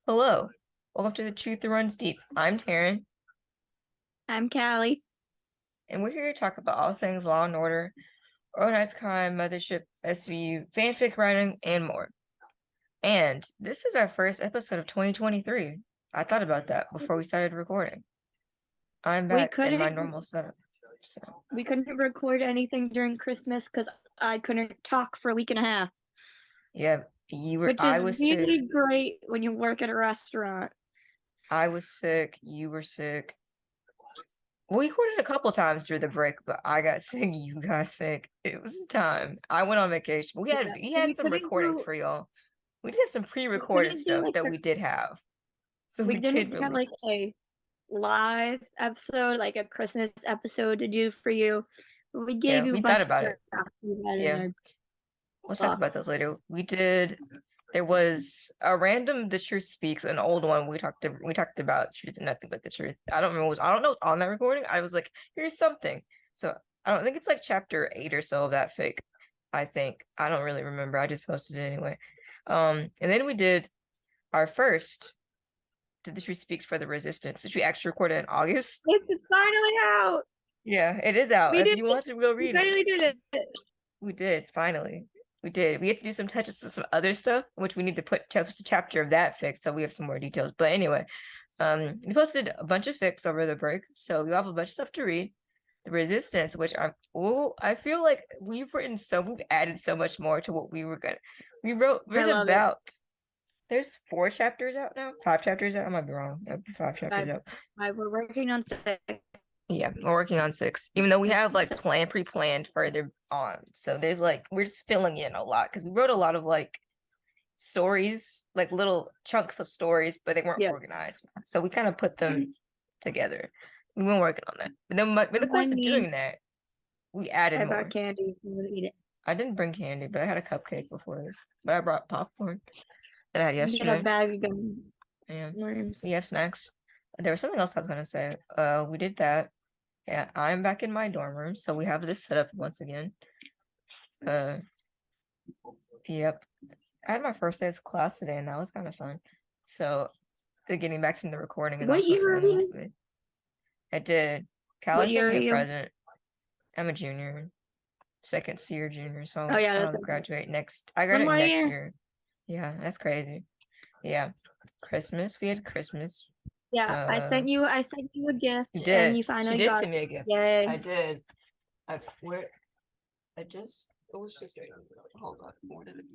Hello, welcome to the Truth That Runs Deep. I'm Terryn, I'm Kalli. and we're here to talk about all things Law and Order, organized crime, mothership, SVU, fanfic writing, and more. And this is our first episode of 2023. I thought about that before we started recording. I'm We back in my couldn't normal setup. So we couldn't record anything during Christmas because I couldn't talk for a week and a half, yeah, which I is was sick. really great when you work at a restaurant. I was sick. You were sick. We recorded a couple times through the break, but I got sick. You got sick. It was time. I went on vacation. Yeah, We so had some recordings for y'all. We did have some we pre-recorded couldn't do stuff like that we did have. So we we did didn't have release like some stuff. a live episode, like a Christmas episode to do for you. But we gave Yeah, you a we thought bunch about of it. stuff we had in Yeah, our we'll talk about box. those later. There was a random The Truth Speaks, an old one. We talked about truth and nothing but the truth. I don't know what's on that recording. I was like, here's something. So I don't think it's like chapter 8 or so of that fic. I think. I don't really remember. I just posted it anyway. And then we did our first The Truth Speaks for the Resistance, which we actually recorded in August. It's finally out. Yeah, it is out. We If did you it. want to go We read it. finally did it. We did, finally. We did. We have to do some touches to some other stuff, which we need to put just a chapter of that fix, so we have some more details. But anyway, we posted a bunch of fics over the break, so we have a bunch of stuff to read. The Resistance, which I feel like we've added so much more to what we were gonna. I love it. There's 4 chapters out now, 5 chapters out. I might be wrong. That'd be 5 chapters Five. out. We're working on 6. Yeah, we're working on 6, even though we have like pre-planned further on. So there's like we're just filling in a lot because we wrote a lot of like stories, like little chunks of stories, but they weren't Yeah. organized. So we kind of put them together. We've been working on that. But then in the course Remind of me, doing that, we added I bought more. candy if you want to eat it. I didn't bring candy, but I had a cupcake before this. But I brought popcorn that I had Get a yesterday. bag of gum Yeah. We worms. have snacks. There was something else I was gonna say. We did that. Yeah, I'm back in my dorm room, so we have this set up once again. Uh, yep. I had my first day of class today, and that was kind of fun. So, getting back to the recording is What also year are fun. you? I did. What Callie sent year are me a you? present. I'm a junior, second year junior, Oh so yeah, that's I'll okay. graduate next. I One graduate more next year. year. Yeah, that's crazy. Yeah, Christmas. We had Christmas. Yeah, Uh, I sent you a you gift, and did. you She finally did got send it. me a gift. I Yay! did. Where I just it was just hold on. Where did it?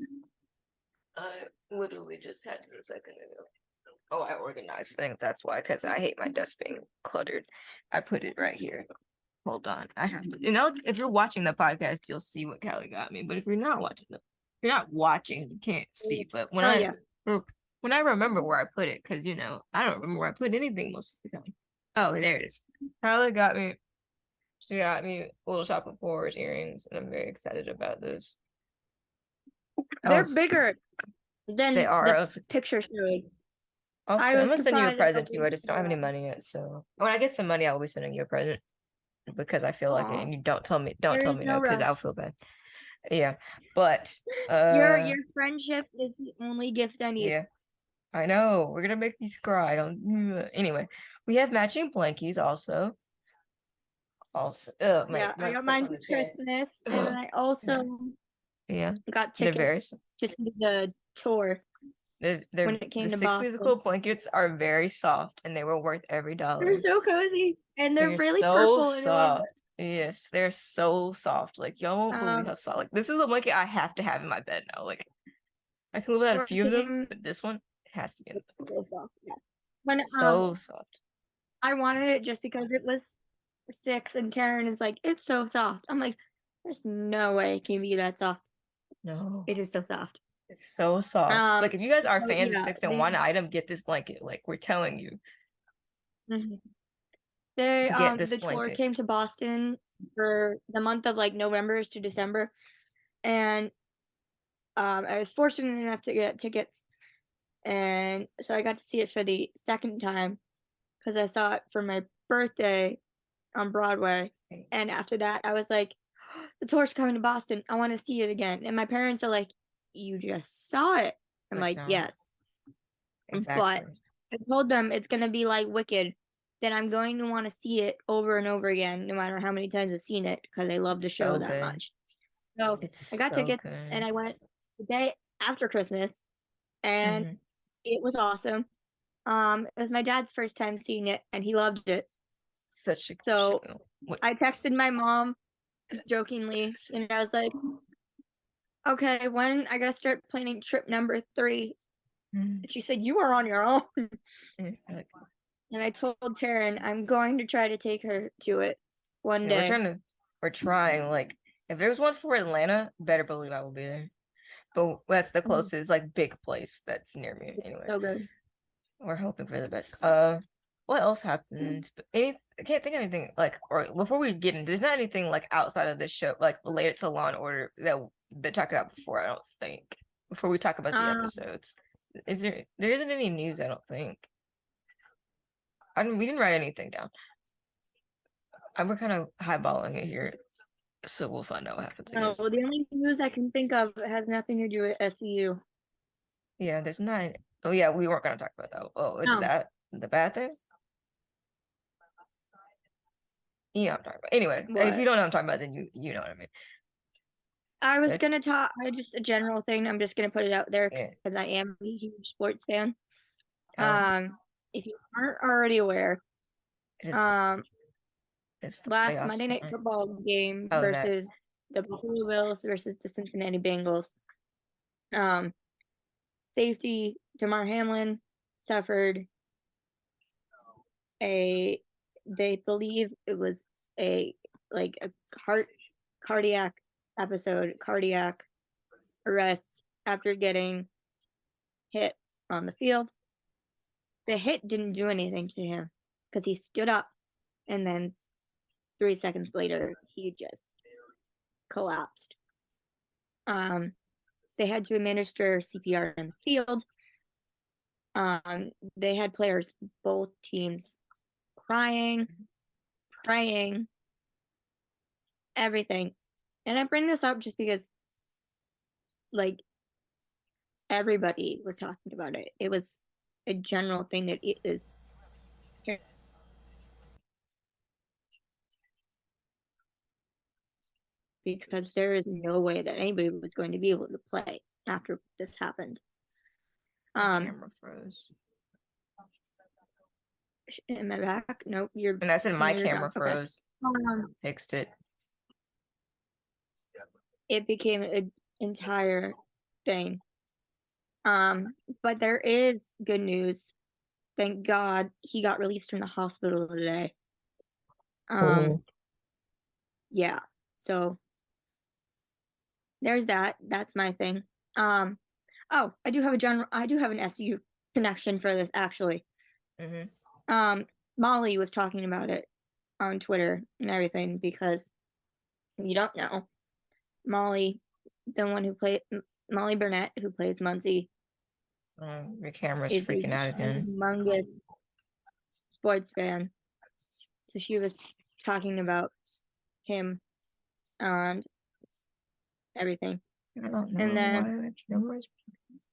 I literally just had it a second ago. Oh, I organized things. That's why, because I hate my desk being cluttered. I put it right here. Hold on. I have to. If you're watching the podcast, you'll see what Callie got me. But if you're not watching, you can't see. But Oh yeah. when I remember where I put it, because I don't remember where I put anything most of the time. Oh, there it is. Kyla got me. She got me a little shop of horrors earrings, and I'm very excited about this. They're bigger They than are. the picture showed. I I'm was gonna send you a surprised at how present too. big I just they don't have any are. money yet, so when I get some money, I'll be sending you a present because I feel like it. Aw, And you don't there tell is me no no because I'll rush. feel bad. Yeah, but Your friendship is the only gift I need. yeah, I know we're gonna make me cry. I don't. Anyway, we have matching blankies also. Yeah, I my got stuff mine on for the chair. Christmas, and then I also Yeah, got they're tickets very. to see the tour when it The came to 6 musical Boston. blankets are very soft and they were worth every They're dollar. so cozy, and they're They're really so purple, and I love soft. it. Yes, they're so soft. Like y'all won't believe how Um, soft. Like this is a blanket I have to have in my bed now. Like I can live without a or few of them, came but this one has to be in the bed. so soft. Yeah. When So soft. I wanted it just because it was 6, and Taryn is like, it's so soft. I'm like, there's no way it can be that soft. No, It is so soft. it's so soft. Like if you guys are So fans of yeah, Six and One item, get this blanket. Like we're telling you, mhm. get this The tour blanket. came to Boston for the month of like November to December, and I was fortunate enough to get tickets, and so I got to see it for the second time because I saw it for my birthday on Broadway, and after that I was like, the tour's coming to Boston. I want to see it again. And my parents are like, you just saw it. I'm Like like, no, yes. Exactly. I told them it's gonna be like Wicked. Then I'm going to want to see it over and over again, no matter how many times I've seen it, because I love the It's show so that good. much. So It's I got so tickets and good. I went the day after Christmas, and Mhm. it was awesome. It was my dad's first time seeing it, and he loved it. Such a good So show. What- I texted my mom jokingly, and I was like, "Okay, when I gotta start planning trip number 3?" Mhm. And she said, "You are on your own." Like, And I told Terryn I'm going to try to take her to it one yeah, day. we're trying. Like, if there's one for Atlanta, better believe I will be there. But that's the closest like big place that's near me anyway. So good. We're hoping for the best. What else happened? I can't think of anything like. Or before we get into, there's not anything like outside of this show, like related to Law and Order that they talked about before. I don't think before we talk about the Um, episodes. Is there? There isn't any news. I don't think. I mean, we didn't write anything down. We're kind of highballing it here, so we'll find out what happens. I no, guess. the only news I can think of has nothing to do with SVU. Yeah, there's not. Oh yeah, we weren't gonna talk about that. Oh, is it No. that the bad thing? Yeah, I'm talking about. Anyway, if What? you don't know what I'm talking about, then you know what I mean. I was But gonna talk. I just a general thing. I'm just gonna put it out there yeah, because I am a huge sports fan. oh, If you aren't already aware, it is. um, It's the last playoffs Monday night tonight. football game Oh, that. versus the Buffalo Bills versus the Cincinnati Bengals. Um, Safety Damar Hamlin suffered a. They believe it was a like a cardiac cardiac arrest after getting hit on the field. The hit didn't do anything to him because he stood up and then 3 seconds later he just collapsed. Um, they had to administer CPR in the field. They had players, both teams, crying, praying, everything. And I bring this up just because, like, everybody was talking about it. It was a general thing that it is because there is no way that anybody was going to be able to play after this happened. Camera froze. Am I back? Nope, you're. And I said my No, you're camera back. Okay. froze. Fixed it. It became an entire thing. But there is good news. Thank God he got released from the hospital today. Oh. Yeah. So there's that. That's my thing. Oh, I do have an SVU connection for this actually. Molly was talking about it on Twitter and everything because you don't know. Molly, the one who played Molly Burnett, who plays Muncie, Your camera's is a freaking out again. humongous sports fan. So she was talking about him and everything. I don't know And then why the camera's.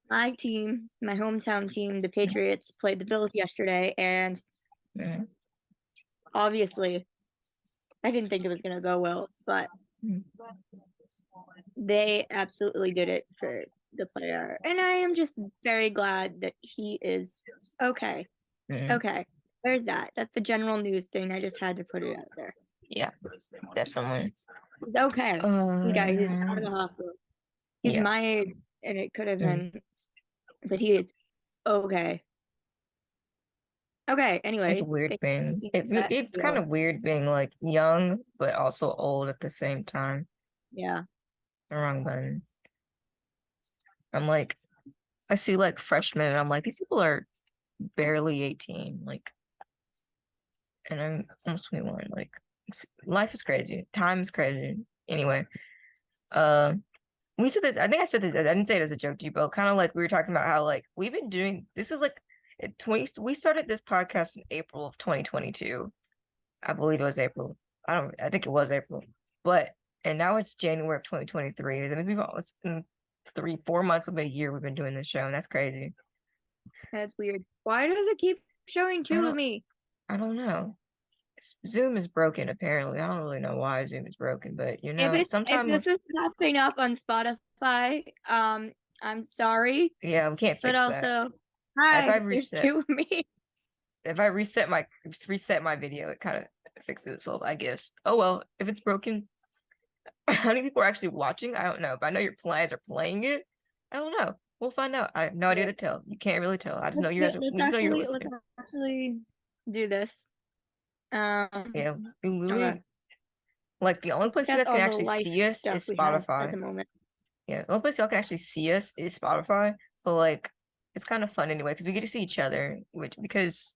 my team, my hometown team, the Patriots, played the Bills yesterday, and obviously, I didn't think it was gonna go well, but they absolutely did it for the player, and I am just very glad that he is okay. Okay, there's that. That's the general news thing. I just had to put it out there. Yeah, definitely. He's okay. He's out of the hospital. He's my age, and it could have been, but he is okay. Okay, anyway. It's weird being it's kind of weird being like young but also old at the same time. Yeah. The wrong button. I'm like, I see like freshmen and I'm like, these people are barely 18, like, and I'm almost 21. Like, life is crazy. Time is crazy. Anyway, uh, we said this. I think I said this. I didn't say it as a joke to you, but kind of like we were talking about how like we've been doing. This is like we started this podcast in April of 2022. I believe it was April. I think it was April. But and now it's January of 2023. That means we've almost in 4 months of a year we've been doing this show, and that's crazy. That's weird. Why does it keep showing I two of don't me? I don't know. Zoom is broken apparently. I don't really know why Zoom is broken, but If sometime this is popping up on Spotify, I'm sorry, yeah, we can't but fix that. also, If I hi, there's reset two of me. if I reset my video, it kind of fixes itself, I guess. Oh well, if it's broken, how many people are actually watching? I don't know, but I know your plans are playing it. I don't know. We'll find out. I have no idea Yeah. to tell. You can't really tell. I just know you guys. We just know you're Let's listening. actually do this. Yeah, we Okay. literally like the only place you That's guys can all the actually life see us stuff is we have at Spotify. the moment. Yeah, the only place y'all can actually see us is Spotify. But like, it's kind of fun anyway because we get to see each other, which because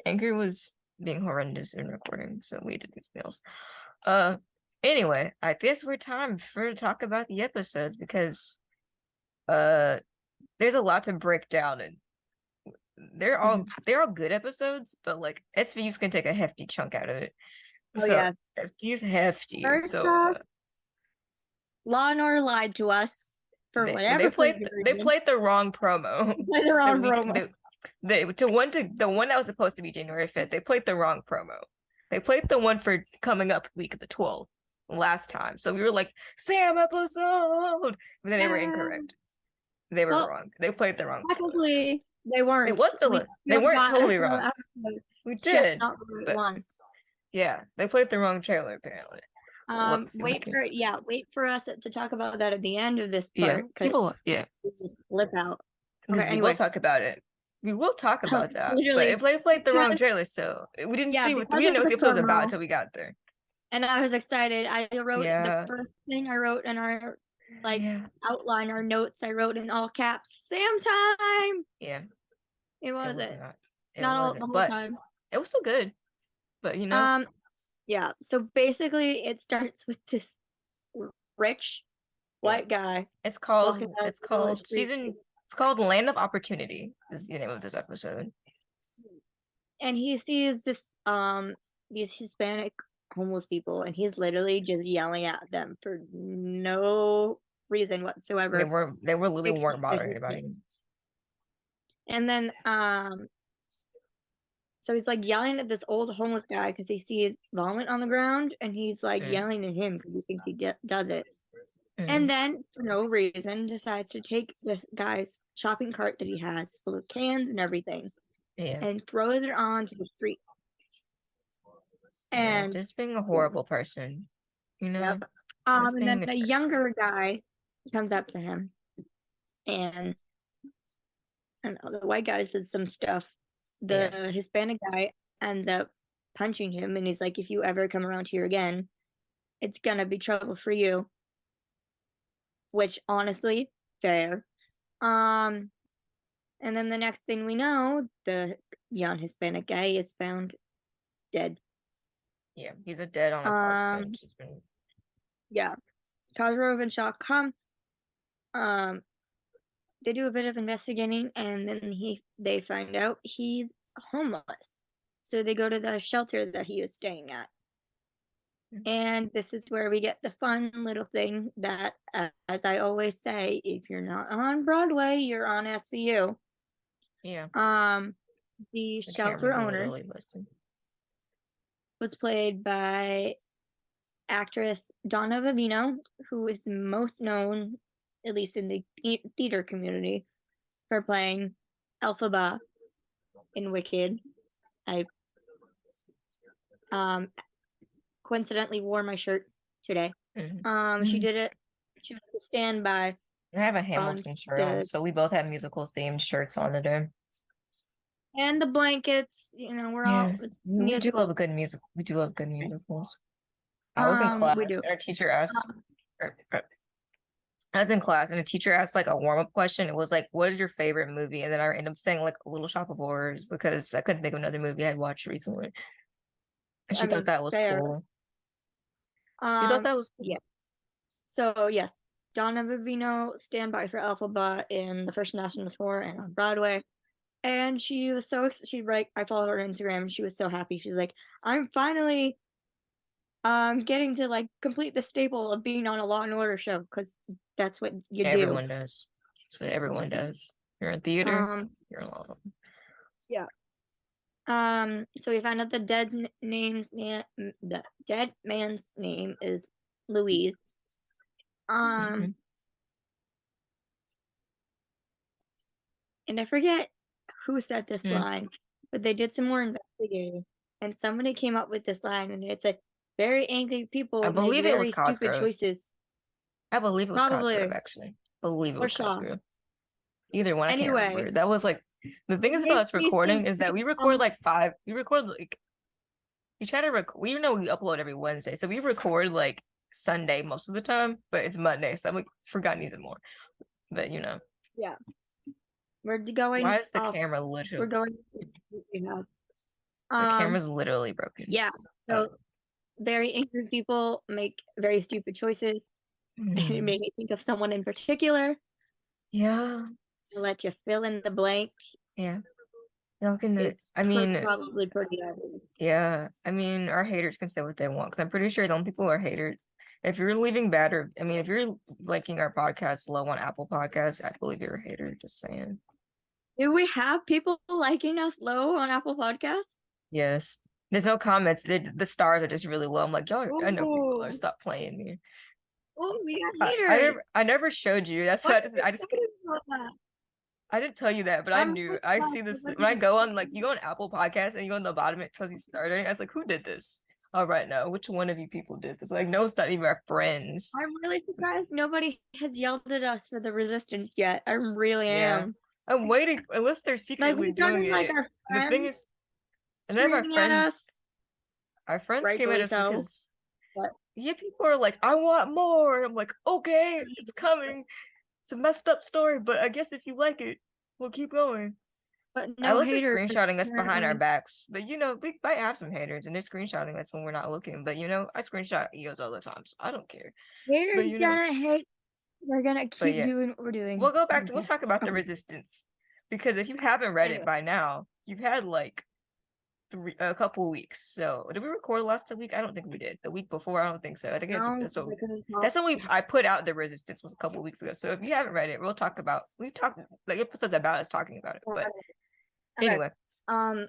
Anchor was being horrendous in recording, so we had to do something else. Uh, anyway, I guess we're time for to talk about the episodes because uh, there's a lot to break down and they're all good episodes, but like SVU's can take a hefty chunk out of it. Oh So yeah. FT's hefty. First So off, Law and Order lied to us for whatever freaking they reason. played the wrong promo. They played the wrong promo. The one that was supposed to be January 5th, they played the wrong promo. They played the one for coming up week of the 12th last time. So we were like, Sam episode. But then they were incorrect. They were Well, wrong. They played the wrong promo. technically, they It weren't. was still they Still weren't got a totally full wrong. episode, We just did. not the right But one. yeah, they played the wrong trailer apparently. Wait for us to talk about that at the end of this Yeah, part because people yeah. flip out. Okay, Because we'll anyway, talk about it. We will talk about that. But literally if they played the wrong because trailer, so we didn't yeah, see what we because didn't of know what the the episode was about promo, until we got there. and I was excited. I wrote the Yeah. first thing I wrote in our like Yeah. outline, our notes. I wrote in all caps, "Sam time." Yeah. It It was wasn't not. It not all the wasn't. whole But time. it was so good. But Um, yeah. So basically, it starts with this rich yeah. white guy It's walking called down it's the middle of the called street, season it's called Land of Opportunity is the name of this episode. and he sees these Hispanic homeless people, and he's literally just yelling at them for no reason whatsoever. They were literally Except weren't that bothering anybody. and then so he's like yelling at this old homeless guy because he sees vomit on the ground, and he's like Mm. yelling at him because he thinks he does it. Mm. And then, for no reason, decides to take this guy's shopping cart that he has full of cans and everything Yeah. and throws it onto the street. Yeah, And just being a horrible person, you know? yep. Just And then being a the jerk. younger guy comes up to him, and I don't know, the white guy says some stuff. The Yeah. Hispanic guy ends up punching him, and he's like, "If you ever come around here again, it's gonna be trouble for you." Which honestly, fair. And then the next thing we know, the young Hispanic guy is found dead. Yeah, he's a dead on a park Um, bench. He's been yeah. Cosgrove and Shaw come. Um, they do a bit of investigating, and then they find out he's homeless. So they go to the shelter that he was staying at. And this is where we get the fun little thing that, as I always say, if you're not on Broadway, you're on SVU. yeah. The The shelter cameras are owner literally listed. was played by actress Donna Vivino, who is most known, at least in the theater community, for playing Elphaba in Wicked. I coincidentally wore my shirt today. She did it. She was a standby I have a on Hamilton shirt on, so we both have musical themed shirts on today. and the blankets. We're all We do love a good music. We do love good musicals. I was in We class do. and our teacher asked, I was in class and a teacher asked like a warm-up question. It was like, what is your favorite movie? And then I ended up saying like A Little Shop of Horrors because I couldn't think of another movie I'd watched recently. And she thought that was fair. cool. She thought that was cool. Yeah. So yes, Donna Vivino standby for Elphaba in the first national tour and on Broadway. And she was I followed her on Instagram, and she was so happy. She's like, I'm finally getting to like complete the staple of being on a Law and Order show, because that's what you do. Everyone does. That's what everyone does. You're in theater. Um, You're alone. yeah. So we found out the the dead man's name is Louise. Mhm. And I forget who said this Mm. line, but they did some more investigating, and somebody came up with this line, and it said, "Very angry I people make believe it was very stupid Cosgrove. choices." I believe it was Cosgrove, Probably, actually. I believe it or was Shaw. Cosgrove. Either one, I can't Anyway, remember. That was like the thing it is about makes us me think recording is that we it's record like five. We record like we try to we even know we upload every Wednesday, so we record like Sunday most of the time, but it's Monday, so I'm like forgotten even more. But yeah. We're going why is the off. camera We're literally? going. You know. The Um. camera's literally broken. Yeah. Oh. So very angry people make very stupid choices. And it made me think of someone in particular. Yeah, I'll let you fill in the blank. yeah. Y'all can. It's I mean, probably pretty obvious. yeah. I mean, our haters can say what they want because I'm pretty sure the only people who are haters. If you're leaving bad or I mean, if you're liking our podcast low on Apple Podcasts, I believe you're a hater. Just saying. Do we have people liking us low on Apple Podcasts? Yes. There's no comments. The stars are just really low. I'm like, y'all, I know people are. Oh, Stop playing me. oh, we got I never haters. I never showed you. That's Why why are you excited about that? I didn't tell you that, but I I'm knew. really I glad see this because when I go on like you go on Apple Podcasts and you go on the bottom it tells you starting. I was like, who did this? All right, now which one of you people did this? Like, no, it's not even our friends. I'm really surprised nobody has yelled at us for the resistance yet. I really Yeah, am. I'm waiting unless they're Like secretly we've doing gotten like it. our The thing friends is, and then screaming at us, our friends came at rightfully us so. because But yeah, people are like, I want more. I'm like, okay, it's coming. It's a messed up story, but I guess if you like it, we'll keep going. no Unless they're haters screenshotting us behind our apparently. backs. But we might have some haters and they're screenshotting us when we're not looking. But I screenshot EOs all the time, so I don't care. But Haters gonna hate. We're gonna but keep yeah. doing what we're doing. We'll go back to we'll Okay. talk about the Okay. resistance. Because if you haven't read it Anyway, by now, you've had like a couple of weeks. So did we record last week? I don't think we did. The week before, I don't think so. I think no, that's what I couldn't talk. that's when I put out the resistance was a couple of weeks ago. So if you haven't read it, we've talked like episodes about us talking about it. But Okay. anyway.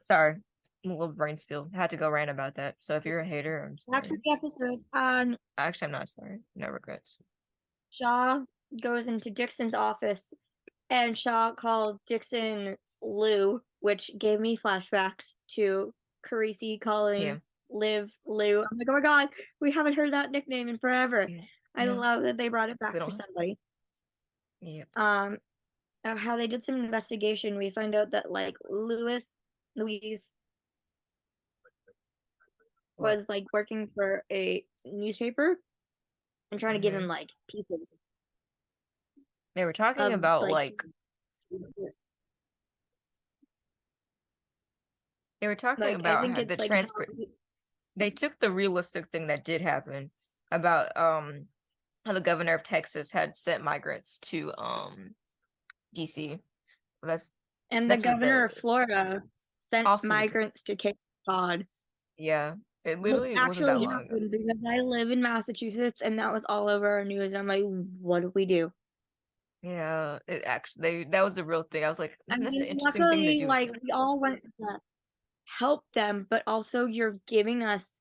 Sorry. I'm a little brain spilled. I had to go rant about that. So if you're a hater, I'm Back to sorry. the episode. Actually, I'm not sorry. No regrets. Shaw goes into Dixon's office, and Shaw called Dixon Lou, which gave me flashbacks to Carisi Yeah. calling Liv Lou. I'm like, oh my god, we haven't heard that nickname in forever. Yeah. I Yeah. love that they brought it So they back for don't. somebody. Yeah. How they did some investigation, we find out that like Louise What? was like working for a newspaper and trying to give him Hmm. like pieces They were talking of about like they were talking like I about think how the it's like how transfer. They took the realistic thing that did happen about how the governor of Texas had sent migrants to DC. That's and the that's what governor the of Florida sent also migrants to Cape Cod. yeah. It Which literally wasn't that actually long ago. happened because I live in Massachusetts and that was all over our news. And I'm like, what do we do? Yeah, it actually that was a real thing. I was like, I that's an mean, interesting thing to luckily, do. like we all went to help them, but also you're giving us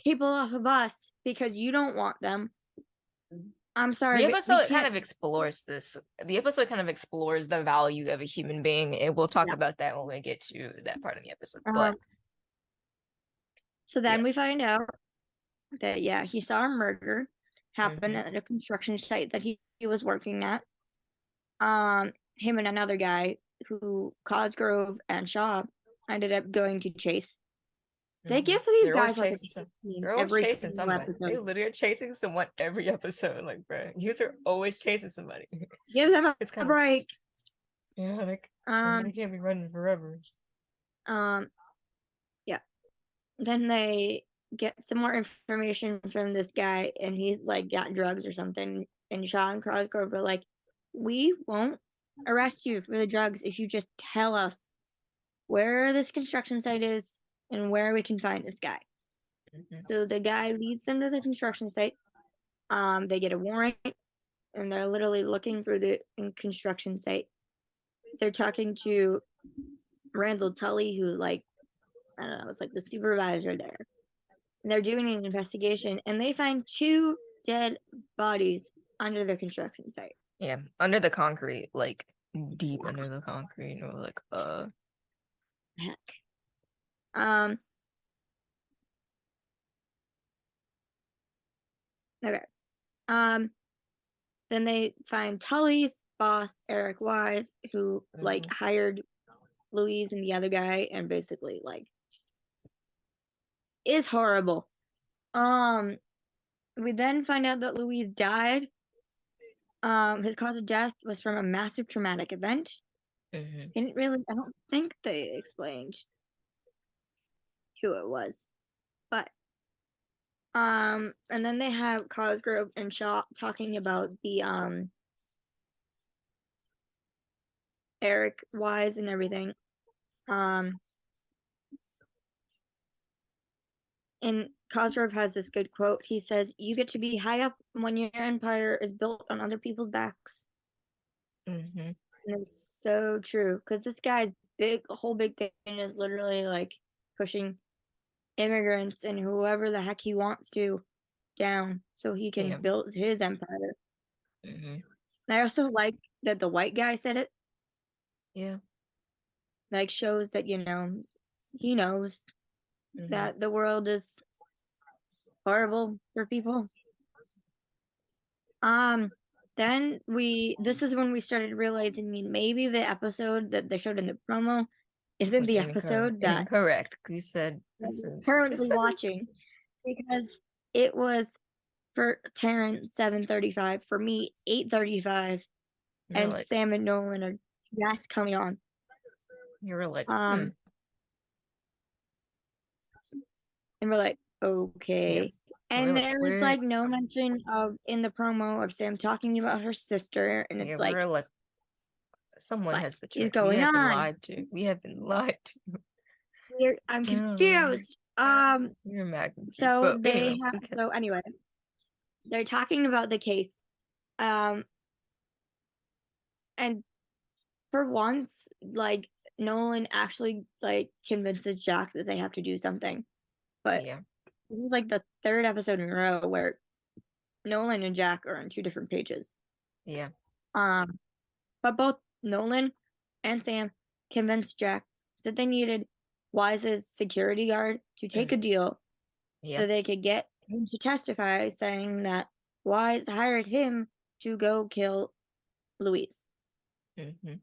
people off of us because you don't want them. I'm sorry, The but we episode kind can't. of explores this. The episode kind of explores the value of a human being, and we'll talk Yeah. about that when we get to that part of the episode. But Um, so yeah, then we find out that yeah, he saw a murder happen hmm at a construction site that he was working at. Him and another guy who Cosgrove and Shaw ended up going to chase. They give these they're always guys like a chasing some. team They're always every chasing single somebody. They episode. literally are chasing someone every episode. Like, bro, you are always chasing somebody. Give them It's a kind of break. yeah, like they Um, can't be running forever. um, yeah. Then they get some more information from this guy, and he's like got drugs or something. And Shaw and Cosgrove are like, "We won't arrest you for the drugs if you just tell us where this construction site is and where we can find this guy." Mhm. So the guy leads them to the construction site. They get a warrant, and they're literally looking for the construction site. they're talking to Randall Tully, who like I don't know, it's like the supervisor there. And they're doing an investigation, and they find 2 dead bodies under the construction site. Yeah, under the concrete, like deep under the concrete, and we're like, Heck. Okay. Then they find Tully's boss, Eric Wise, who like hired Louise and the other guy, and basically like is horrible. We then find out that Louise died. His cause of death was from a massive traumatic event. Didn't really, I don't think they explained who it was, but and then they have Cosgrove and Shaw talking about the Eric Wise and everything. And Cosgrove has this good quote. He says, "You get to be high up when your empire is built on other people's backs." And it's so true, because this guy's whole big thing is literally like pushing immigrants and whoever the heck he wants to down so he can build his empire. And I also like that the white guy said it. Yeah. Like shows that, he knows that the world is horrible for people. Then this is when we started realizing maybe the episode that they showed in the promo isn't the episode that incorrect. We said currently watching, because it was for Terryn 7:35, for me 8:35, and like, Sam and Nolan are just coming on. You were like, and we're like, okay. And there was like no mention of in the promo of Sam talking about her sister, and it's like, we're like, someone has what betrayed. is going We have been on? lied to. We have been lied to. I'm confused. You're mad confused. So But they anyway, have. So anyway, they're talking about the case. And for once, like Nolan actually like convinces Jack that they have to do something. But this is like the 3rd episode in a row where Nolan and Jack are on 2 different pages. Yeah. But both Nolan and Sam convinced Jack that they needed Wise's security guard to take a deal so they could get him to testify, saying that Wise hired him to go kill Louise. And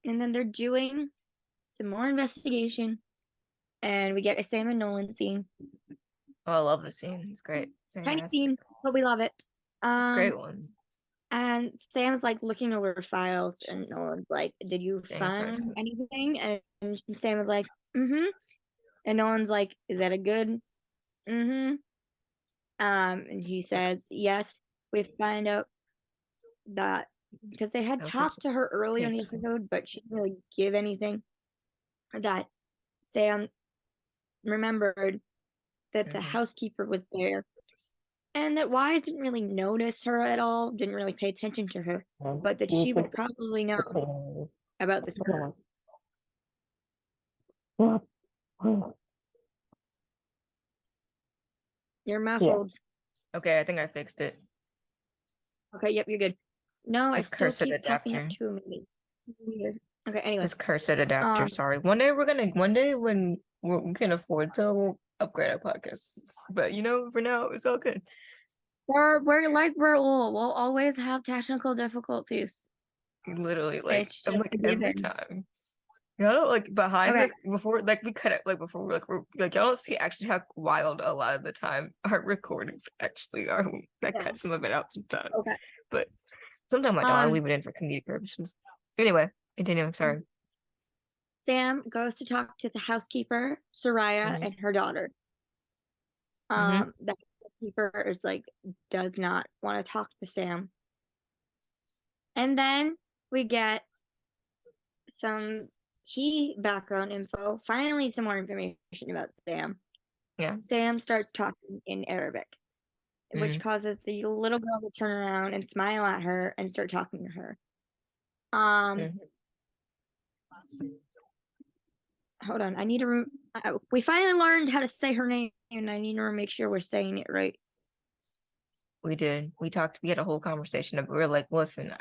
then they're doing some more investigation, and we get a Sam and Nolan scene. Oh, I love the scene. It's great. Tiny scene, but we love it. It's a great one. And Sam's like looking over files, and Nolan's like, "Did you find anything?" And Sam was like, "Mm-hmm." And Nolan's like, "Is that a good?" "Mm-hmm." And he says, "Yes." We find out that because they had talked to her early in the episode, but she didn't really give anything, that Sam remembered that the housekeeper was there, and that Wise didn't really notice her at all, didn't really pay attention to her, but that she would probably know about this murder. You're muffled. Okay, I think I fixed it. Okay, yep, you're good. No, I This still cursed keep popping up adapter. to me. It's weird. Okay, anyway. This cursed adapter. Sorry. One day when we can afford to, we'll upgrade our podcasts. But for now, it's all good. We're old. We'll always have technical difficulties. Literally, like I'm like every time. Like behind before we cut it before we're y'all don't see actually how wild a lot of the time our recordings actually are. I cut some of it out sometimes. Okay. But sometimes I don't. I leave it in for comedic purposes. Anyway, continue. I'm sorry. Sam goes to talk to the housekeeper, Soraya, and her daughter. The housekeeper is like, does not want to talk to Sam. And then we get some key background info. Finally, some more information about Sam. Yeah. Sam starts talking in Arabic. which Mm, causes the little girl to turn around and smile at her and start talking to her. Um, mhm. hold on, I need to. We finally learned how to say her name, and I need to make sure we're saying it right. We did. We talked. We had a whole conversation. We were like, listen,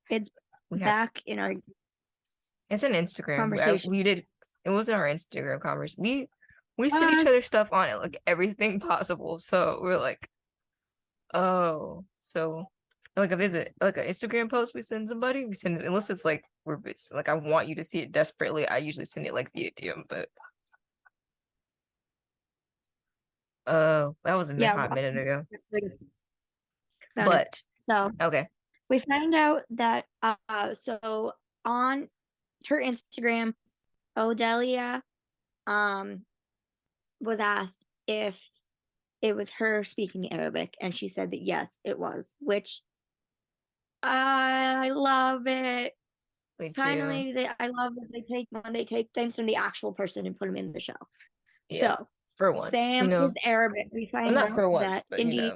It's we have. back in our It's an Instagram. conversation. We did. It wasn't our Instagram conversation. We send each Uh, other stuff on it, like everything possible. So we're like, oh, so like if there's like an Instagram post we send somebody, we send it unless it's like like I want you to see it desperately. I usually send it like via DM, but that was a yeah, hot minute ago. found it. But So okay. we found out that so on her Instagram, Odelia was asked if it was her speaking Arabic, and she said that yes, it was, which I love it. Me too. Finally, I love that they take things from the actual person and put them in the show. Yeah, So for once, Sam is Arabic. We well, find not out for once, that but indeed,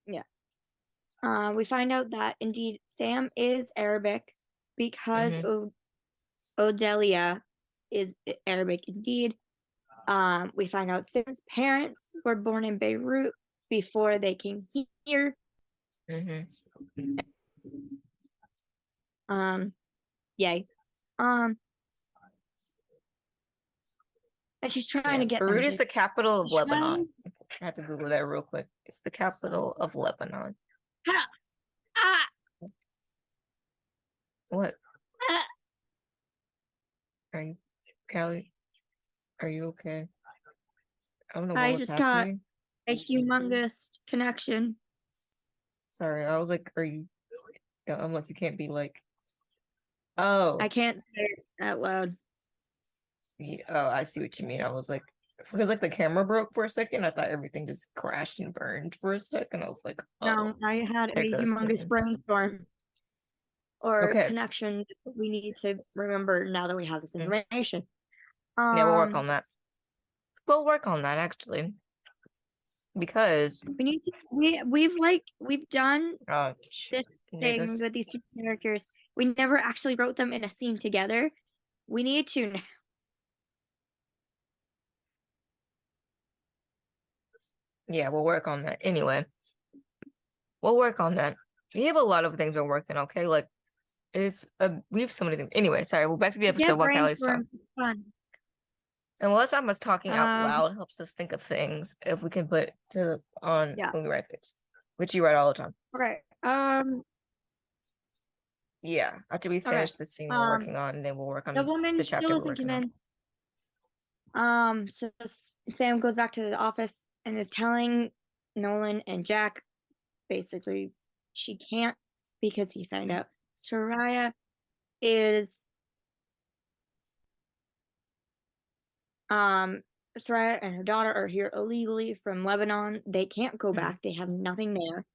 yeah. We find out that indeed Sam is Arabic because hmm Odelia is Arabic indeed. We find out Sam's parents were born in Beirut before they came here. hmm Um, yay. Um, and she's trying Yeah, to get them Beirut is to the capital of try. Lebanon. I had to Google that real quick. It's the capital of Lebanon. Ah, ah, What ah. are you, Callie? Are you okay? I don't know what I was just got happening. a humongous connection. Sorry, I was like, are you? Yeah, I'm like, you can't be like, I oh, can't say it out loud. yeah, oh, I see what you mean. I was like, because like the camera broke for a second. I thought everything just crashed and burned for a second. I was like, oh, No, I had there a goes humongous Terryn. brainstorm or Okay, connection that we need to remember now that we have this mm, information. yeah, we'll work Um, on that. We'll work on that actually because we need to we've done shoot, this there thing goes. with these two characters. We never actually wrote them in a scene together. We need to now. Yeah, we'll work on that. Anyway, we'll work on that. We have a lot of things we're working on, okay? Like we have so many things. Anyway, sorry, we're back to the episode Get while Callie's talking. brainstorms. It's fun. And while time us talking out Um, loud helps us think of things if we can put to on yeah. when we write things, which you write all the time. Okay. Yeah, after we Okay. finish the scene we're Um, working on, then we'll work the on the woman still chapter we're isn't working on. convinced. So Sam goes back to the office and is telling Nolan and Jack basically she can't because he found out Soraya is um Soraya and her daughter are here illegally from Lebanon. They can't go Mhm. back. They have nothing there.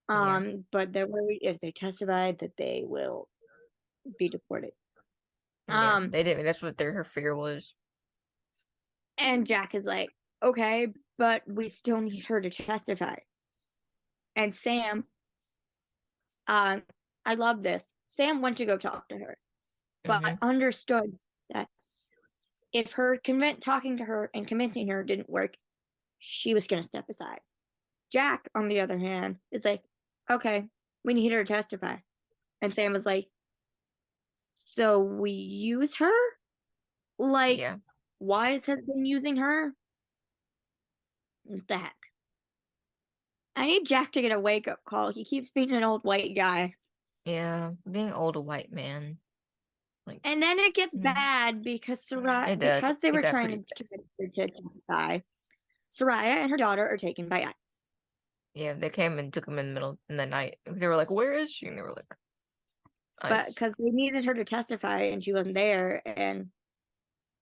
Yeah, But they're worried if they testify that they will be deported. yeah, Um, they didn't. That's what her fear was. and Jack is like, okay, but we still need her to testify. And Sam, um, I love this. Sam went to go talk to her, but hmm understood that if talking to her and convincing her didn't work, she was going to step aside. Jack, on the other hand, is like, okay, we need her to testify. And Sam was like, so we use her? Like, Yeah, Wise has been using her? What the heck? I need Jack to get a wake up call. He keeps being an old white guy. yeah, being old white man, like And then it gets mm, bad because it does. because they It were got pretty trying bad. to convince her to testify, Soraya and her daughter are taken by ICE. Yeah, they came and took him in the middle in the night. They were like, "Where is she?" And they were like, But "Ice." because they needed her to testify and she wasn't there. And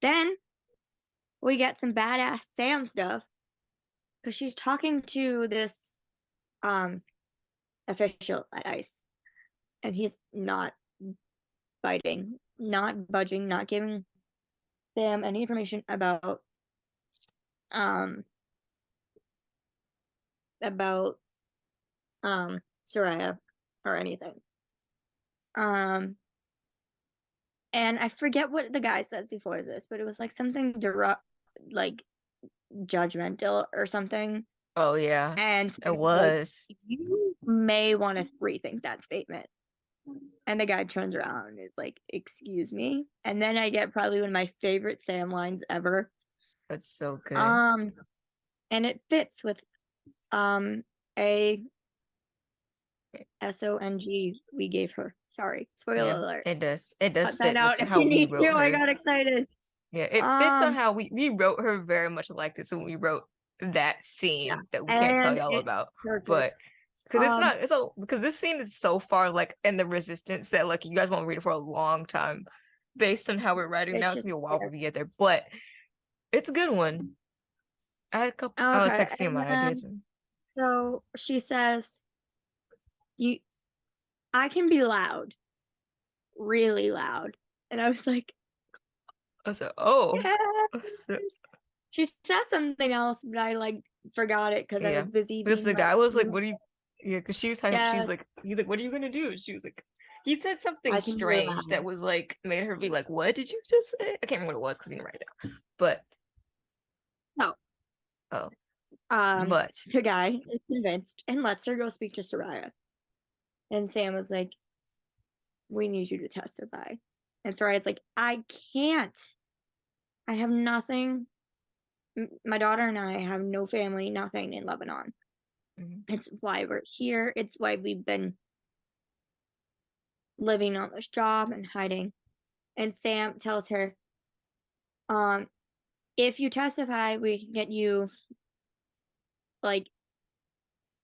then we get some badass Sam stuff because she's talking to this um official at ICE and he's not biting, not budging, not giving Sam any information about um about Soraya or anything. And I forget what the guy says before this, but it was like something like judgmental or something. Oh yeah, And it like, was. you may want to rethink that statement. And the guy turns around and is like, "Excuse me." And then I get probably one of my favorite Sam lines ever. That's so good. And it fits with a SONG we gave her. Sorry, spoiler alert. It does. It does Cut that fit out with if how you we need wrote to. I her. got excited. Yeah, it fits on how we wrote her very much like this when we wrote that scene that we can't tell and y'all it's about. perfect. But because because this scene is so far like in the resistance that like you guys won't read it for a long time based on how we're writing now. It's gonna be a while before we get there, but it's a good one. I had a couple. I was Okay, texting my and ideas. so she says, I can be loud, really loud," and I was like, I said, "Oh." "Yes." She says something else, but I like forgot it because I was busy because being the guy like, was like, "What do you?" Yeah, because she was talking. Yeah. She's like, "He's like, what are you gonna do?" She was like, he said something I can be strange that loud. was like made her be like, "What did you just say?" I can't remember what it was because we didn't write it down. But No. oh, But the guy is convinced and lets her go speak to Soraya. And Sam was like, "We need you to testify." And Soraya's like, "I can't. I have nothing. My daughter and I have no family, nothing in Lebanon. It's why we're here. It's why we've been living on this job and hiding." And Sam tells her, if you testify, we can get you, like,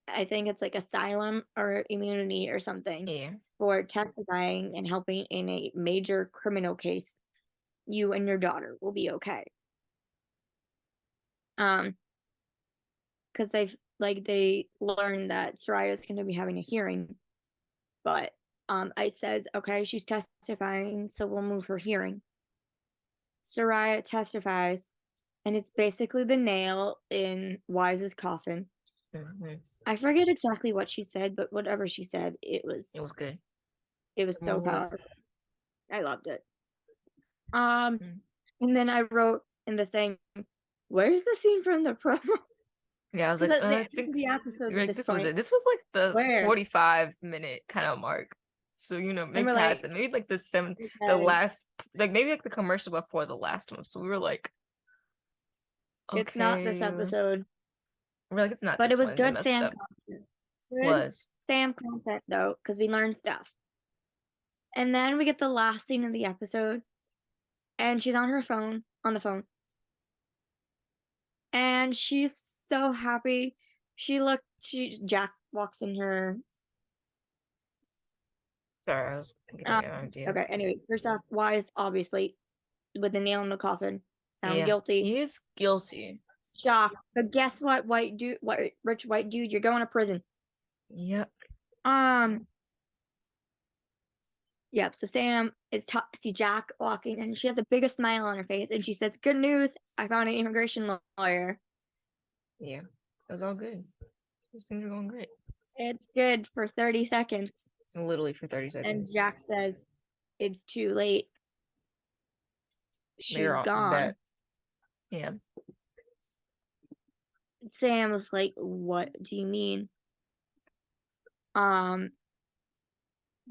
I think it's like asylum or immunity or something for testifying and helping in a major criminal case. You and your daughter will be okay. Because they learned that Soraya is going to be having a hearing, but I says, okay, she's testifying, so we'll move her hearing. Soraya testifies, and it's basically the nail in Wise's coffin. I forget exactly what she said, but whatever she said, it was good. It was so powerful. I loved it. And then I wrote in the thing, "Where's the scene from the promo?" Yeah, I was like, I think the episode like, this this point. was it. This was like the Where? 45-minute kind of mark. So maybe past it. Maybe like the last, like maybe like the commercial before the last one. So we were like, okay. It's not this episode. We're like, it's not. But this it was one. good Sam content. Good Sam content though, because we learned stuff. And then we get the last scene of the episode, and she's on the phone. And she's so happy. Jack walks in her. Sorry, I was thinking of an idea. Okay, anyway, first off, Wise, obviously, with the nail in the coffin, found guilty. He is guilty. Shock. But guess what, rich white dude, you're going to prison. Yep. Yep, so Sam see Jack walking, and she has the biggest smile on her face, and she says, "Good news, I found an immigration lawyer." Yeah, it was all good. Those things are going great. It's good for 30 seconds. Literally for 30 seconds. And Jack says, "It's too late. She's gone." Yeah. Sam was like, "What do you mean?"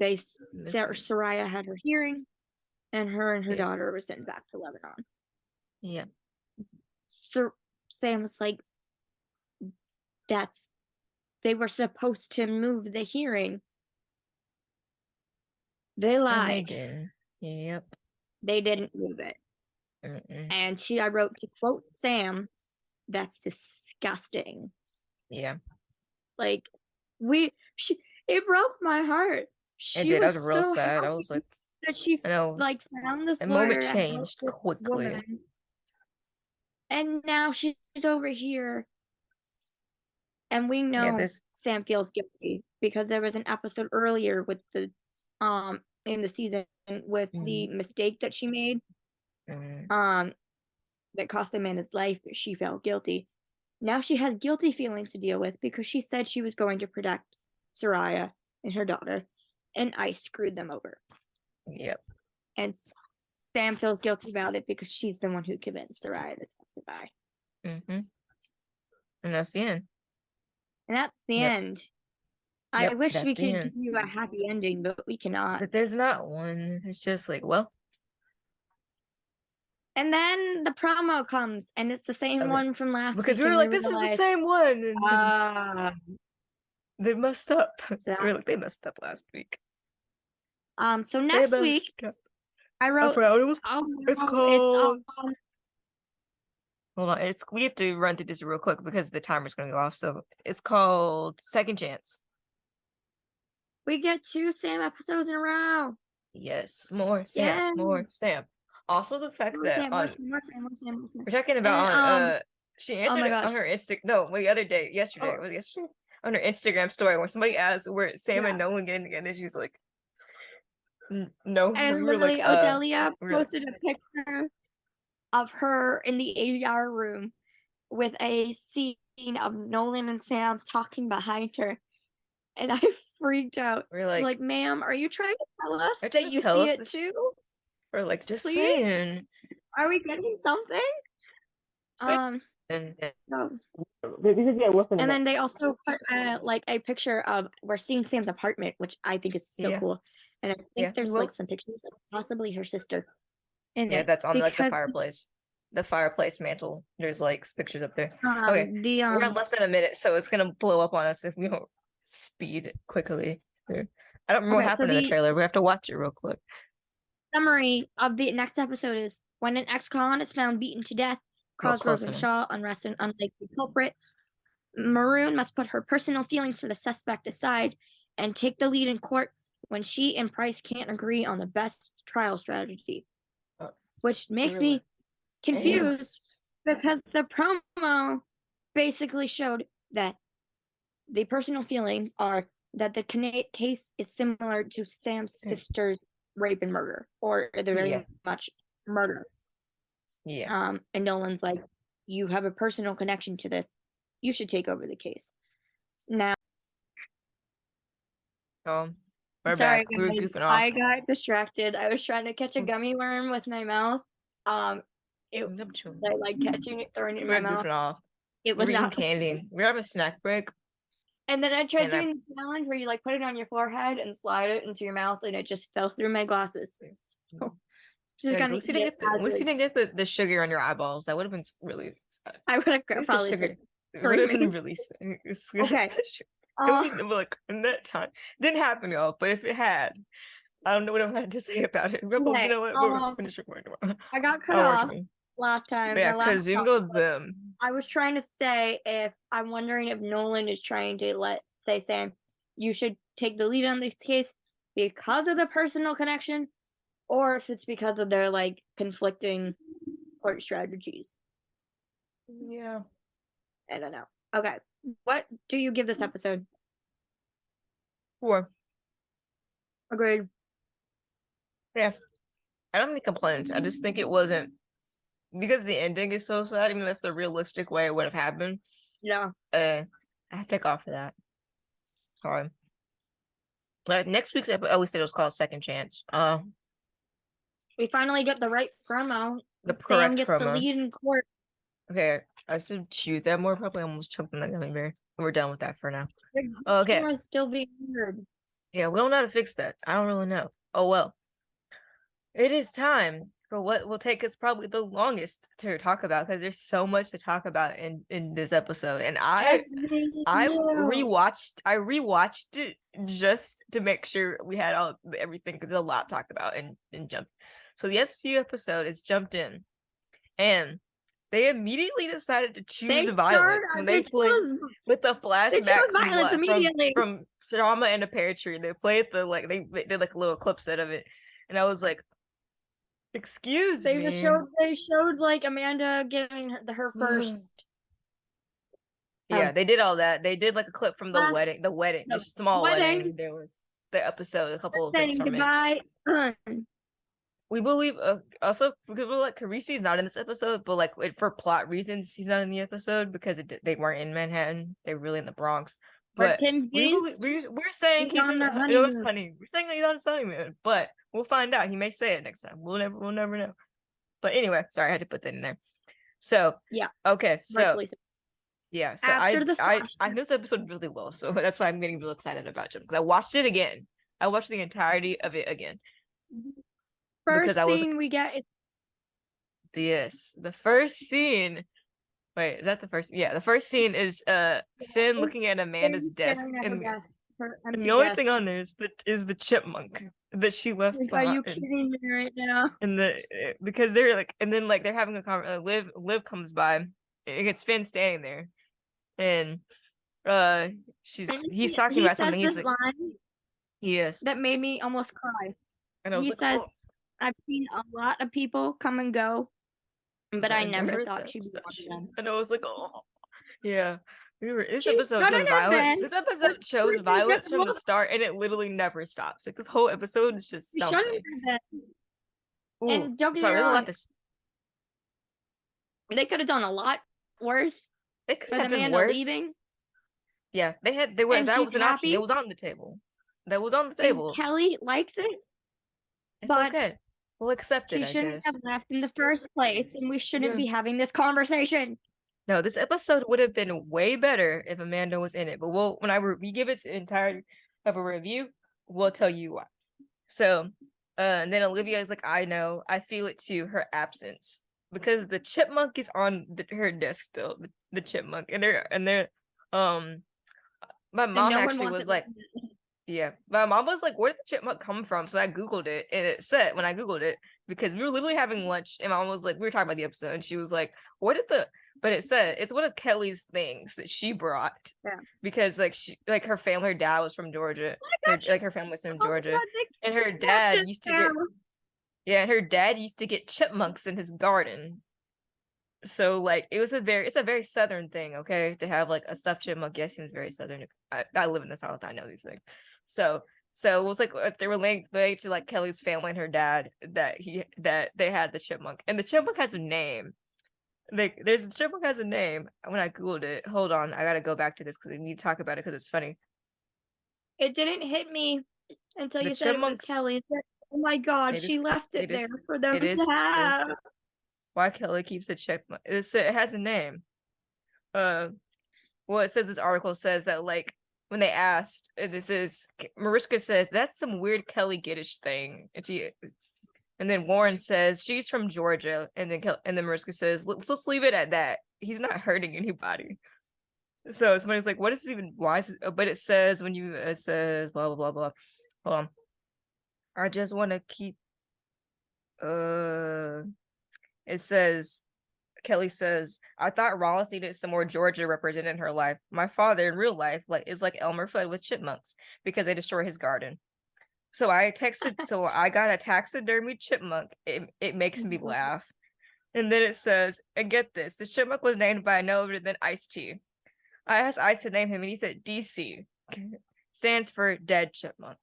Soraya had her hearing, and her daughter were sent back to Lebanon. Yeah. So Sam was like, they were supposed to move the hearing. They lied. And they did. Yep. They didn't move it. And I wrote, to quote Sam, "That's disgusting." Yeah. Like, it broke my heart. It did. I was real sad. I was like, that she like found this the lawyer moment changed quickly. Woman, and now she's over here. And we know Sam feels guilty because there was an episode earlier with the in the season with the mistake that she made that cost him in his life. She felt guilty. Now she has guilty feelings to deal with because she said she was going to protect Soraya and her daughter, and I screwed them over. Yep. And Sam feels guilty about it because she's the one who convinced Soraya to testify. Mm-hmm. And that's the end. And that's the Yep. end. Yep, I wish that's we the could end. give you a happy ending, but we cannot. But there's not one. It's just like, well, And then the promo comes, and it's the same okay. one from last Because week. we were And like, we this is the realized, same one. And they messed up. so, We were like, they messed up last week. so They next week, messed up. I wrote, forgot what it was. oh, It's no, called. Hold on, we have to run through this real quick because the timer's gonna go off. So it's called Second Chance. we get 2 Sam episodes in a row. Yes, more Sam, Yeah. more Sam. Also, the fact More that Sam, on more Sam, more Sam, more Sam, more Sam. we're talking about And, on she answered my it on gosh. her Insta. No, the other day, yesterday, was it yesterday on her Instagram story when somebody asked where Sam and Nolan getting together, and she's like, no. And We were literally, like, Odelia we were like, posted a picture of her in the ADR room with a scene of Nolan and Sam talking behind her. And I freaked out. we're I'm like, like, ma'am, are you trying to tell us are you that trying to you tell see us it this? too? We're like, just Please? saying. Are we getting something? And No. because yeah, listen. And then they also put like a picture of we're seeing Sam's apartment, which I think is so Yeah. cool. And I think Yeah, there's well- like some pictures of possibly her sister in Yeah, it. that's on like the because fireplace. The fireplace mantle. There's like pictures up there. Okay, the we're at less than a minute, so it's gonna blow up on us if we don't speed quickly. Here. I don't remember what Okay, so happened in the the trailer. We have to watch it real quick. summary of the next episode is when an ex-con is found beaten to death, Not Cosgrove close and enough. Shaw unrest an unlikely culprit. Maroon must put her personal feelings for the suspect aside and take the lead in court when she and Price can't agree on the best trial strategy. Which makes me confused because the promo basically showed that the personal feelings are that the case is similar to Sam's sister's rape and murder, or they're very much murder. Yeah. And Nolan's like, you have a personal connection to this. You should take over the case. Now, We're sorry, back. We were guys, goofing off. I got distracted. I was trying to catch a gummy worm with my mouth. It I like catching it, throwing it in We're my mouth. goofing off. It was We're eating not candy. We're having a snack break. And then I tried doing the challenge where you like put it on your forehead and slide it into your mouth, and it just fell through my glasses. So, just at least you didn't get the sugar on your eyeballs. That would have been really sad. I would have probably sugar. It would have been really sad. Okay. Look, in that time, didn't happen, y'all. But if it had, I don't know what I had to say about it. But Okay, you know what? We'll finish recording tomorrow. I got cut off last time. Yeah, because you go them. I was trying to say if I'm wondering if Nolan is trying to say Sam, you should take the lead on this case because of the personal connection, or if it's because of their like conflicting court strategies. Yeah. I don't know. Okay. What do you give this episode? 4. Agreed. Yeah. I don't have any complaints. I just think it wasn't because the ending is so sad. I mean, that's the realistic way it would have happened. Yeah. I have to take off for that. Sorry. But next week's episode, we said it was called Second Chance. We finally get the right promo. The Sam correct gets promo. to lead in court. Okay, I should choose that more probably. I almost choked on that gummy bear. We're done with that for now. The Okay. camera's still being weird. Yeah, we don't know how to fix that. I don't really know. Oh well. It is time for what will take us probably the longest to talk about because there's so much to talk about in this episode. And I rewatched it just to make sure we had everything because there's a lot talked about and jumped. So the SVU episode is jumped in, and they immediately decided to choose violence when they played with the flashback from Drama and a Pear Tree. They played they did like a little clip set of it, and I was like, "Excuse me." They showed like Amanda giving her first. Yeah, they did all that. They did like a clip from the wedding, the small wedding. There was the episode, a couple of things from it. we believe also because we're like Carisi's not in this episode, but like for plot reasons, he's not in the episode because they weren't in Manhattan. They're really in the Bronx. We're But we believe convinced we're saying he's he's on in. the You know, it's honeymoon. funny. We're saying he's on his honeymoon, but we'll find out. He may say it next time. We'll never know. But anyway, sorry, I had to put that in there. So Yeah, okay, so rightfully so. yeah, so After the I know this episode really well, so that's why I'm getting real excited about Jim because I watched it again. I watched the entirety of it again because first I was scene we get is yes, the first scene. Wait, is that the first? Yeah, the first scene is Finn looking at Amanda's Finn desk, staring at her desk, her and the empty only desk. thing on there is the chipmunk that she left Like, are behind. you kidding me right now? And because they're like, and then like they're having a conversation. Liv comes by, and it's Finn standing there, and he's talking He about says something. He's this like, line yes, that made me almost cry. and I was He like, says, oh, I've seen a lot of people come and go, but I never thought she'd be one of them. and I was like, oh, yeah. This She episode shouldn't shows have violence. been. This episode shows Freaking violence just from the look. start, and it literally never stops. Like this whole episode is just She shouldn't something. have been. Ooh, And don't get me sorry, there's a lot wrong, to. they could have done a lot worse It could with have been Amanda worse. leaving. Yeah, they were. And That she's was an option. happy. It was on the table. That was on the And table. Kelly likes it, It's but okay. We'll accept she it, I shouldn't guess. have left in the first place, and we shouldn't Yeah. be having this conversation. No, this episode would have been way better if Amanda was in it. But we give its entirety of a review, we'll tell you why. So, and then Olivia is like, I know, I feel it too. Her absence because the chipmunk is on her desk still. The chipmunk, and my And mom no one actually wants was it. like, yeah, my mom was like, where did the chipmunk come from? So I Googled it, and it said when I Googled it, because we were literally having lunch, and mom was like, we were talking about the episode, and she was like, but it said it's one of Kelly's things that she brought. Yeah. Because her family, her dad was from Georgia. Her family was from Georgia. And her left dad it used to there. and her dad used to get chipmunks in his garden. So like it's a very southern thing, okay, to have like a stuffed chipmunk. Yes, it's very southern. I live in the South, I know these things. So it was like they were linked to like Kelly's family and her dad that they had the chipmunk, and the chipmunk has a name. Like the chipmunk has a name. When I Googled it, hold on, I gotta go back to this because we need to talk about it because it's funny. It didn't hit me until The you said it was chipmunks- Kelly. Oh my god, she left it there for them to have. Why Kelly keeps a chipmunk? It has a name. Well, it says this article says that like when they asked, Mariska says that's some weird Kelly Giddish thing, and then Warren says she's from Georgia, and then Mariska says let's leave it at that. He's not hurting anybody. So it's funny. It's like, what is this even? Why is it? But it says it says blah blah blah blah. Hold on. I just want to keep. It says Kelly says, I thought Rollins needed some more Georgia represented in her life. My father in real life is like Elmer Fudd with chipmunks because they destroy his garden. So I got a taxidermy chipmunk. It makes me laugh. And then it says, and get this, the chipmunk was named by no other than Ice-T. I asked Ice to name him and he said DC. Stands for dead chipmunk.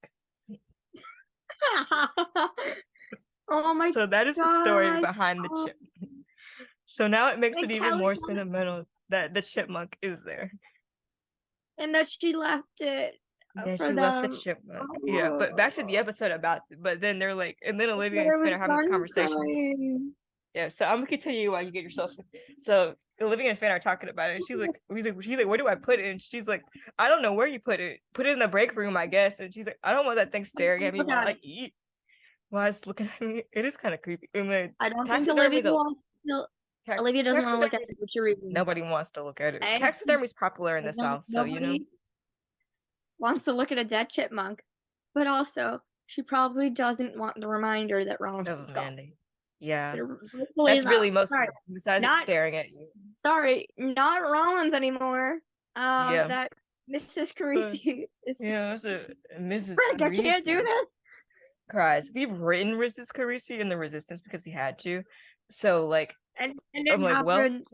Oh my god. So that is the story behind the chipmunk. So now it makes it even more sentimental that the chipmunk is there. And that she left it. Yeah, she left the chipmunk. Yeah, but back to the episode but then they're like, and then Olivia and Finn are having this conversation. Crying. Yeah, so I'm gonna continue while you get yourself. So Olivia and Finn are talking about it, and she's like, where do I put it? And she's like, I don't know where you put it. Put it in the break room, I guess. And she's like, I don't want that thing staring at me while I eat. While it's looking at me, it is kind of creepy. I don't think Olivia wants to. Olivia doesn't want to look at it. What you're reading. Nobody wants to look at it. Taxidermy is popular in the South, so you know. Wants to look at a dead chipmunk, but also she probably doesn't want the reminder that Rollins is gone. Yeah, that's really most. Besides it staring at you. Sorry, not Rollins anymore. That Mrs. Carisi is. Yeah, it's a Mrs. Frick, I can't do this. Cries. We've written Mrs. Carisi in the Resistance because we had to. So like, and it happened.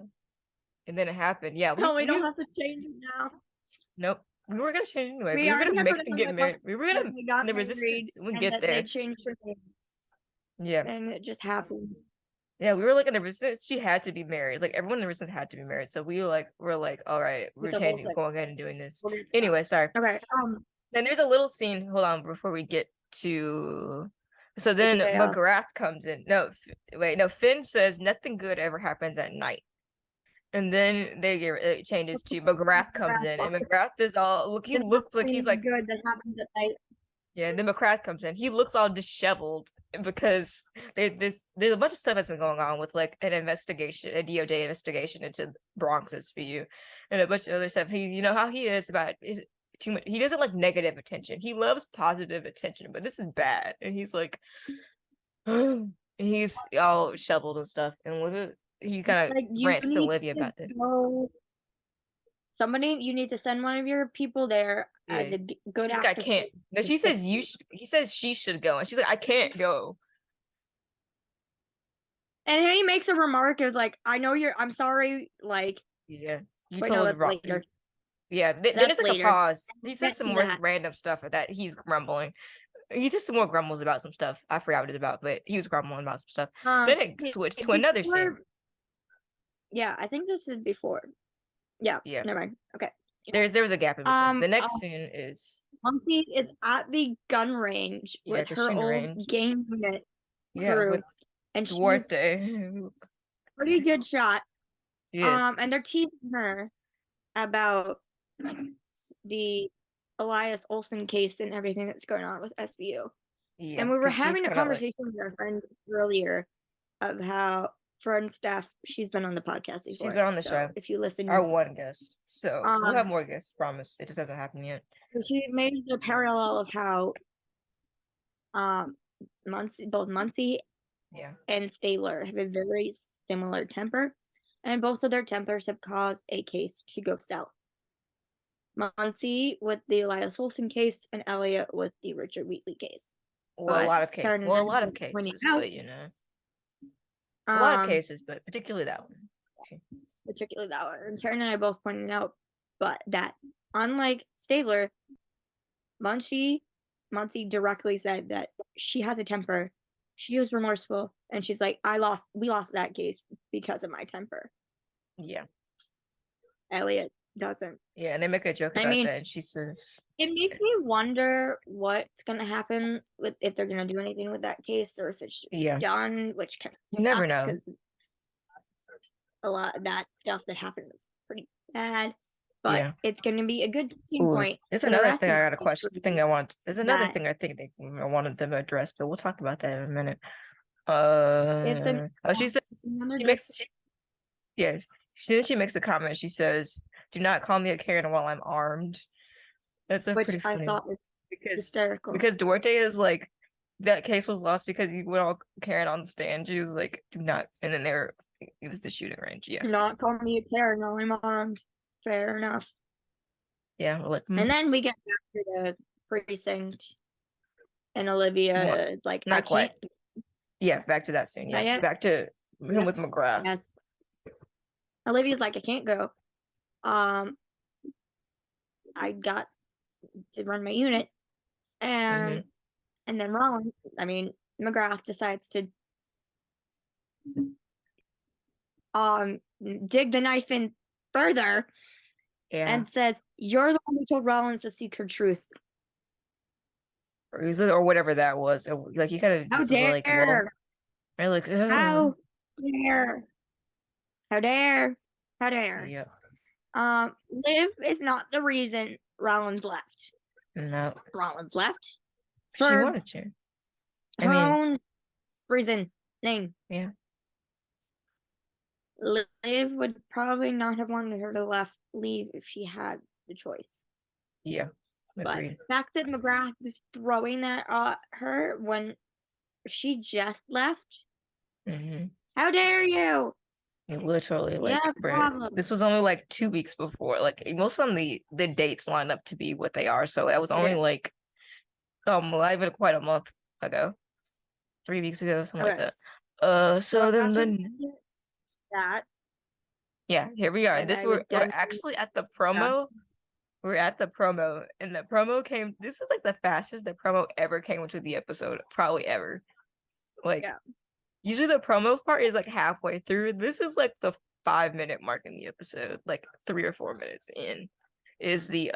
And then it happened. Yeah. No, we don't have to change it now. Nope. We were gonna change anyway. We were gonna make them get married. We were gonna in the Resistance. We'll get there. They changed her name. Yeah. And it just happens. Yeah, we were like in the resistance, she had to be married. Like everyone in the resistance had to be married. So we're like, all right, we're It's a whole thing. going ahead and doing this. We'll get to that. Anyway, sorry. Okay. Then there's a little scene, hold on, before we get to so The then chaos. McGrath comes in. No, wait, no, Finn says nothing good ever happens at night. And then it changes to McGrath comes in, and McGrath is all look. He looks like he's like good that happens at night. yeah. And then McGrath comes in. He looks all disheveled because there's a bunch of stuff that's been going on with like an investigation, a DOJ investigation into Bronx's SVU, and a bunch of other stuff. He, you know how he is about is too much. He doesn't like negative attention. He loves positive attention, but this is bad. And he's like, and he's all shoveled and stuff. And he kind of Like, you rants to need Olivia to about this. Somebody, you need to send one of your people there as Yeah. a good She's like, I actor. can't. No, she says you should. He says she should go, and she's like, I can't go. And then he makes a remark. It was like, I know I'm sorry. Like, Yeah, you wait, no, told that's wrong. later. Yeah, then That's it's like later. a pause. He says Let's some do more that. random stuff that he's grumbling. He says some more grumbles about some stuff. I forgot what it's about, but he was grumbling about some stuff. Then it switched to another scene. Yeah, I think this is before. Yeah. Yeah. Never mind. Okay. There was a gap in between. The next scene is Muncie is at the gun range with the her shooting old range. game unit Yeah, crew, with and she's Duarte. pretty good shot. Yes. And they're teasing her about the Elias Olsen case and everything that's going on with SVU. Yeah, And we were 'cause she's having a kinda like- conversation with our friend earlier of how friend staff, she's been on the podcast before. She's been on the so show. If you listen, Our one guest. So we'll have Um, more guests, promise. It just hasn't happened yet. she made the parallel of how both Muncie Yeah. and Stabler have a very similar temper, and both of their tempers have caused a case to go south. Muncie with the Elias Olsen case, and Elliot with the Richard Wheatley case. Well, a lot of cases. Terryn Well, a and lot of Kalli pointed cases, out, but you know. A lot of cases, but particularly that one. particularly that one. And Terryn and I both pointed out, but that unlike Stabler, Muncie directly said that she has a temper. She was remorseful, and she's like, we lost that case because of my temper. Yeah. Elliot doesn't. Yeah, and they make a joke about that, and she says it makes me wonder what's gonna happen with if they're gonna do anything with that case, or if it's just done, which kind of you never know. A lot of that stuff that happened was pretty bad, but it's gonna be a good teaching point. There's another thing I got a question. There's another thing I think I wanted them to address, but we'll talk about that in a minute. She said she makes a comment. She says, "Do not call me a Karen while I'm armed." That's pretty funny. I thought was hysterical. Because Duarte is like, that case was lost because he went all Karen on the stand. She was like, "Do not," and then it's the shooting range. Yeah. Do not call me a Karen while I'm armed. Fair enough. Yeah. We're like, and then we get back to the precinct, and Olivia is like, not quite. Yeah, back to that scene. Yeah, back to him with McGrath. Yes. Olivia's like, I can't go. I got to run my unit, and then McGrath decides to dig the knife in further, and says, "You're the one who told Rollins the secret truth." Or whatever that was. Like, you kind of how dare, like, well, like, how dare, how dare, how dare. Yeah. Liv is not the reason Rollins left. No. Rollins left. She wanted to. Her own reasoning. Yeah. Liv would probably not have wanted her to leave if she had the choice. Yeah. Agreed. But the fact that McGrath is throwing that at her when she just left. How dare you? Literally, like, this was only like 2 weeks before. Like, most of the dates line up to be what they are. So that was only like even quite a month ago, 3 weeks ago, something like that. So then that. Yeah, here we are. We're actually at the promo. We're at the promo, and the promo came. This is like the fastest the promo ever came into the episode, probably ever. Like Yeah. usually the promo part is like halfway through. This is like the 5 minute mark in the episode, like 3 or 4 minutes in, is the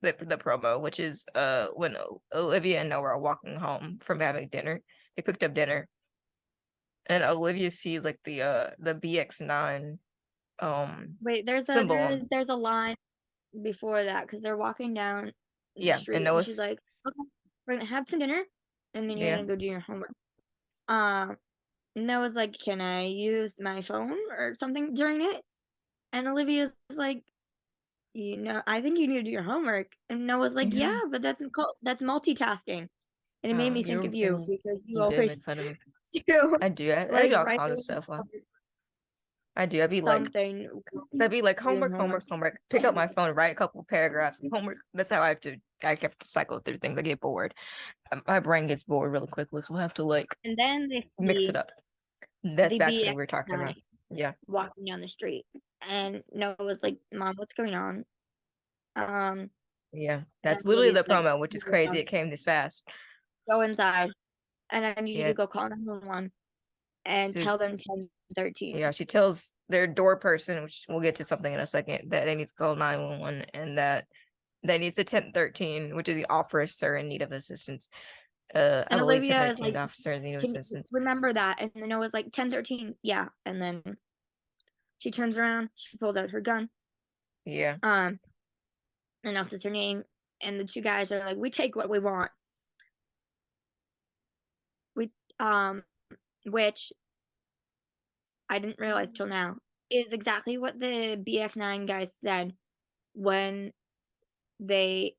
promo, which is when Olivia and Noah are walking home from having dinner. They picked up dinner, and Olivia sees like the BX9 Wait, symbol. there's a line before that because they're walking down the Yeah, and street and she's Noah's like, "Okay, we're gonna have some dinner, and then you're yeah. gonna go do your homework." Um, Noah's like, "Can I use my phone or something during it?" And Olivia's like, I think you need to do your homework. And Noah's like, "Yeah, Yeah. but that's multitasking." And it made Oh, me think of you because you you did make always fun of me. do I do. I like do all right kinds of stuff. I do. I'd be like, something so I'd be like doing homework, homework. homework, homework. Pick up my phone, write a couple paragraphs. Homework. That's how I have to. I have to cycle through things. I get bored. My brain gets bored really quickly, so we'll have to like And then they mix it see up. That's the back to what we were talking BX9 about. Yeah, walking down the street. And Noah was like, "Mom, what's going on?" yeah. And That's literally Olivia's the like, promo, which is crazy. It came this fast. "Go inside, and I need you Yeah, to go call 911 and tell she's them 1013." yeah. She tells their door person, which we'll get to something in a second, that they need to call 911 and that they need a 1013, which is the officer in need of assistance. I And believe Olivia is 1013 like, the officer in need of "Can you assistance. remember that?" And then Noah's like, 1013, yeah. And then she turns around, she pulls out her gun, Yeah, um, announces her name, and the two guys are like, "We take what we want." We which I didn't realize till now is exactly what the BX9 guys said when they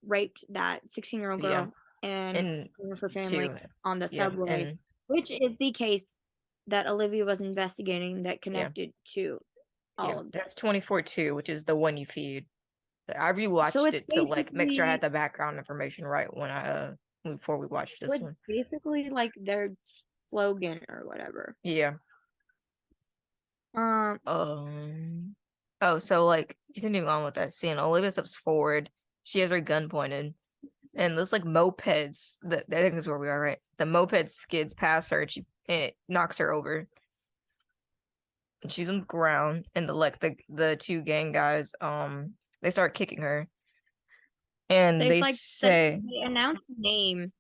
raped that 16-year-old yeah, girl and and her family two, on the yeah, subway, and which is the case that Olivia was investigating that yeah. connected to Yeah, all of that's this. 24/2, which is the one you feed. I So rewatched it's it to like make sure I had basically the background information right when I before we watched so this it's one. basically like their slogan or whatever. Yeah. Um Oh, so like continuing on with that scene, Olivia steps forward. She has her gun pointed, and there's like mopeds. That I think is where we are, right? The moped skids past her, and it knocks her over, and she's on the ground. And the two gang guys, they start kicking her, and they they like said say, they announced the name.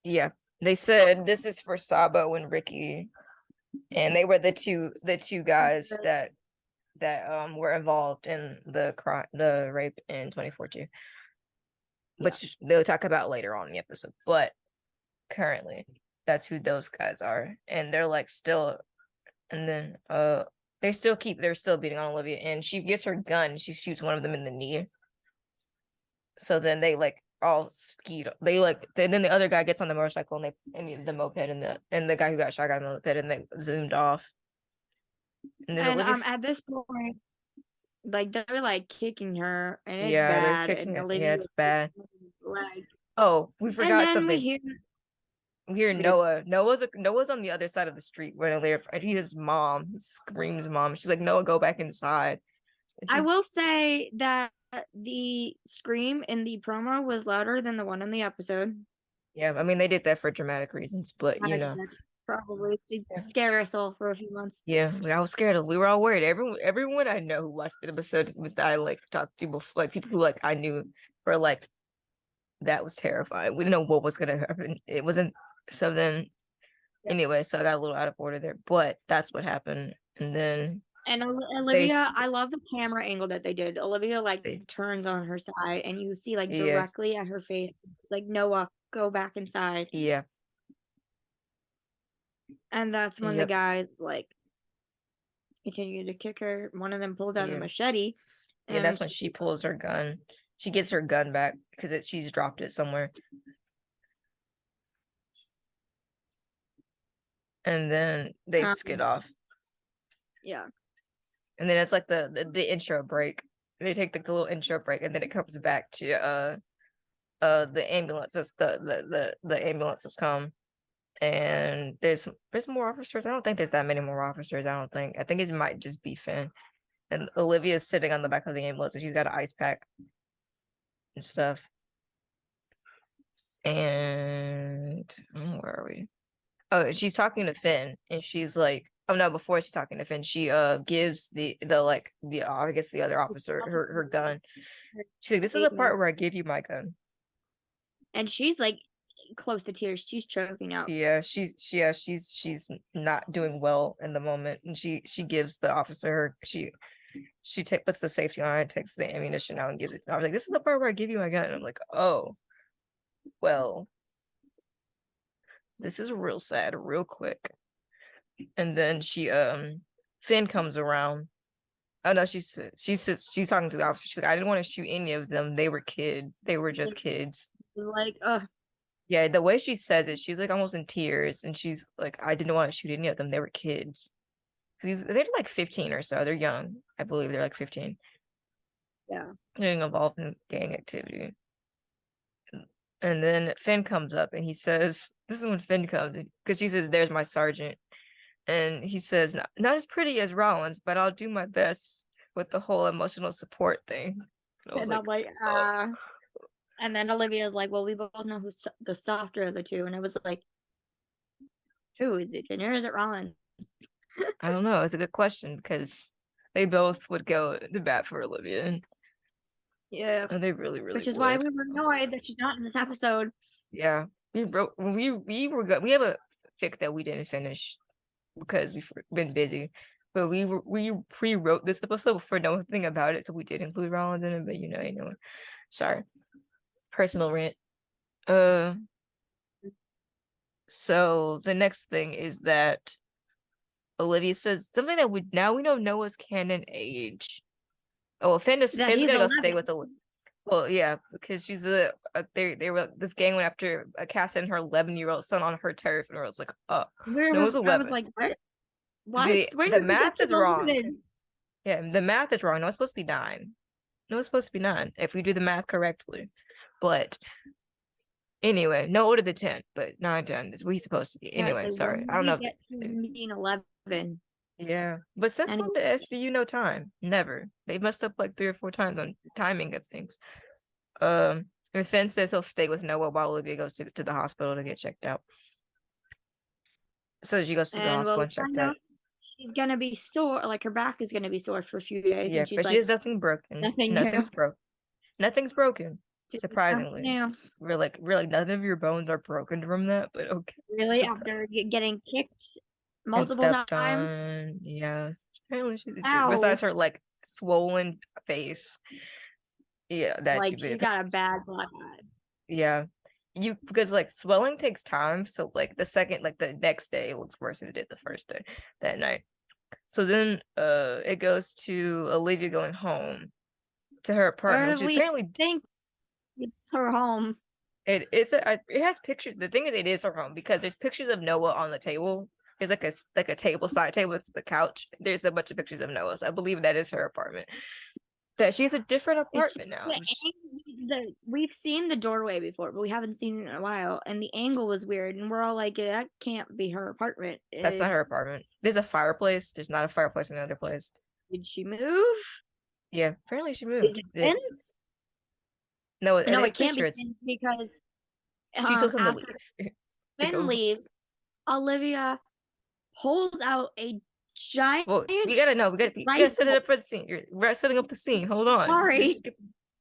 yeah, they said this is for Sabo and Ricky, and they were the two guys that were involved in the crime, the rape in 2014, Yeah. which they'll talk about later on in the episode. But currently, that's who those guys are, and they're like still, and then they're still beating on Olivia, and she gets her gun, she shoots one of them in the knee. So then they like all skied. Then the other guy gets on the motorcycle and the moped and the guy who got shot got on the moped and they zoomed off. And then And Olivia's at this point, like they're like kicking her and it's yeah, they're bad kicking and us. Yeah, Olivia it's bad. like Oh, we and forgot then we something. hear We hear we did. Noah. Noah's on the other side of the street when they're and his mom. He screams mom. She's like, Noah, go back inside. And I she will say that the scream in the promo was louder than the one in the episode. yeah, I mean they did that for dramatic reasons, but Probably to yeah. scare us all for a few months. Yeah, I was scared. We were all worried. Everyone I know who watched the episode was that I like talked to before, like people who like I knew were like that was terrifying. We didn't know what was gonna happen. It wasn't. So then, Yeah. anyway, so I got a little out of order there, but that's what happened. And then And they, Olivia, I love the camera angle that they did. Olivia like they turns on her side and you see like yeah, directly at her face. It's like, Noah, go back inside. yeah, And that's when the yep, guys like continue to kick her. One of them pulls out a yeah, machete yeah. and That's when she pulls her gun. She gets her gun back because she's dropped it somewhere. And then they skid off. yeah. And then it's like the intro break. They take the little intro break, and then it comes back to the ambulances. The ambulances come, and there's more officers. I don't think there's that many more officers. I don't think. I think it might just be Finn. And Olivia's sitting on the back of the ambulance, and she's got an ice pack and stuff. And where are we? Oh, she's talking to Finn, and she's like, oh no, before she's talking to Finn, she gives the like the I guess the other officer her gun. She's like, this is the part where I give you my gun. And she's like close to tears. She's choking out. Yeah, she's not doing well in the moment, and she gives the officer puts the safety on it, takes the ammunition out, and gives it. I was like, this is the part where I give you my gun. And I'm like, oh, well, this is real sad, real quick. And then Finn comes around. Oh no, she's talking to the officer. She's like, I didn't want to shoot any of them. They were just kids. Like, Yeah, the way she says it, she's like almost in tears, and she's like, I didn't want to shoot any of them. They were kids. They're like 15 or so. They're young. I believe they're like 15. yeah. They're involved in gang activity. And then Finn comes up and he says, this is when Finn comes, because she says, there's my sergeant. And he says, not as pretty as Rollins, but I'll do my best with the whole emotional support thing. And I'm like, oh. And then Olivia's like, well, we both know who's the softer of the two. And I was like, who is it, Jenner or is it Rollins? I don't know. It's a good question because they both would go to bat for Olivia. Yeah. And they really, really Which is would. why we were annoyed that she's not in this episode. Yeah. We were good. We have a fic that we didn't finish because we've been busy. But we pre-wrote this episode before knowing anything about it, so we did include Rollins in it, but anyway. Sorry. Personal rant. So the next thing is that Olivia says something that we know Noah's canon age. Oh, well, Finn's gonna go stay with the. Well, yeah, because she's they were this gang went after a captain and her 11-year-old son on her turf, and I was like, oh, Noah's 11. I was like, what? The math is wrong. Yeah, the math is wrong. No, it's supposed to be 9. No, it's supposed to be 9 if we do the math correctly. But anyway, no older than 10, but 9, 10 is what he's supposed to be. Anyway, sorry. I don't know. Being 11. Yeah, but since when did SVU know time? Never. They messed up like 3 or 4 times on timing of things. And Finn says he'll stay with Noah while Olivia goes to the hospital to get checked out. So she goes to the hospital and checked out. She's gonna be sore, like her back is gonna be sore for a few days. Yeah, and she's but like, she has nothing broken. Nothing's broken. Nothing's broken. Surprisingly, we're like none of your bones are broken from that, but okay. Really, after getting kicked multiple times. Yeah. Besides her like swollen face. Yeah, that like she got a bad black eye. Yeah. Because like swelling takes time, so like the next day it looks worse than it did the first day that night. So then it goes to Olivia going home to her apartment, which apparently think it's her home. It has pictures. The thing is, it is her home because there's pictures of Noah on the table. It's like a table, side table. It's the couch. There's a bunch of pictures of Noah. So I believe that is her apartment. That she's a different apartment now. We've seen the doorway before, but we haven't seen it in a while, and the angle was weird, and we're all like, that can't be her apartment. That's not her apartment. There's a fireplace. There's not a fireplace in another place. Did she move? Yeah, apparently she moved. Is it Finn's? No, it can't be Finn's because she's supposed to leave. Finn leaves. Olivia pulls out a giant. Well, we gotta set it up for the scene. We're setting up the scene. Hold on. Sorry.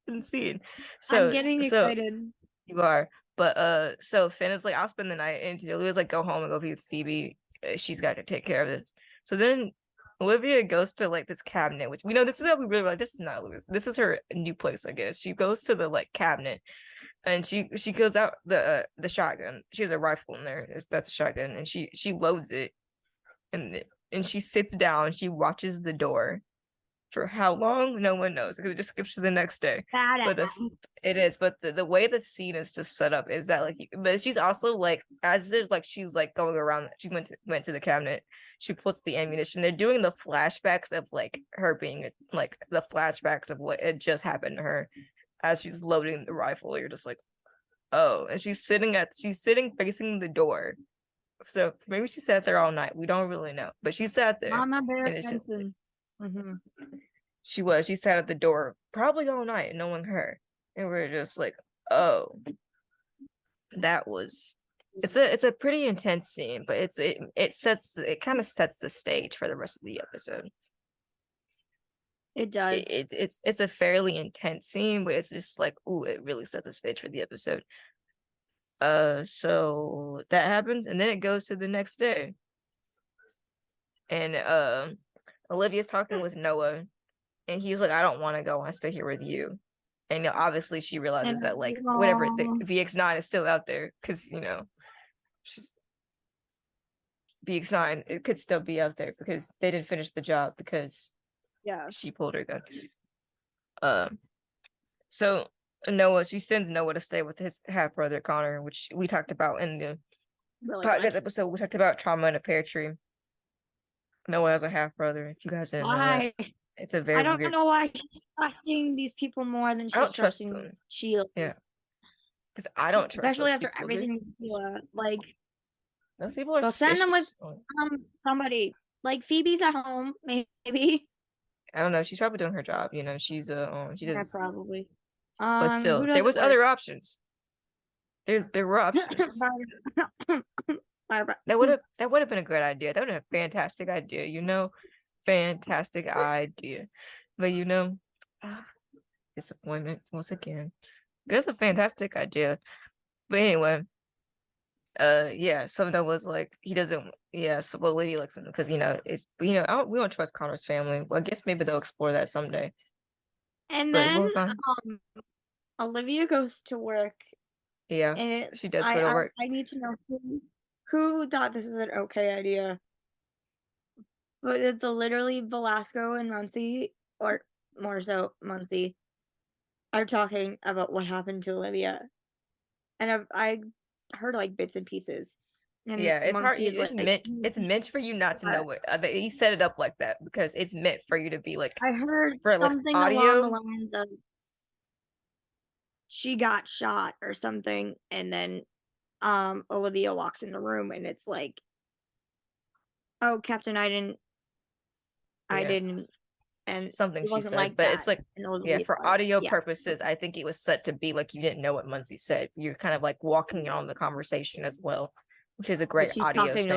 The scene. So I'm getting excited. You are. But so Finn is like, I'll spend the night, and Olivia's like, go home and go be with Phoebe. She's got to take care of this. So then Olivia goes to like this cabinet, which we know this is how we really like. This is not Olivia's. This is her new place, I guess. She goes to the like cabinet, and she goes out the shotgun. She has a rifle in there. That's a shotgun, and she loads it, and she sits down. She watches the door. For how long? No one knows because it just skips to the next day. It is, but the way the scene is just set up is that like, but she's also like, as there's like she's like going around. She went to the cabinet. She puts the ammunition. They're doing the flashbacks of like her being like the flashbacks of what had just happened to her as she's loading the rifle. You're just like, oh, and she's sitting facing the door. So maybe she sat there all night. We don't really know, but she sat there. Mama Bear Jensen. Mm-hmm. She sat at the door probably all night, knowing her, and we're just like, oh, that was it's a pretty intense scene, but it kind of sets the stage for the rest of the episode. It does. It's a fairly intense scene, but it's just like, ooh, it really sets the stage for the episode. So that happens, and then it goes to the next day, and Olivia's talking with Noah, and he's like, I don't want to go, I stay here with you. And obviously she realizes that like whatever the VX9 is still out there, because she's VX9, it could still be out there because they didn't finish the job because she pulled her gun. So she sends Noah to stay with his half brother Connor, which we talked about in the podcast episode. We talked about trauma in a pear tree. Noah has a half brother. If you guys didn't know that, it's a very I don't weird. know why she's trusting these people more than she's trusting Sheila. Yeah, because I don't trust, especially after everything Sheila. Like, those people are go send them with somebody. Like Phoebe's at home, maybe. I don't know. She's probably doing her job. She's she does probably. But still, there was other options. There were options. That would have been a great idea. That would have been a fantastic idea. Fantastic idea. But disappointment once again. That's a fantastic idea. But anyway, yeah. So Noah's like, he doesn't. Yeah. So Lydia likes him because it's we don't trust Connor's family. Well, I guess maybe they'll explore that someday. And then Olivia goes to work. Yeah, and she does go to work. I need to know who thought this was an okay idea. But it's literally Velasco and Muncie, or more so Muncie, are talking about what happened to Olivia. And I heard like bits and pieces. And yeah, it's hard. It's meant for you not to know it. He set it up like that because it's meant for you to be like. I heard for something like audio along the lines of she got shot or something, and then Olivia walks in the room, and it's like, oh, Captain, I didn't, and something she said, like but that. It's like, yeah, for audio purposes, I think it was set to be like you didn't know what Muncie said. You're kind of like walking on the conversation as well, which is a great audio thing.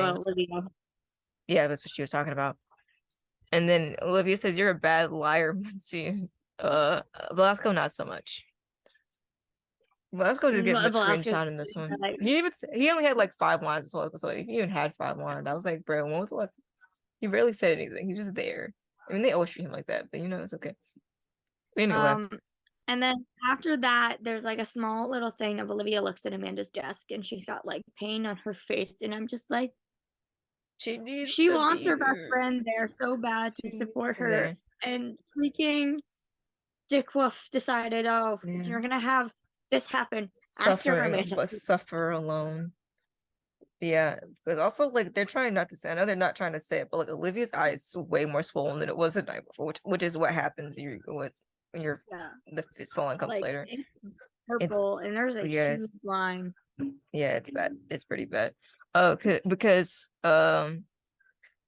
Yeah, that's what she was talking about. And then Olivia says, "You're a bad liar, Muncie." Velasco, not so much. Velasco did get much screenshot in this one. He only had like 5 lines, so if he even had 5 lines, I was like, bro, when was the last? He barely said anything. He was just there. I mean, they always treat him like that, but it's okay. Anyway. And then after that, there's like a small little thing of Olivia looks at Amanda's desk and she's got like pain on her face, and I'm just like, she wants her best friend there so bad to support her, and freaking Dick Wolf decided, you're gonna have this happen suffer alone. Yeah, but also like they're trying not to say. I know they're not trying to say it, but like Olivia's eye is way more swollen than it was the night before, which is what happens when the swelling comes later. Purple, and there's a huge line. Yeah, it's bad. It's pretty bad. Because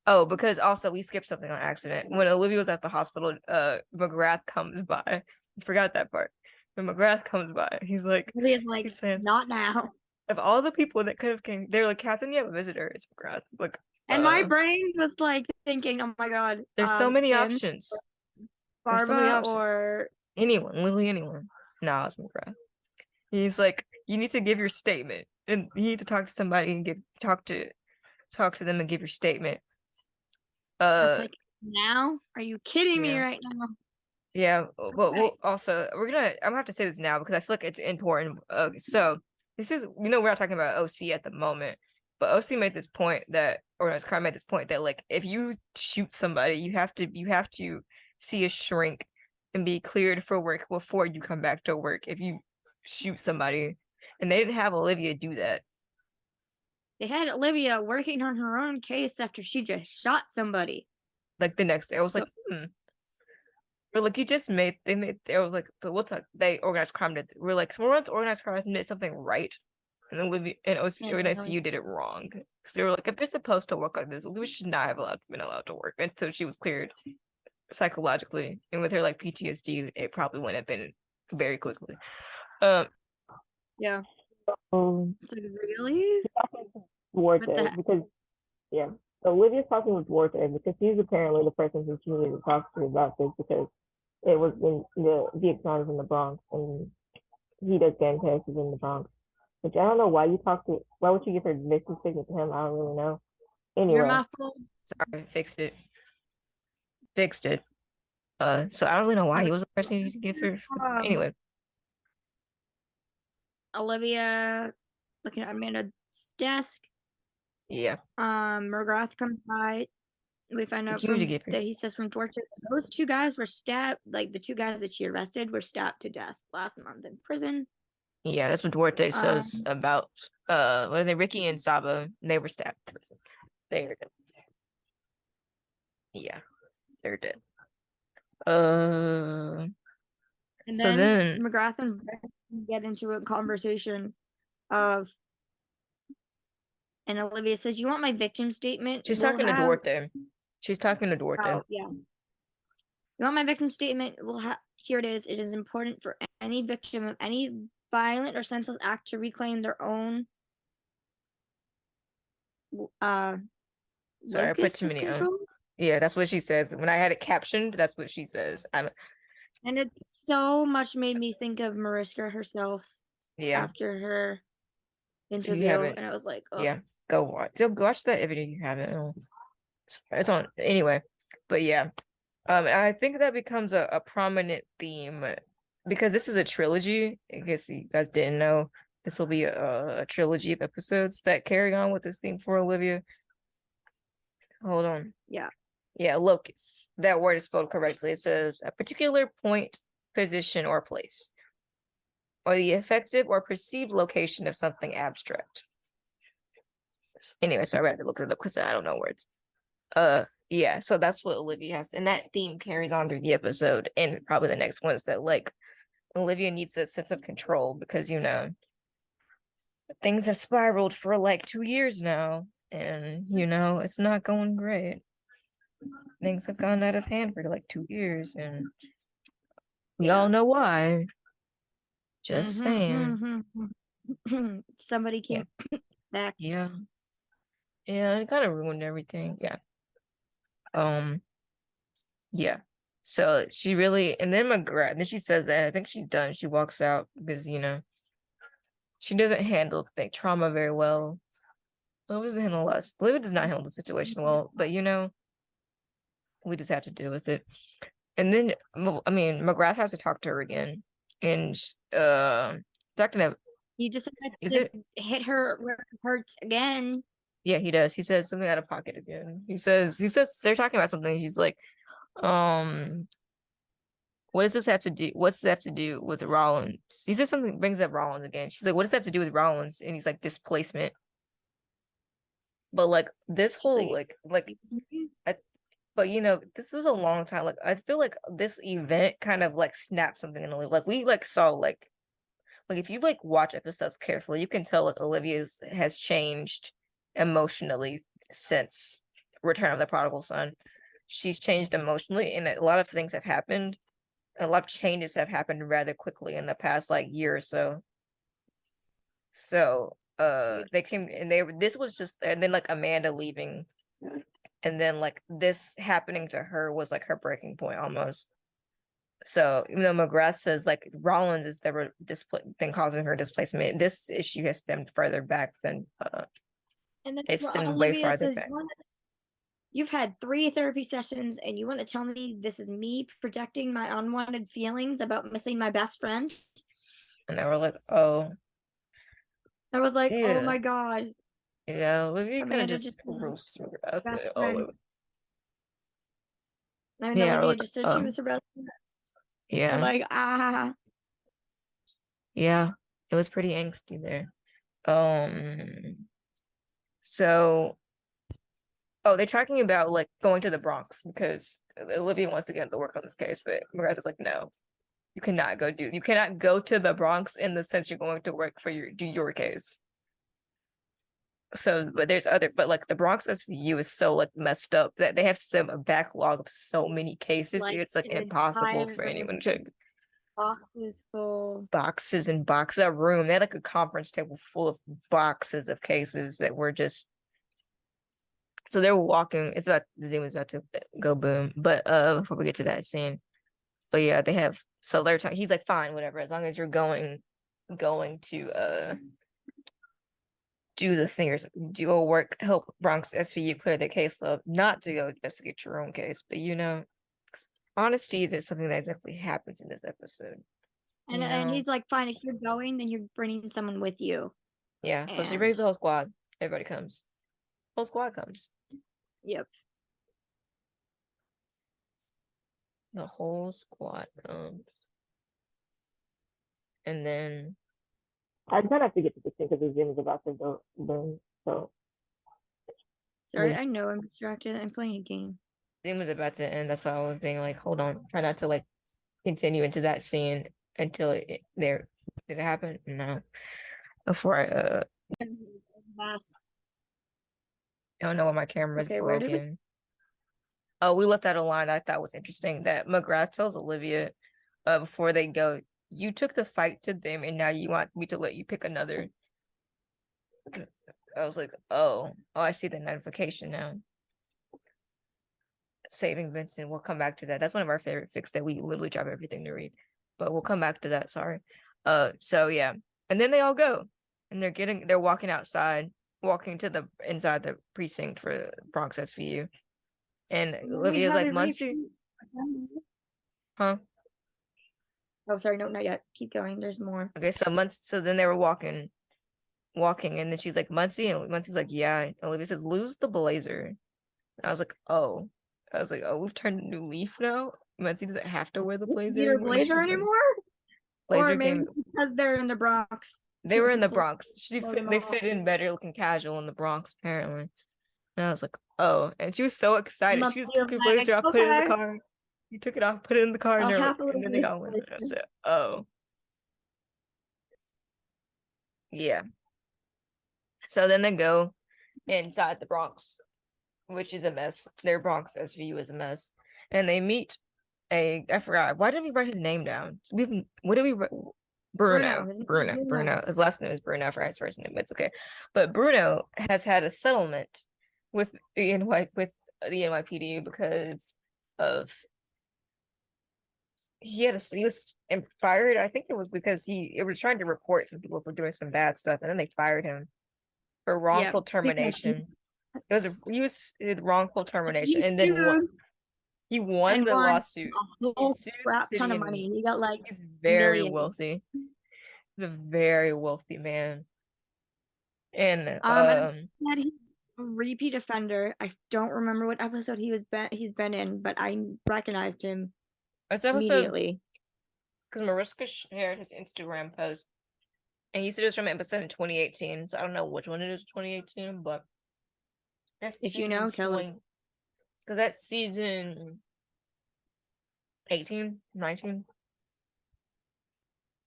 also we skipped something on accident. When Olivia was at the hospital, McGrath comes by. I forgot that part. When McGrath comes by, he's like, he's saying, not now. Of all the people that could have came, they're like, Captain, you have a visitor. It's McGrath. Like, and my brain was like thinking, oh my god, there's so many options. Barbara or anyone, literally anyone. No, it's McGrath. He's like, you need to give your statement, and you need to talk to somebody and talk to them and give your statement. Like, now? Are you kidding me right now? Yeah, but we'll also I'm gonna have to say this now because I feel like it's important. So this is we're not talking about OC at the moment, but OC made this point that, or no, Crime made this point that like if you shoot somebody, you have to see a shrink and be cleared for work before you come back to work if you shoot somebody. And they didn't have Olivia do that. They had Olivia working on her own case after she just shot somebody. Like the next day, I was like, Or like they were like, but what's up? They organized crime did. We're like, once organized crime did something right, and then Olivia and OC organized you did it wrong. Because they were like, if they're supposed to work like this, we should not have been allowed to work until she was cleared psychologically. And with her like PTSD, it probably wouldn't have been very quickly. Yeah. It's like, really? talking to What the Duarte heck? because yeah. So Olivia's talking with Duarte because he's apparently the person who she needed to talk to about this because it was in the Vietnam is in the Bronx and he does gang passes in the Bronx. Which I don't know why you talk to why would you give her mission statement to him? I don't really know. You're Anyway, my fault. Sorry, fixed it. Fixed it. So I don't really know why Yeah, he was the person you need to give her. um, Anyway, Olivia looking at Amanda's desk. yeah. McGrath comes by. We find out You need to from give her. that he says from torture those two guys were stabbed. Like the two guys that she arrested were stabbed to death last month in prison. Yeah, that's what Duarte says Um, about what are they, Ricky and Saba, they were stabbed. They're dead. Yeah, they're dead. and So then then McGrath and Brett get into a conversation of, and Olivia says, "You want my victim statement? she's We'll talking to have." Duarte. She's talking to Duarte. Oh yeah. You want my victim statement? We'll have. Here it is. It is important for any victim of any violent or senseless act to reclaim their own uh Sorry, I put locus too of many control. yeah, that's what she says. When I had it captioned, that's what she says. I'm And it so much made me think of Mariska herself yeah. after her If you interview, haven't, and I was like, oh yeah, go watch. So go watch that video you haven't. It's on anyway. But yeah, I think that becomes a prominent theme because this is a trilogy. In case you guys didn't know, this will be a trilogy of episodes that carry on with this theme for Olivia. Hold on. yeah. Yeah, locus. That word is spelled correctly. It says a particular point, position, or place, or the effective or perceived location of something abstract. Anyway, so I had to look it up because I don't know words. Yeah, so that's what Olivia has, and that theme carries on through the episode, and probably the next one is that like Olivia needs that sense of control because things have spiraled for like 2 years now, and it's not going great. Things have gone out of hand for like 2 years, and we all know why. Just saying. Somebody Yeah. came back. Yeah. Yeah, it kind of ruined everything. Yeah. Yeah. So she really, and then McGrath, then she says that I think she's done. She walks out because she doesn't handle the trauma very well. Olivia doesn't handle us. Olivia does not handle the situation well, but we just have to deal with it. And then, I mean, McGrath has to talk to her again, and talking to He decided is to it? hit her where it hurts again. Yeah, he does. He says something out of pocket again. He says they're talking about something. He's like, um, what does this have to do? What's this have to do with Rollins? He says something brings up Rollins again. She's like, what does that have to do with Rollins? And he's like, displacement. But like this She's whole like, but this was a long time. Like I feel like this event kind of like snapped something in Olivia. Like we like saw like if you like watch episodes carefully, you can tell like Olivia has changed emotionally since Return of the Prodigal Son. She's changed emotionally, and a lot of things have happened. A lot of changes have happened rather quickly in the past like year or so. So they came and this was just, and then like Amanda leaving, and then like this happening to her was like her breaking point almost. So even though McGrath says like Rollins is the thing causing her displacement, this issue has stemmed further back than and then it's stemmed way Olivia farther says, back. "You've had 3 therapy sessions, and you want to tell me this is me projecting my unwanted feelings about missing my best friend?" And they were like, oh I was like, "Oh yeah. my god, Yeah, Olivia kind of Amanda just just roasts McGrath best all friend." over. I mean, Yeah, Olivia like just said she was her best friend. yeah. Like, Yeah, it was pretty angsty there. So they're talking about like going to the Bronx because Olivia wants to get to work on this case, but McGrath is like, no, you cannot go to the Bronx in the sense you're going to work for do your case. So, but like the Bronx SVU is so like messed up that they have a backlog of so many cases. like It's like an impossible for entire anyone to. Boxes full. boxes and boxes. That room, they had like a conference table full of boxes of cases that were just. So they were walking. It's about the Zoom is about to go boom. But before we get to that scene, but yeah, they have. So they're talking. He's like, fine, whatever, as long as you're going to do the things, do go work, help Bronx SVU clear the caseload, not to go investigate your own case. But honesty is something that exactly happens in this episode. And he's like, fine, if you're going, then you're bringing someone with you. Yeah, so she And brings the whole squad. Everybody comes. Whole squad comes. yep. The whole squad comes. And then I try not to get to the scene because the Zoom is about to go boom. So Sorry, I know I'm distracted. I'm playing a game. Zoom was about to end. That's why I was being like, hold on, try not to like continue into that scene until it there. Did it happen? No. Before I Last. I don't know why my camera is Okay, where did we? broken. Oh, we left out a line that I thought was interesting that McGrath tells Olivia before they go, you took the fight to them and now you want me to let you pick another. I was like, oh, I see the notification now. Saving Vincent. We'll come back to that. That's one of our favorite fics that we literally drop everything to read. But we'll come back to that, sorry. So yeah. And then they all go. And they're walking outside, walking to the inside the precinct for Bronx SVU. And Olivia's like, Muncie? Huh? Oh, sorry, no, not yet. Keep going. There's more. Okay, so then they were walking, and then she's like, Muncie, and Muncie's like, yeah. And Olivia says, lose the blazer. And I was like, oh. We've turned a new leaf now. Muncie doesn't have to wear the blazer Either anymore. blazer anymore? Blazer Or maybe came. because they're in the Bronx. They were in the Bronx. Blow them They off. fit in better looking casual in the Bronx, apparently. And I was like, oh. And she was so excited. She just took her blazer off, put it in the car. You took it off, put it in the car, I'll and happily then they use all went. this. I said, oh. Yeah. So then they go inside the Bronx, which is a mess. Their Bronx SVU is a mess. And they meet I forgot. Why didn't we write his name down? What did we write? Bruno. His last name is Bruno for his first name. It's okay. But Bruno has had a settlement with the NYPD because of he was fired. I think it was because he was trying to report some people for doing some bad stuff, and then they fired him for wrongful termination. He was wrongful termination, and then he won the lawsuit. A whole crap ton of money. He got like he's very millions. wealthy. He's a very wealthy man. And said he's a repeat offender. I don't remember what episode he's been in, but I recognized him immediately. Because Mariska shared his Instagram post, and he said it was from an episode in 2018. So I don't know which one it is, 2018, but if you know, tell me. Because that's season 18, 19.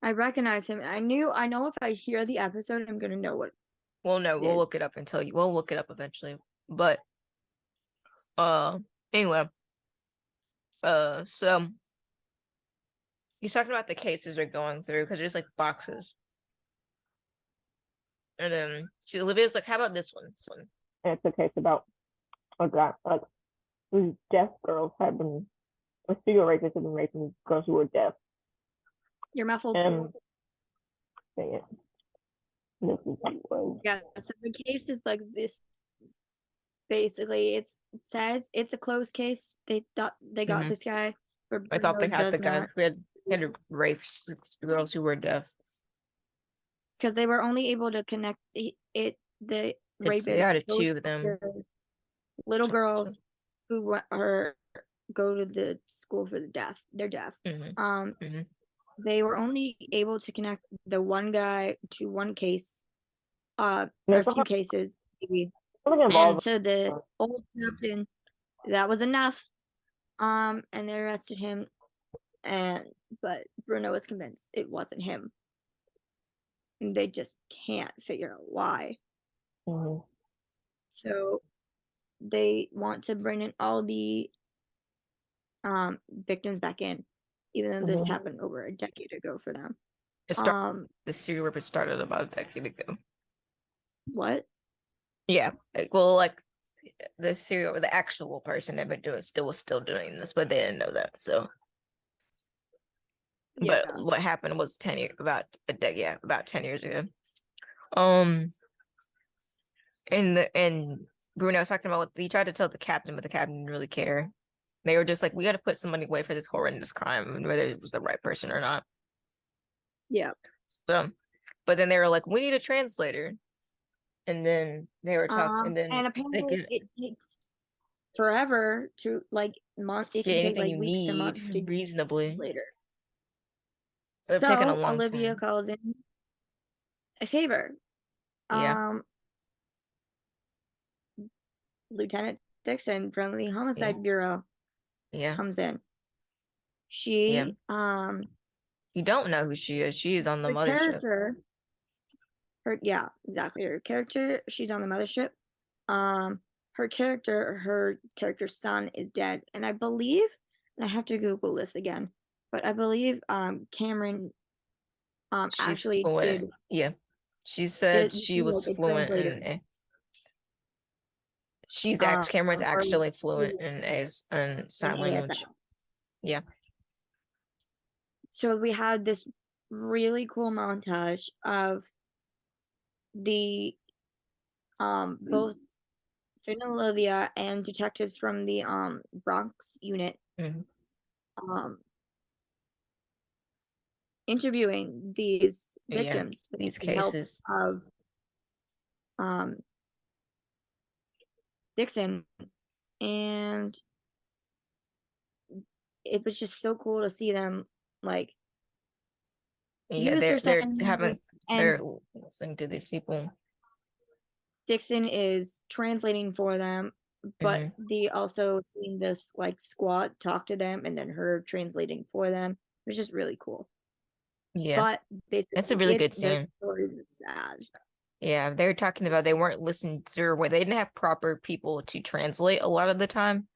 I recognize him. I know if I hear the episode, I'm gonna know what. Well, no, we'll look it up and tell you. We'll look it up eventually. But anyway. So he's talking about the cases they're going through because there's like boxes. And then Olivia's like, how about this one? And it's a case about a guy, like these deaf girls have been, serial rapists have been raping girls who were deaf. You're muffled. And dang it. This is yeah, so the case is like this. Basically, it says it's a closed case. They thought they got this guy. I thought they had the guy who had to rape girls who were deaf. Because they were only able to connect the rapists. They had two of them. Little girls who go to the school for the deaf. They're deaf. They were only able to connect the one guy to one case, or a few cases, maybe. And so the old captain, that was enough. And they arrested him. But Bruno was convinced it wasn't him. And they just can't figure out why. So they want to bring in all the victims back in, even though this Mhm. happened over a decade ago for them. The serial rape started about a decade ago. What? Yeah, well, like the actual person that been doing was still doing this, but they didn't know that. So, Yeah. but what happened was 10 years, about 10 years ago. Um, and Bruno was talking about what he tried to tell the captain, but the captain didn't really care. They were just like, we got to put somebody away for this horrendous crime, whether it was the right person or not. Yeah. So, but then they were like, we need a translator, and then they were talking, and then And they apparently can it takes forever to like month. It get can take anything like you weeks to need months to reasonably. later. It'd taken a So long Olivia time. calls in a favor. Yeah, Lieutenant Dixon from the Homicide yeah, Bureau yeah, comes in. yeah. She You don't know who she is. She is on the her mothership. character her yeah, exactly. Her character, she's on the mothership. Her character's son is dead. And I believe, and I have to Google this again, but I believe Cameron She's actually fluent. Yeah, she said she like was a fluent translator. in. She's Um Cameron's or actually fluent in in sign ASL. language. Yeah, So we had this really cool montage of the both Finn and Olivia and detectives from the Bronx unit hmm um interviewing these yeah. victims with These the help cases. of um Dixon, and it was just so cool to see them like Yeah, use their sign language, and they're listening to these people. Dixon is translating for them, but hmm they also seeing this like squad talk to them and then her translating for them. It was just really cool. Yeah, But that's a basically really good their scene. story is sad. Yeah, they were talking about they weren't listening to where they didn't have proper people to translate a lot of the time.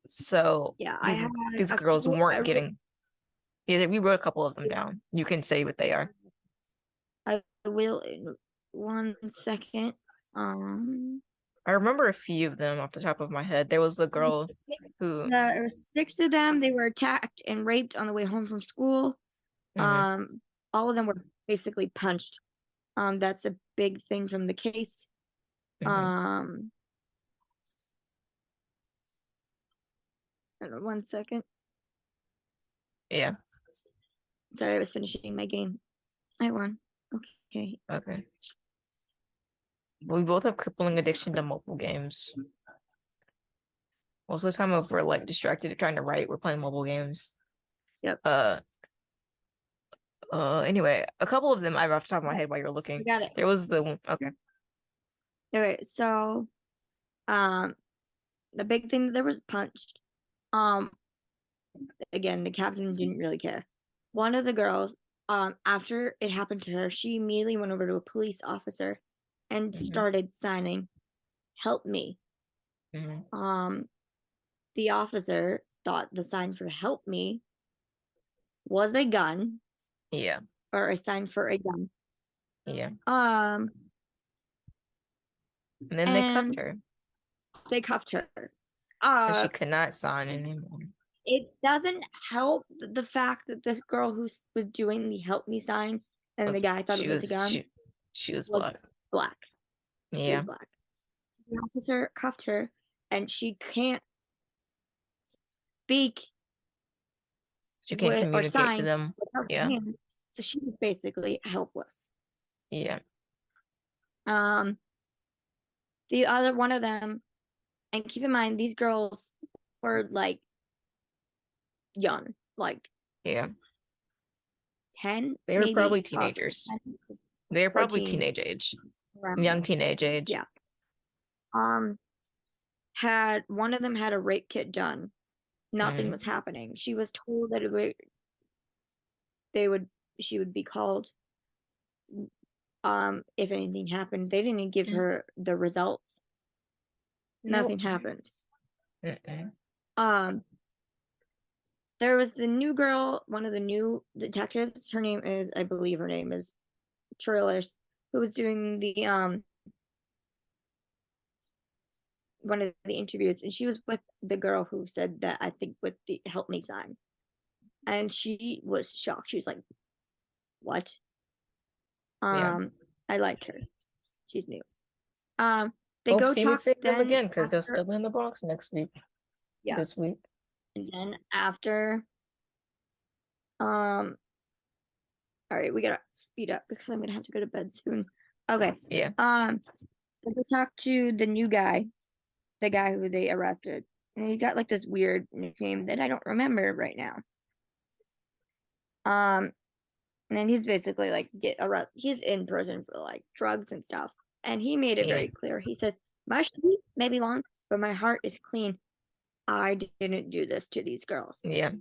So Yeah, I had these a girls few weren't getting. Yeah, we wrote a couple of them down. You can say what they are. I will in 1 second. Um I remember a few of them off the top of my head. There was the girl six, who. there were 6 of them. They were attacked and raped on the way home from school. hmm All of them were basically punched. That's a big thing from the case. hmm Um, 1 second. Yeah. Sorry, I was finishing my game. I won. Okay. Okay. We both have crippling addiction to mobile games. Most of the time, if we're like distracted or trying to write, we're playing mobile games. Yep. Anyway, a couple of them I have off the top of my head while you're I looking. got it. There was the one. Okay. Okay, so the big thing that there was punched. Um, again, the captain didn't really care. One of the girls, after it happened to her, she immediately went over to a police officer and started signing, "Help me." hmm The officer thought the sign for "help me" was a gun Yeah. or a sign for a gun. Yeah. Um, And then they cuffed and her. they cuffed her. And she could not sign anymore. It doesn't help the fact that this girl who was doing the "help me" sign and the guy thought it was a gun She was was black. black. She Yeah. was black. So the officer cuffed her, and she can't speak She can't with or communicate to sign them. with her Yeah. hand. So she was basically helpless. Yeah. The other one of them, and keep in mind these girls were like young, like Yeah. 10, They were maybe probably possibly teenagers. 10, They were probably 14, teenage age. around Young there. teenage age. Yeah. Had one of them had a rape kit done. Nothing was happening. She was told that she would be called if anything happened. They didn't give her the results. Nope. Nothing happened. Mm-mm. there was the new girl, one of the new detectives. Her name is, I believe, her name is Trillis, who was doing the one of the interviews, and she was with the girl who said that, I think, with the help me sign, and she was shocked. She was like, "What?" Yeah. I like her. She's new. They Hope go see me talk seeing them then again because they'll after, still be in the Bronx next week. yeah, This week. and then after, all right, we gotta speed up because I'm gonna have to go to bed soon. Okay. Yeah. They go talk to the new guy, the guy who they arrested, and he got like this weird nickname that I don't remember right now. And then he's basically like he's in prison for like drugs and stuff. And he made it Yeah. very clear. He says, "My street may be long, but my heart is clean. I didn't do this to these girls." Yeah.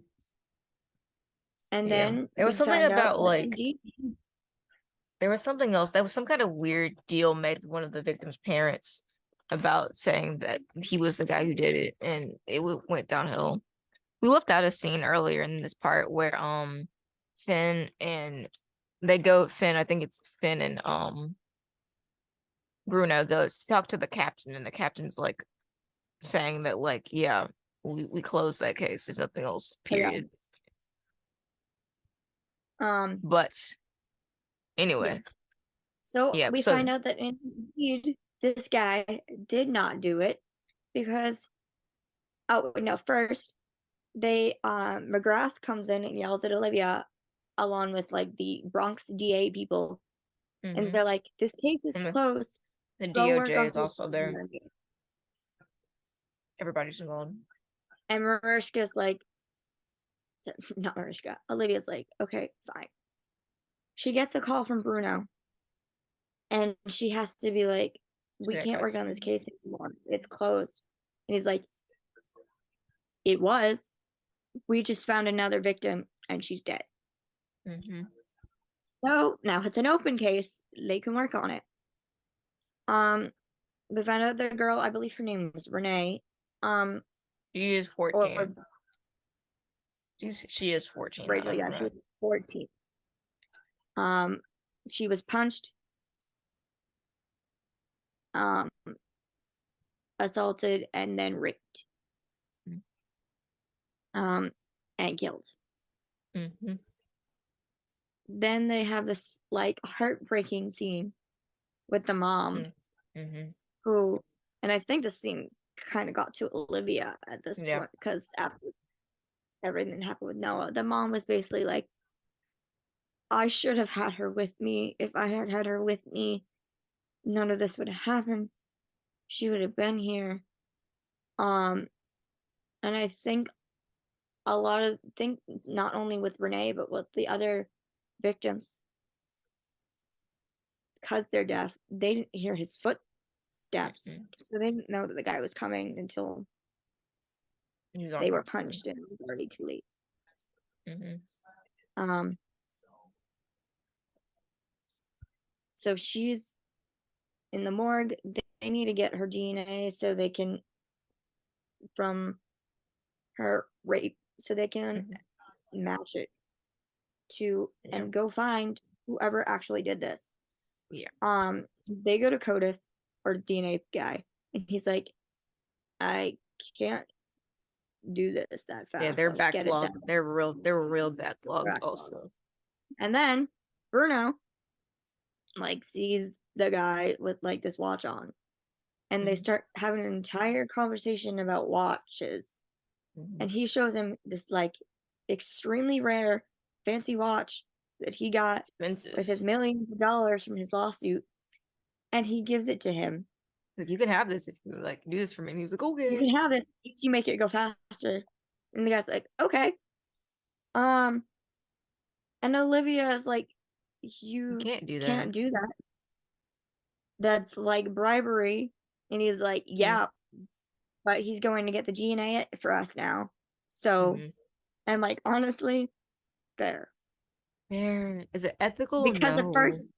And Yeah. then There was we something found out about that like indeed, there was something else. There was some kind of weird deal made with one of the victim's parents about saying that he was the guy who did it, and it went downhill. We left out a scene earlier in this part where Finn and Finn, I think it's Finn and Bruno goes talk to the captain, and the captain's like saying that like, yeah, we closed that case. There's nothing else, oh, yeah. period. But anyway, so yeah, we so find out that indeed this guy did not do it because, oh no, first they McGrath comes in and yells at Olivia along with like the Bronx DA people, and they're like, "This case is and closed. the Go work DOJ on is also there. case." Everybody's involved. And Mariska's like, not Mariska, Olivia's like, "Okay, fine." She gets a call from Bruno, and she has to be like, "We Yeah, can't work guys. on this case anymore. It's closed." And he's like, "It was. We just found another victim, and she's dead. So now it's an open case. They can work on it." We found out the girl, I believe her name was Renee. She is 14. She is 14. Rachel, yeah, she was 14. She was punched, assaulted, and then raped. And killed. Then they have this like heartbreaking scene with the mom, who, and I think the scene kind of got to Olivia at this point because after everything happened with Noah, the mom was basically like, "I should have had her with me. If I had had her with me, none of this would have happened. She would have been here." And I think not only with Renee but with the other victims, because they're deaf, they didn't hear his footsteps, so they didn't know that the guy was coming until they were punched and it was already too late. So she's in the morgue. They need to get her DNA so they can, from her rape, so they can match it to and go find whoever actually did this. They go to CODIS, or DNA guy, and he's like, "I can't do this that fast." Yeah, they're like, backlogged. They're real backlogged also. And then Bruno like sees the guy with like this watch on, and they start having an entire conversation about watches. And he shows him this like extremely rare fancy watch that he got with his millions of dollars from his lawsuit, and he gives it to him. Like, "You can have this if you like do this for me." And he was like, "Okay, "You can have this if you make it go faster." And the guy's like, "Okay." And Olivia is like, "You can't do can't do that. That's like bribery." And he's like, "Yeah, but he's going to get the DNA for us now." So I'm like, honestly, fair. Fair. Is it ethical? Because at No. first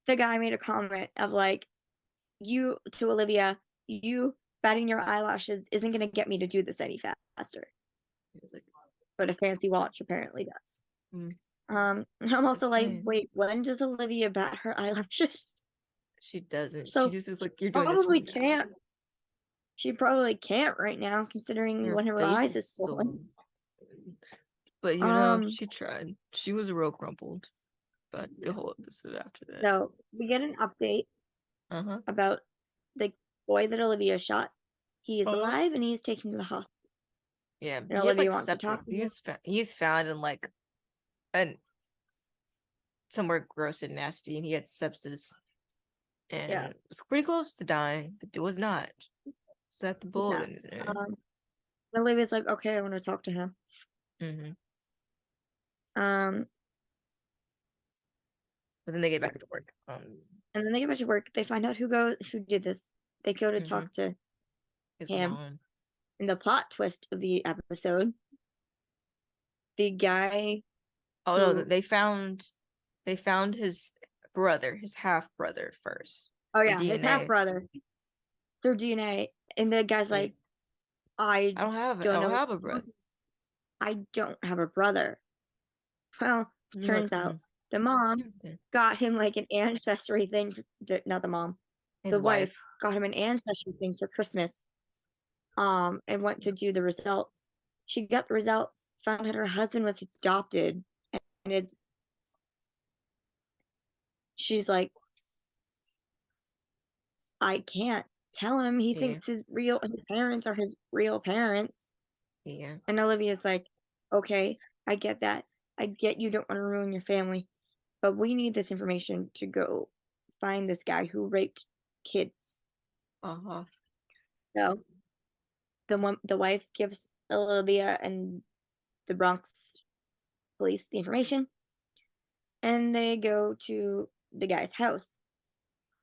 the guy made a comment of like, "You to Olivia, you batting your eyelashes isn't gonna get me to do this any faster." but a fancy watch apparently does. Mm. I'm also like, Insane. wait, when does Olivia bat her eyelashes? She doesn't. So she just is like, you're doing this probably right now. can't. She probably can't right now, considering when her face eyes is so- swollen. But you know, Um, she tried. She was real crumpled. But the whole episode after that. So we get an update Uh-huh. about the boy that Olivia shot. He is Uh-huh. alive and he is taken to the hospital. Yeah. And he had, Olivia like, wants to septic. talk to him. He's found in like somewhere gross and nasty, and he had sepsis. And Yeah. was pretty close to dying, but it was not. So that the bullet in his ear. And Olivia's like, okay, I want to talk to him. Mm-hmm. Um, But then they get back to work. and then they get back to work. They find out who did this. They go to talk to His him. mom. And the plot twist of the episode, the guy. Oh no, who- they found his brother, his half brother first. Oh for yeah, his DNA. half brother. Through DNA, and the guy's Yeah. like, I I don't have know a what- brother. I don't have a brother. Well, turns out the mom got him like an ancestry thing. Not the mom, his the wife got him an ancestry thing for Christmas. And went to do the results. She got the results, found out her husband was adopted, and she's like, I can't tell him. He thinks his parents are his real parents. Yeah. And Olivia's like, okay, I get that. I get you don't want to ruin your family, but we need this information to go find this guy who raped kids. Uh-huh. So the wife gives Olivia and the Bronx police the information, and they go to the guy's house.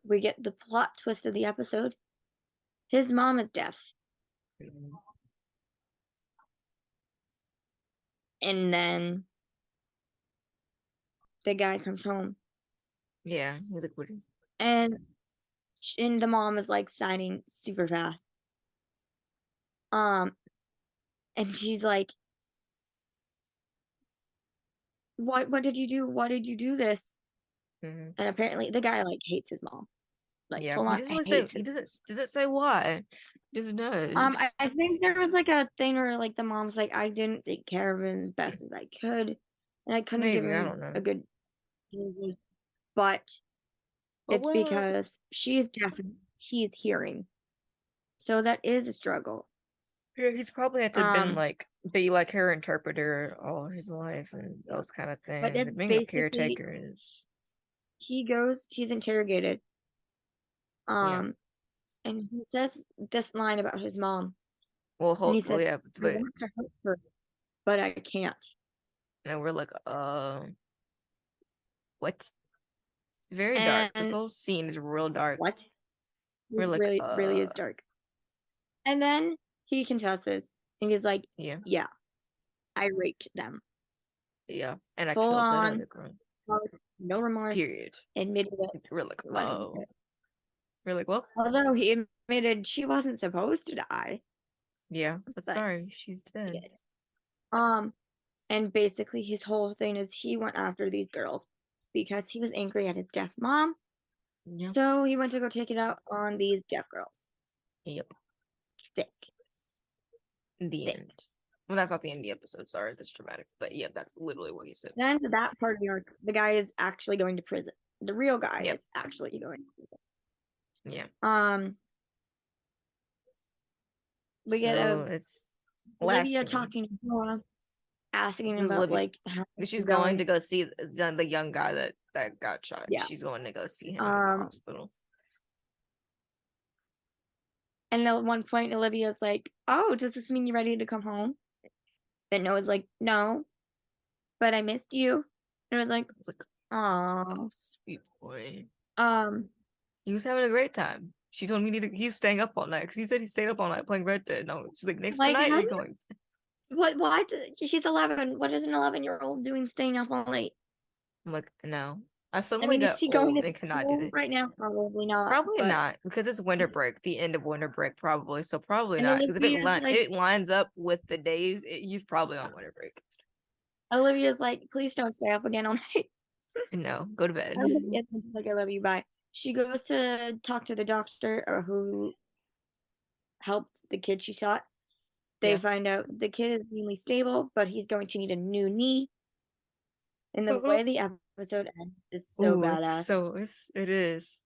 We get the plot twist of the episode. His mom is deaf. And then the guy comes home. Yeah. He's like, what is And the mom is like signing super fast. And she's like, what did you do? Why did you do this? Mm-hmm. And apparently the guy like hates his mom. Like Yeah. full on He doesn't really hates say, his- doesn't say why. He just does. I think there was like a thing where like the mom's like, I didn't take care of him as best as I could, and I couldn't give Maybe, I him don't know. a good. But it's well, because she's deaf and he's hearing, so that is a struggle. Yeah, he's probably had to been Um, like be like her interpreter all his life and those kind of things. But And it's being a basically- caretaker is He's interrogated. And he says this line about his mom. well, And he says, yeah, I but want to help her, but I can't. and we're like, what? It's very dark. This And- whole scene is real dark. What? We're It like, really is dark. And then he confesses, and he's like, Yeah, "Yeah, I raped them. yeah, and I Full killed that on. other girl. No remorse. Period. Admitted it. We're like, let him oh, do it. we're like, well, Although he admitted she wasn't supposed to die. yeah, but But- sorry, she's dead. And basically his whole thing is he went after these girls because he was angry at his deaf mom. Yeah, So he went to go take it out on these deaf girls. yep. Sick. In the Sick. end. Well, that's not the end of the episode. Sorry, that's dramatic. But yeah, that's literally what he said. Then to that part of the arc, the guy is actually going to prison. The real guy Yep. is actually going to prison. Yeah. We get it's Olivia last scene. talking to Noah, asking him Because about Olivia- like how She's it's going to go see the young guy that got shot. Yeah. She's going to go see him at the hospital. And at one point, Olivia's like, "Oh, does this mean you're ready to come home?" And Noah's like, "No, but I missed you." And I was like, It's like, "Aw." oh, sweet boy. Um, He was having a great time. She told me he was staying up all night because he said he stayed up all night playing Red Dead. No, she's like, next Like, tonight how we're do you- going. what? She's 11. What is an 11-year-old doing staying up all night? I'm like, no. I I suddenly mean, is got he going old to and cannot do school it. right now? Probably not. Probably but not, because it's winter break, the end of winter break, probably. So probably and not. Because if Olivia's like it lines up with the days, he's probably on winter break. Olivia's like, please don't stay up again all night. No, go to bed. It's like, I love you, bye. She goes to talk to the doctor or who helped the kid she shot. They Yeah. find out the kid is mainly stable, but he's going to need a new knee. And the way the episode ends is so Ooh, badass. it is.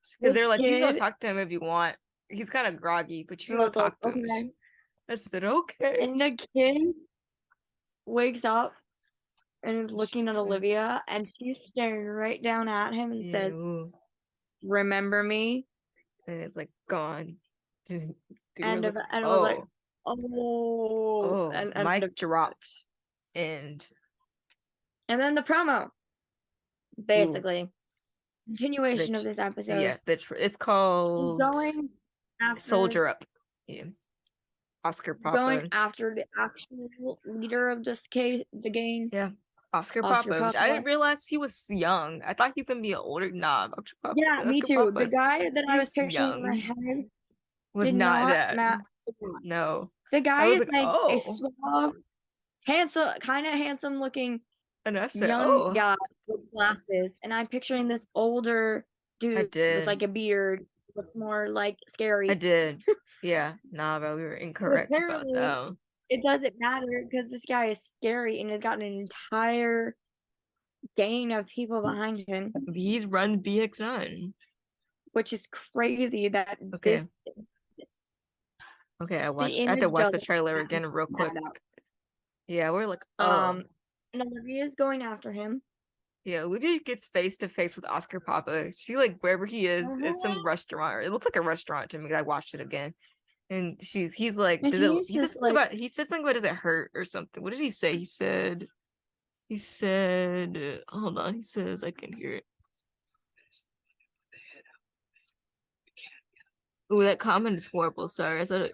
The Because they're like, you can go kid talk to him if you want. He's kind of groggy, but you can go look like, talk to him. okay. I said, okay. And the kid wakes up and is looking at Olivia, and she's staring right down at him and says, Ew. remember me? And it's like gone. Dude, And we're like, I was like, oh, oh, mic dropped. And then the promo, basically, continuation of the- this episode. yeah, it's He's called going after Soldier Up. Yeah. Oscar he's going Papa. after the actual leader of this case, the gang. Yeah. Oscar Oscar Papa, which I Papa. didn't realize he was young. I thought he's gonna be an older. Nah, Oscar Papa. Yeah, me Oscar too. The Papa's- guy that I was he's picturing in my young. head Was did not not that. match. No. The guy I was is like, like a oh. suave, handsome, kind of handsome looking And I said, young oh. guy with glasses, and I'm picturing this older dude with like a did. beard. Looks more like scary. I did. Yeah. Nah, but we were But incorrect about apparently, that. it doesn't matter because this guy is scary and has got an entire gang of people behind him, He's run BX9. which is crazy that Okay. this Okay, I the had to image watch the doesn't trailer back again real quick. that up. Yeah, we're like, oh. And Olivia's going after him. Yeah, Olivia gets face to face with Oscar Papa. She like wherever he is, it's some restaurant. Or it looks like a restaurant to me. I watched it again. And he's like, And does it he's he said just something like, about he said something about does it hurt or something? What did he say? He said hold on, he says I can hear it. Ooh, that comment is horrible. Sorry. I said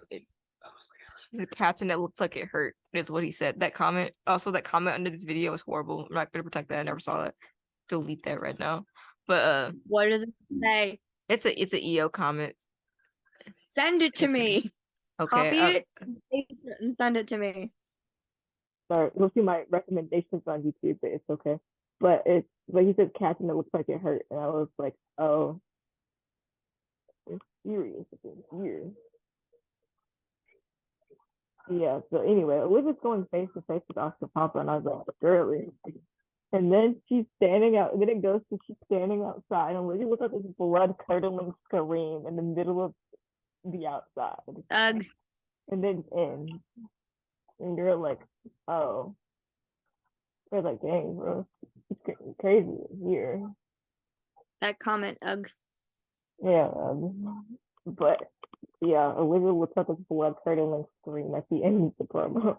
he's a captain that looks like it hurt, is what he said. That comment, also that comment under this video is horrible. I'm not gonna protect that. I never saw that. Delete that right now. But what does it say? it's a EO comment. Send it to me. Okay. Copy it and send it to me. Sorry, we'll see my recommendations on YouTube, but it's okay. But he said captain that looks like it hurt, and I was like, oh, it's serious. It's weird. Yeah, so anyway, Olivia's going face to face with Oscar Papa, and I was like, girly. And then she's standing out, and then it goes to she's standing outside, and Olivia looks like this blood curdling scream in the middle of the outside. Ugh. And then ends. And you're like, oh. They're like, dang, bro, it's crazy here. That comment, ugh. Yeah, but yeah, Olivia looks like this blood curdling scream at the end of the promo.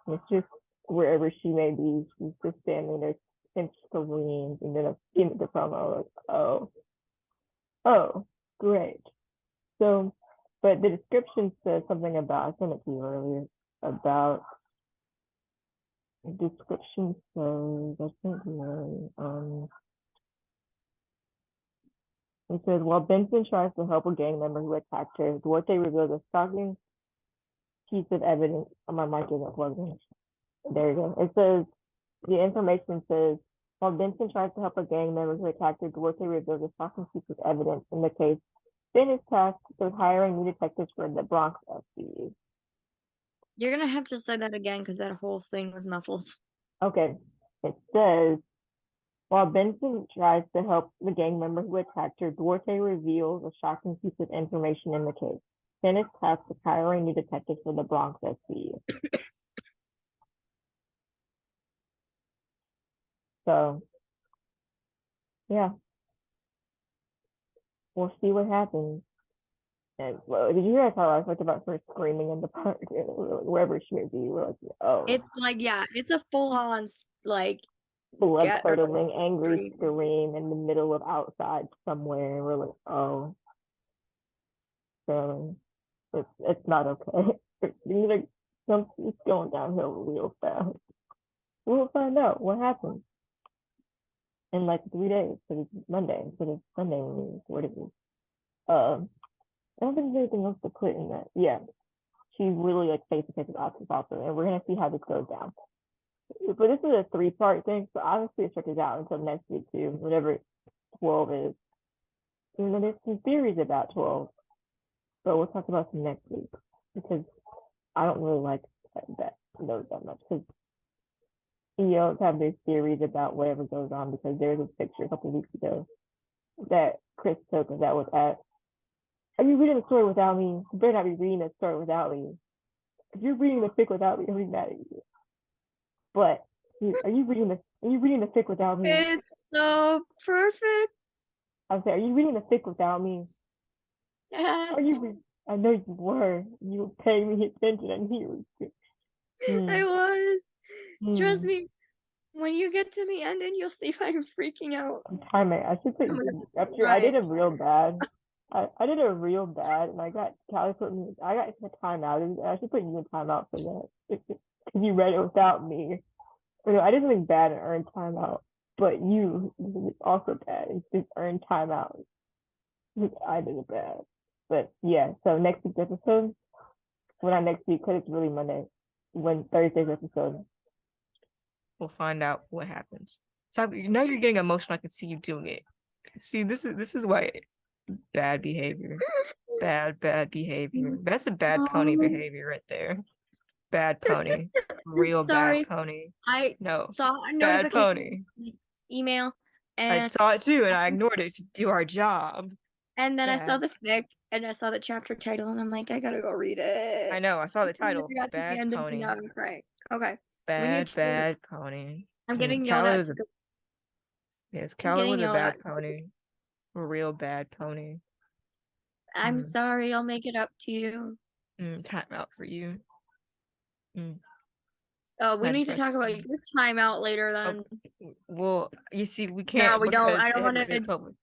It's just wherever she may be, she's just standing there and screams, and then at the end of the promo, like, oh, great. So, but the description says something about, I sent it to you earlier, about the description says, I think, it says, while Benson tries to help a gang member who attacked her, Duarte reveals a shocking piece of evidence. Oh, my mic isn't plugged in. There you go. It says, the information says, while Benson tries to help a gang member who attacked her, Duarte reveals a shocking piece of evidence in the case. Ben is tasked with hiring new detectives for the Bronx SVU. You're gonna have to say that again because that whole thing was muffled. Okay. It says, while Benson tries to help the gang member who attacked her, Duarte reveals a shocking piece of information in the case. Ben is tasked with hiring new detectives for the Bronx SVU. So, yeah. We'll see what happens. And well, did you hear how I talked about her screaming in the park, wherever she may be? We're like, oh. It's like, yeah, it's a full-on like blood get- curdling, angry scream. scream in the middle of outside somewhere. We're like, oh. So it's not okay. It's going downhill real fast. We'll find out what happens. in like 3 days because it's Monday instead of Sunday when we recorded this. I don't think there's anything else to put in that. Yeah, she's really like face to face with Oscar also, and we're gonna see how this goes down. But this is a 3-part thing, so obviously it stretches out until next week too, whatever 12 is. You know, there's some theories about 12, but we'll talk about some next week because I don't really like those that much because CEOs have their theories about whatever goes on because there was a picture a couple of weeks ago that Chris took that was at. Are you reading the story without me? You better not be reading the story without me. If you're reading the fic without me, I'll be mad at you. But are you reading the fic without me? It's so perfect. I'm saying, are you reading the fic without me? Yes. Are you? I know you were. You were paying me attention, and he was. I was. Trust Hmm. me. When you get to the end, and you'll see why I'm freaking out. I'm timing. I should put Oh my God, after I right. did a real bad. I did a real bad, and Kalli put me. I got a timeout. I should put you in timeout for that because you read it without me. Or no, I did something bad and earned timeout, but you did also bad and just earned timeout. I did it bad, but yeah. So next week's episode, well not next week because it's really Monday. When Thursday's episode, We'll find out what happens. So now you're getting emotional. I can see you doing it. See, this is why bad behavior. Bad behavior. That's a bad pony behavior right there. Bad pony. Real Sorry. bad pony. I No. saw a Bad notification pony. email I and saw it too and I ignored it to do our job. then I saw Bad. the fic and I saw the chapter title and I'm like, I gotta go read it. I know, I saw the And then title. I got to the Bad end and pony. now I'm crying. Okay. We need Bad to pony. I'm getting yelled Kalli at. was a yes, I'm Kalli getting was a yelled bad at. pony. A real bad pony. I'm sorry, I'll make it up to you. Time out for you. Oh, we I need just to talk about your timeout later then. Well, you see, we can't No, we don't. because I don't it want hasn't been to. public.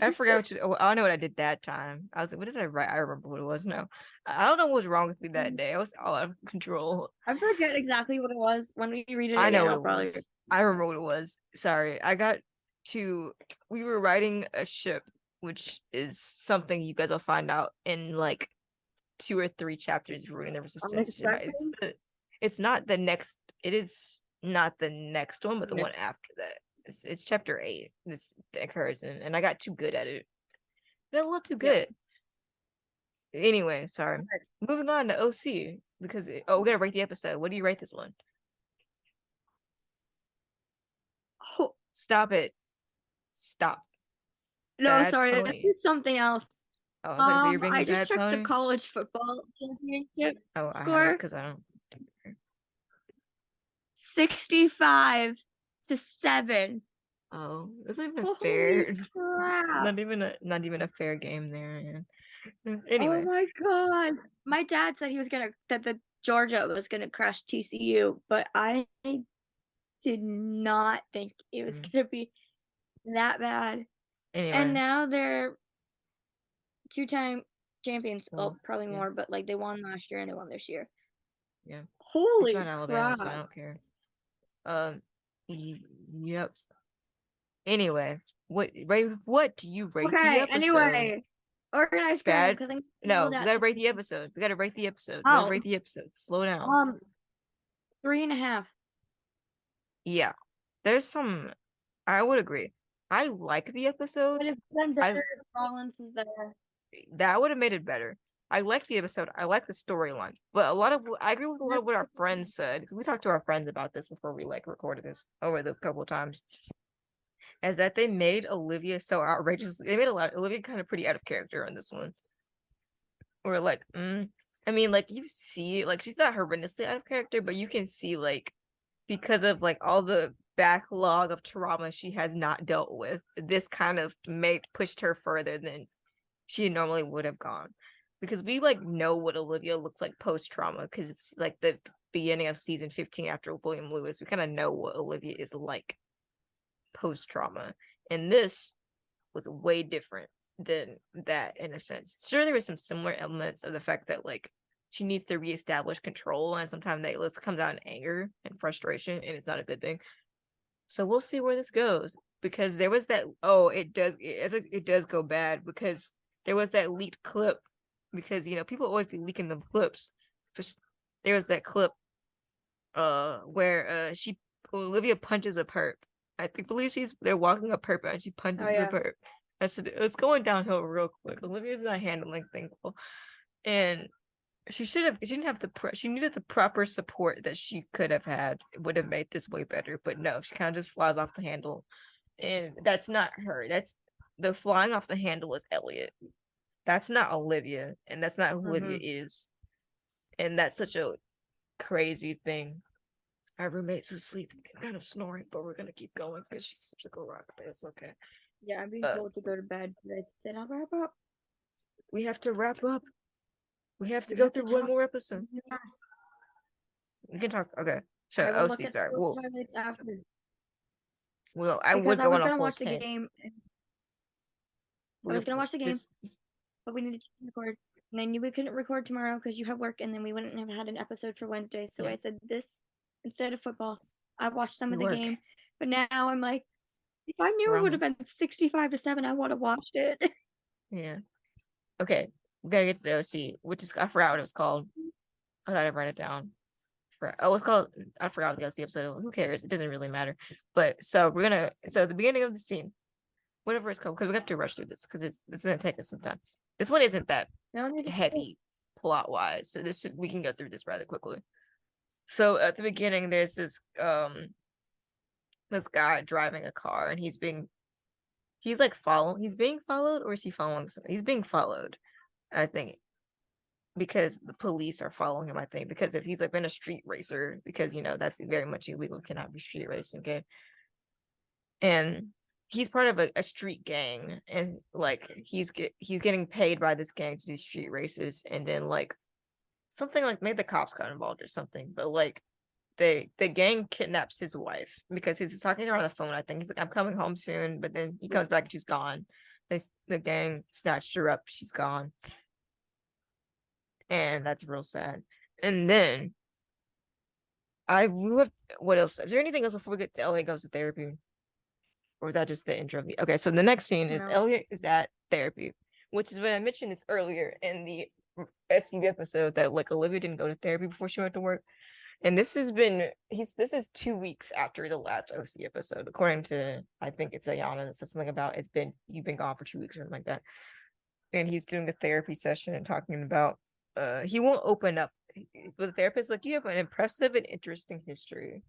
I forgot what you. Oh, I know what I did that time. I was like, "What did I write?" I remember what it was. No, I don't know what was wrong with me that day. I was all out of control. I forget exactly what it was. When we read it I know again, what I'll it probably. was. I remember what it was. Sorry, I got to. We were writing a ship, which is something you guys will find out in like 2 or 3 chapters of Ruin the Resistance. Unexpected? It's not the next. It is not the next one, but the one after that. It's chapter 8. This the incursion, and I got too good at it. Got a little too good. Anyway, sorry. Moving on to OC because we gotta rate the episode. What do you rate this one? Oh, Stop it. Stop. no, Bad sorry, pony. this is something else. Oh, I was like, so you're being I a just bad checked pony? the college football championship Oh, score. because I don't. 65-7. Oh, it's not even Holy fair. crap. Not even a fair game there. Man. Oh Anyway, my god. My dad said that the Georgia was gonna crush TCU, but I did not think it was gonna be that bad. anyway, And now they're 2-time champions. Well, Well, probably yeah. more, but like they won last year and they won this year. Yeah. Holy It's not Alabama, crap. so I don't care. Yep. Anyway, what do you rate the Okay, episode? anyway. Organized Bad. because No, we gotta rate the episode. We gotta rate the episode. We Oh. gotta rate the episode. Slow down. 3.5. Yeah. There's some I would agree. I like the episode. But it's been better if Rollins is there. That would have made it better. I like the episode. I like the storyline. But I agree with a lot of what our friends said. Because we talked to our friends about this before we recorded this over the couple of times. Is that they made Olivia so outrageous. They made Olivia kind of pretty out of character in this one. Or like, I mean, like you see, like she's not horrendously out of character, but you can see like because of like all the backlog of trauma she has not dealt with, this kind of pushed her further than she normally would have gone. Because we like know what Olivia looks like post trauma, because it's like the beginning of season 15 after William Lewis. We kind of know what Olivia is like post trauma, and this was way different than that in a sense. Sure, there were some similar elements of the fact that like she needs to reestablish control, and sometimes that comes out in anger and frustration, and it's not a good thing. So we'll see where this goes. because there was that. It does go bad because there was that leaked clip because people always be leaking the clips. Just there was that clip where Olivia punches a perp. Believe they're walking a perp and she punches the perp. It's going downhill real quick. Olivia's not handling things well, and she didn't have she needed the proper support that she could have had. It would have made this way better, but no, she kind of just flies off the handle, and that's not her. That's the flying off the handle is Elliot. That's not Olivia, and that's not who Olivia is, and that's such a crazy thing. Our roommate's asleep, kind of snoring, but we're gonna keep going because she sleeps like a rock. But it's okay. Yeah, I'm being told to go to bed, but I said I'll wrap up. We have to wrap up. We have to go through one more episode. Yes. We can talk. Okay. Sure. I will look at sorry. sports highlights after. Well, I Because would I go was on a gonna whole watch the tangent. game. I was gonna watch the game, but we needed to record. And I knew we couldn't record tomorrow because you have work, and then we wouldn't have had an episode for Wednesday. So I said this instead of football. I watched some of the game, but now I'm like, if I knew it would have been 65-7, I would have watched it. Yeah. Okay. We gotta get to the OC, which is I forgot what it was called. I thought I'd write it down. It's called. I forgot what the OC episode. Who cares? It doesn't really matter. But so we're gonna. So the beginning of the scene, whatever it's called, because we have to rush through this because it's gonna take us some time. This one isn't that heavy plot wise, so we can go through this rather quickly. So at the beginning, there's this guy driving a car, and he's being followed, or is he following something? He's being followed, I think, because the police are following him. I think because if he's been a street racer, because that's very much illegal, cannot be street racing, okay? And he's part of a street gang, and he's getting paid by this gang to do street races, and then something maybe the cops got involved or something, but the gang kidnaps his wife because he's talking to her on the phone. I think he's like, I'm coming home soon, but then he comes back and she's gone. The gang snatched her up, she's gone, and that's real sad. And then what else? Is there anything else before we get to Elliot goes to therapy? Or was that just the intro? Okay, so the next scene is Elliot is at therapy, which is what I mentioned this earlier in the SUV episode that Olivia didn't go to therapy before she went to work. And this is 2 weeks after the last OC episode, according to I think it's Ayana that says something about you've been gone for 2 weeks or something like that. And he's doing a therapy session and talking about he won't open up, but the therapist you have an impressive and interesting history,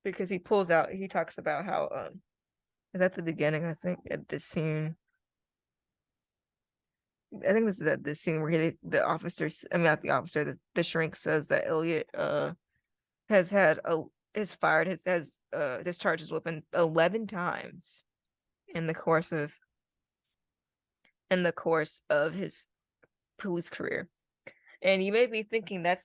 because he talks about how is at the beginning, I think, at this scene. I think this is at this scene where the shrink says that Elliot has discharged his weapon 11 times in the course of his police career. And you may be thinking that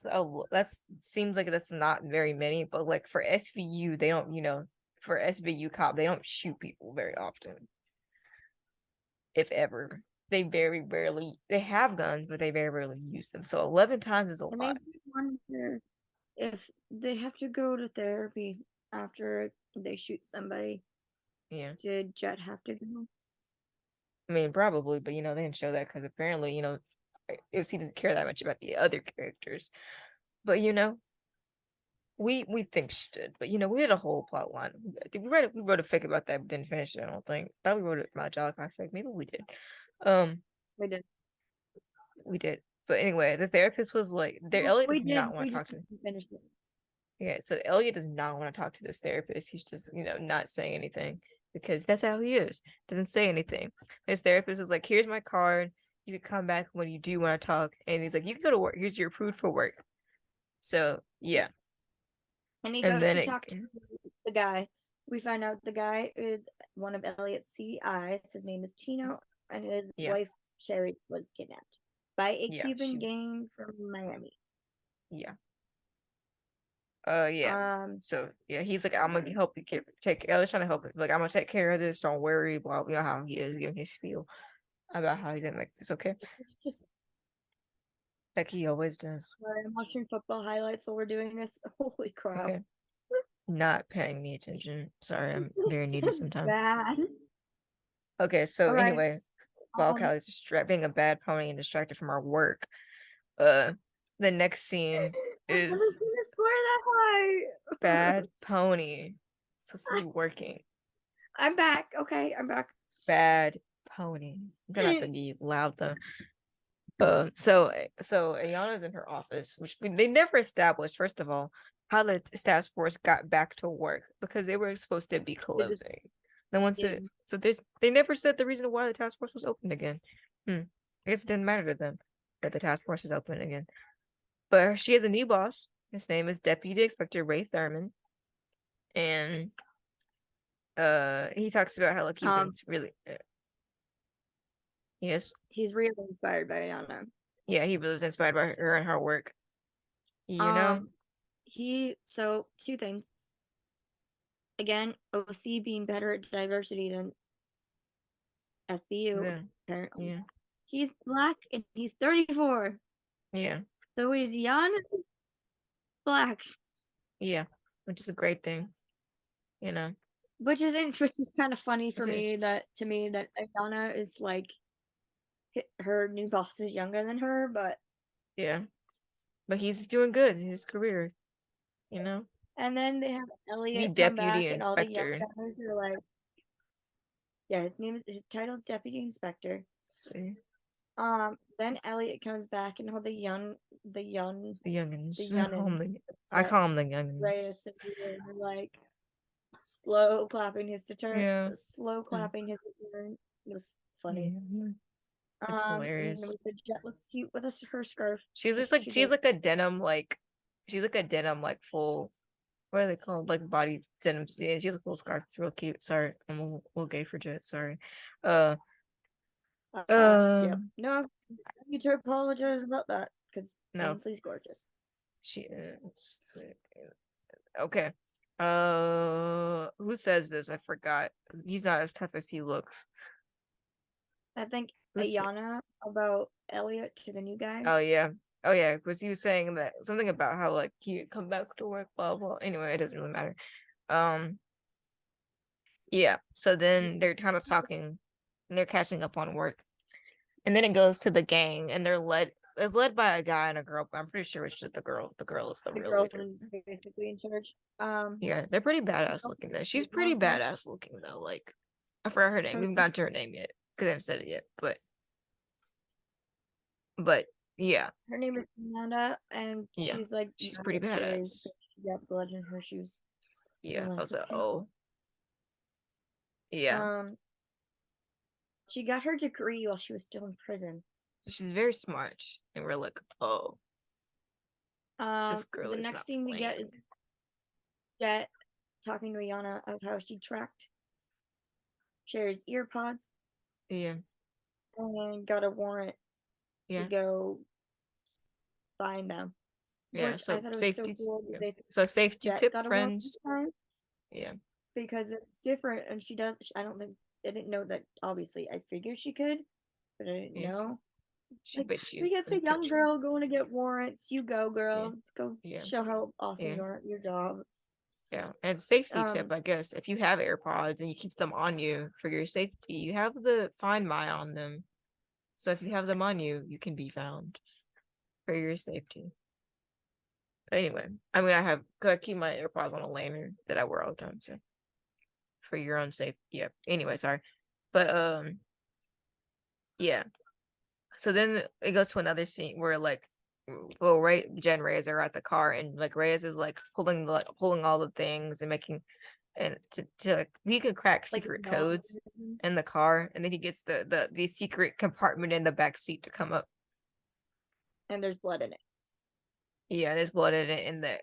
seems like that's not very many, but for SVU, they don't, for SVU cop, they don't shoot people very often. If ever. They very rarely, they have guns, but they very rarely use them. So 11 times is a lot. I wonder if they have to go to therapy after they shoot somebody. Yeah. Did Jet have to go? I mean, probably, but they didn't show that because apparently, he doesn't care that much about the other characters. But we think she did. But we had a whole plot line. We wrote a fic about that, but didn't finish it, I don't think. Thought we wrote it about Jollified fic. Maybe we did. We did. We did. But anyway, the therapist was Elliot does not want to talk to him. Yeah, so Elliot does not want to talk to this therapist. He's just, not saying anything because that's how he is. Doesn't say anything. His therapist is like, here's my card. You can come back when you do want to talk. And he's like, you can go to work. Here's your approved for work. So, yeah. And he goes to talk to the guy. We find out the guy is one of Elliot's CIs. His name is Tino, and his wife, Sherry, was kidnapped by a Cuban gang from Miami. Yeah. So he's like, I'm gonna help you I was trying to help it. I'm gonna take care of this. Don't worry. Blah, blah, how he is giving his spiel about how he's gonna make this okay. It's just like he always does. I'm watching football highlights while we're doing this. Holy crap. Okay. not paying me attention. Sorry, I'm very needy Just sometimes. bad. Okay, so All right. anyway, while Um, Callie's being a bad pony and distracted from our work, the next scene I was is gonna score that high. bad pony. Supposed to be working. I'm back. Okay, I'm back. Bad pony. I'm gonna have to be loud though. So Ayana's in her office, which they never established, first of all, how the task force got back to work because they were supposed to be closing. No one said didn't. so. They never said the reason why the task force was open again. I guess it didn't matter to them that the task force is open again. But she has a new boss. His name is Deputy Inspector Ray Thurman, and he talks about how like he's really yes, He's really inspired by Ayana. yeah, he was inspired by her and her work. You know, So two things. Again, OC being better at diversity than SVU, then apparently. yeah, He's black and he's 34. yeah, So he's young and he's black. yeah, which is a great thing. You know, Which is kind of funny for Is it- me that Ayana is like her new boss is younger than her, but yeah, but he's doing good in his career. You know, and then they have be Elliot come deputy back and all the young inspector. guys are like, yeah, his title is deputy inspector. See, Then Elliot comes back and all the the youngins. youngins I that call them the youngins. Reyes and Peter are like slow clapping his return. Yeah. Slow clapping his return. It was funny. Yeah. It's And hilarious. then the Jet looks cute with her scarf. She's just like she's like a denim she's like a denim full, what are they called, like body denim. Yeah, she has a full scarf. It's real cute. Sorry, I'm a little gay for Jet. Sorry. Yeah. No, you to apologize about that because No, Ainsley's gorgeous. she is. Okay. Who says this? I forgot. He's not as tough as he looks. I think Who's- Ayana about Elliot to the new guy. Oh yeah. Oh yeah, because he was saying that something about how like he come back to work, blah blah. Anyway, it doesn't really matter. Yeah. So then they're kind of talking and they're catching up on work. And then it goes to the gang and it's led by a guy and a girl, but I'm pretty sure it's just the girl. The girl is the real girl leader. is basically in charge. Yeah, they're pretty badass looking though. She's pretty badass looking though. Like I forgot her name. We haven't gotten to her name yet because I haven't said it yet. But yeah. Her name is Amanda, and Yeah, she's like she's pretty cherries. badass. She got blood in her shoes. Yeah, I was like, okay. oh. Yeah. She got her degree while she was still in prison. So she's very smart. And we're like, oh. This girl The is next not scene we get playing. is Jet talking to Ayana of how she tracked Sherry's ear pods Yeah. and got a warrant to Yeah. go find them. Yeah. Which So I thought it was safety. so cool. Yeah. So safety Jet tip, got a warrant friends. this time Yeah. because it's different, and she does. I don't think I didn't know that. Obviously, I figured she could, but I didn't Yes. know. But We get the young girl going to get warrants. You go, girl. Go Yeah. show how awesome Yeah. you are at your job. Yeah. And safety tip, I guess, if you have AirPods and you keep them on you for your safety, you have the Find My on them. So if you have them on you, you can be found for your safety. But anyway, I mean, I keep my AirPods on a lanyard that I wear all the time, so for your own safety. Yeah. Anyway, sorry. But yeah. So then it goes to another scene where Jen and Reyes are at the car and like Reyes is like pulling all the things and making and to like he can crack secret codes in the car, and then he gets the secret compartment in the back seat to come up. And there's blood in it. Yeah, there's blood in it in the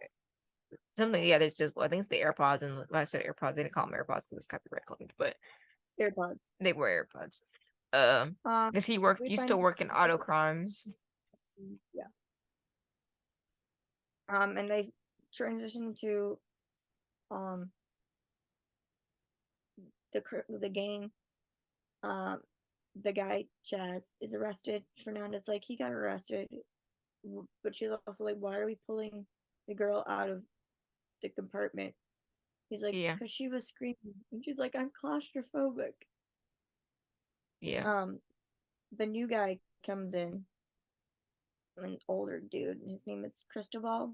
something. Yeah, there's just blood. I think it's the AirPods, and when I said AirPods, they didn't call them AirPods because it's copyright claimed, but AirPods. they were AirPods. Because he used to work in auto crimes. Yeah. And they transition to the gang. The guy Chaz is arrested. Fernanda's like, he got arrested, but she's also like, why are we pulling the girl out of the compartment? He's like, Yeah. because she was screaming. And she's like, I'm claustrophobic. Yeah. The new guy comes in, an older dude, and his name is Cristobal.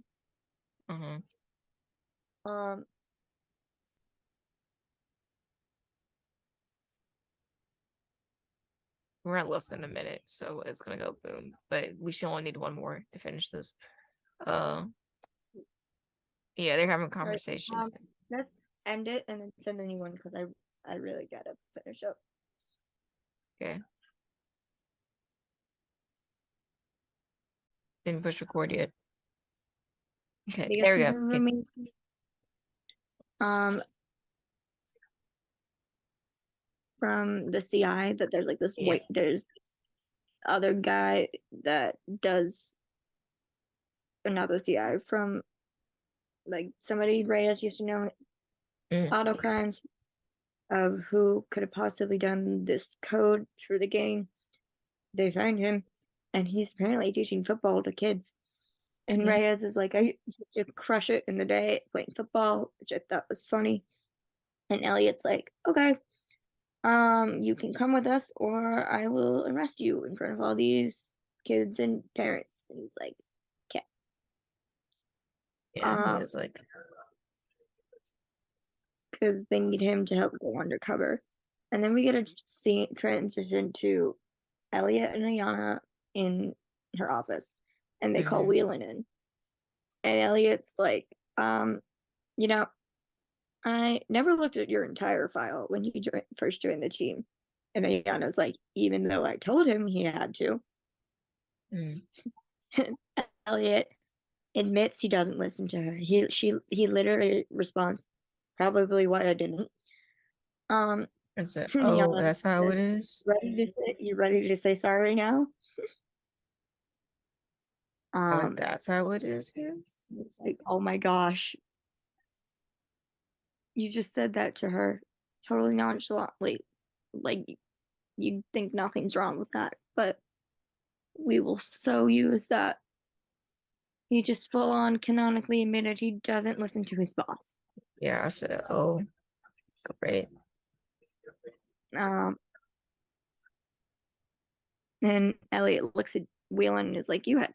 Mm-hmm. Um, We're at less than a minute, so it's gonna go boom. But we should only need one more to finish this. Yeah, they're having right, conversations. let's end it and then send a new one because I really gotta finish up. Okay. Didn't push record yet. Okay, They got there we some go. Okay. information. From the CI that there's like this Yeah. there's other guy that does another CI from like somebody Reyes used to know Mm. auto crimes of who could have possibly done this code for the game. They find him and he's apparently teaching football to kids. And Mhm. Reyes is like, I used to crush it in the day playing football, which I thought was funny. And Elliot's like, okay, you can come with us or I will arrest you in front of all these kids and parents. And he's like, okay. Yeah, he was like, Because they need him to help go undercover. And then we get a scene transition to Elliot and Ayana in her office, and they call Mhm. Whelan in. And Elliot's like, you know, I never looked at your entire file when you first joined the team. And Ayana's like, even though I told him he had to. Mm. Elliot admits he doesn't listen to her. He literally responds, probably why I didn't. I said, oh, Ayana that's how says, it is. you ready to say sorry now? I'm like, that's how it is. It's like, oh my gosh, you just said that to her totally nonchalantly, like you think nothing's wrong with that, but we will so use that. He just full on canonically admitted he doesn't listen to his boss. Yeah, I said, oh, great. And Elliot looks at Whelan and is like, you had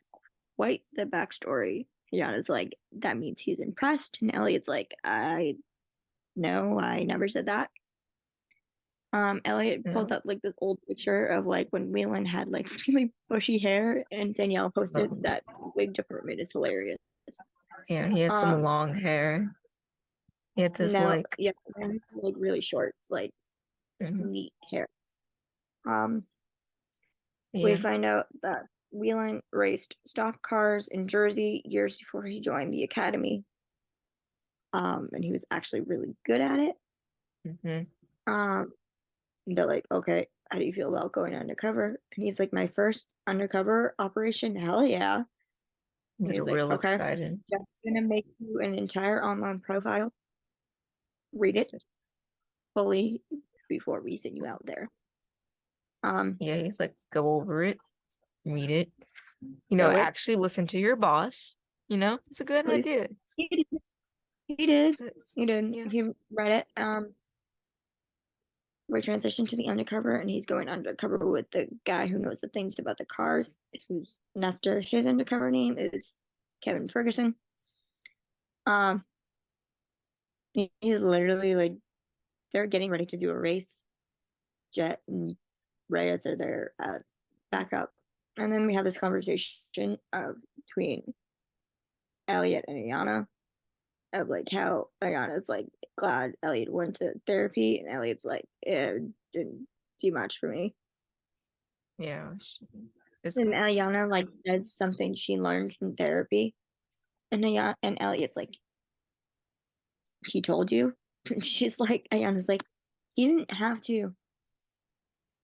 quite the backstory. Yana's like, that means he's impressed. And Elliot's like, I no, I never said that. Elliot pulls No. up like this old picture of like when Whelan had like really bushy hair, and Danielle posted that wig department is hilarious. Yeah, he had some long hair. He had this Now, like, yeah, like really short, like neat hair. We yeah, find out that Whelan raced stock cars in Jersey years before he joined the academy. And he was actually really good at it. mhm. They're like, okay, how do you feel about going undercover? And he's like, my first undercover operation, hell yeah. He And was he's like, real okay, excited. just gonna make you an entire online profile. Read it fully before we send you out there. Yeah, he's like, go over it, read it. You know, So it actually listen to your boss. You know, it's a good idea. he did. He did. He did. Yeah. He read it. We transition to the undercover, and he's going undercover with the guy who knows the things about the cars, who's Nestor. His undercover name is Kevin Ferguson. He's literally like, they're getting ready to do a race. Jet and Reyes are there as backup, and then we have this conversation between Elliot and Ayana of like how Ayana's like glad Elliot went to therapy, and Elliot's like, it didn't do much for me. Yeah. And Ayana like says something she learned from therapy, and Elliot's like, he told you? She's like, Ayana's like, he didn't have to.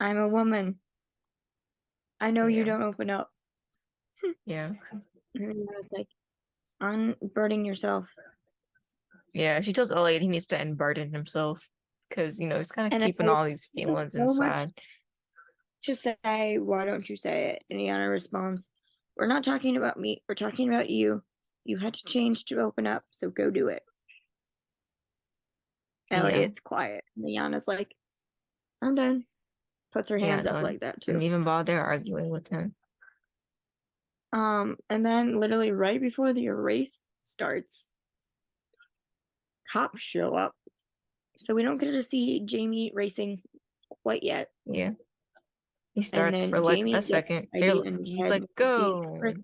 I'm a woman. I know you Yeah. don't open up. Yeah. And Ayana's like, unburdening yourself. Yeah. She tells Elliot he needs to unburden himself because, you know, he's kind of And keeping all these there's feelings so much inside. to say, why don't you say it? And Ayana responds, we're not talking about me. We're talking about you. You had to change to open up, so go do it. Elliot's quiet. And Liana's like, I'm done. Puts her hands up don't like that didn't too. even bother arguing with him. And then literally right before the race starts, cops show up. So we don't get to see Jamie racing quite yet. Yeah. He And starts then for like Jamie a gets second. ID in his He's head like, because he's go.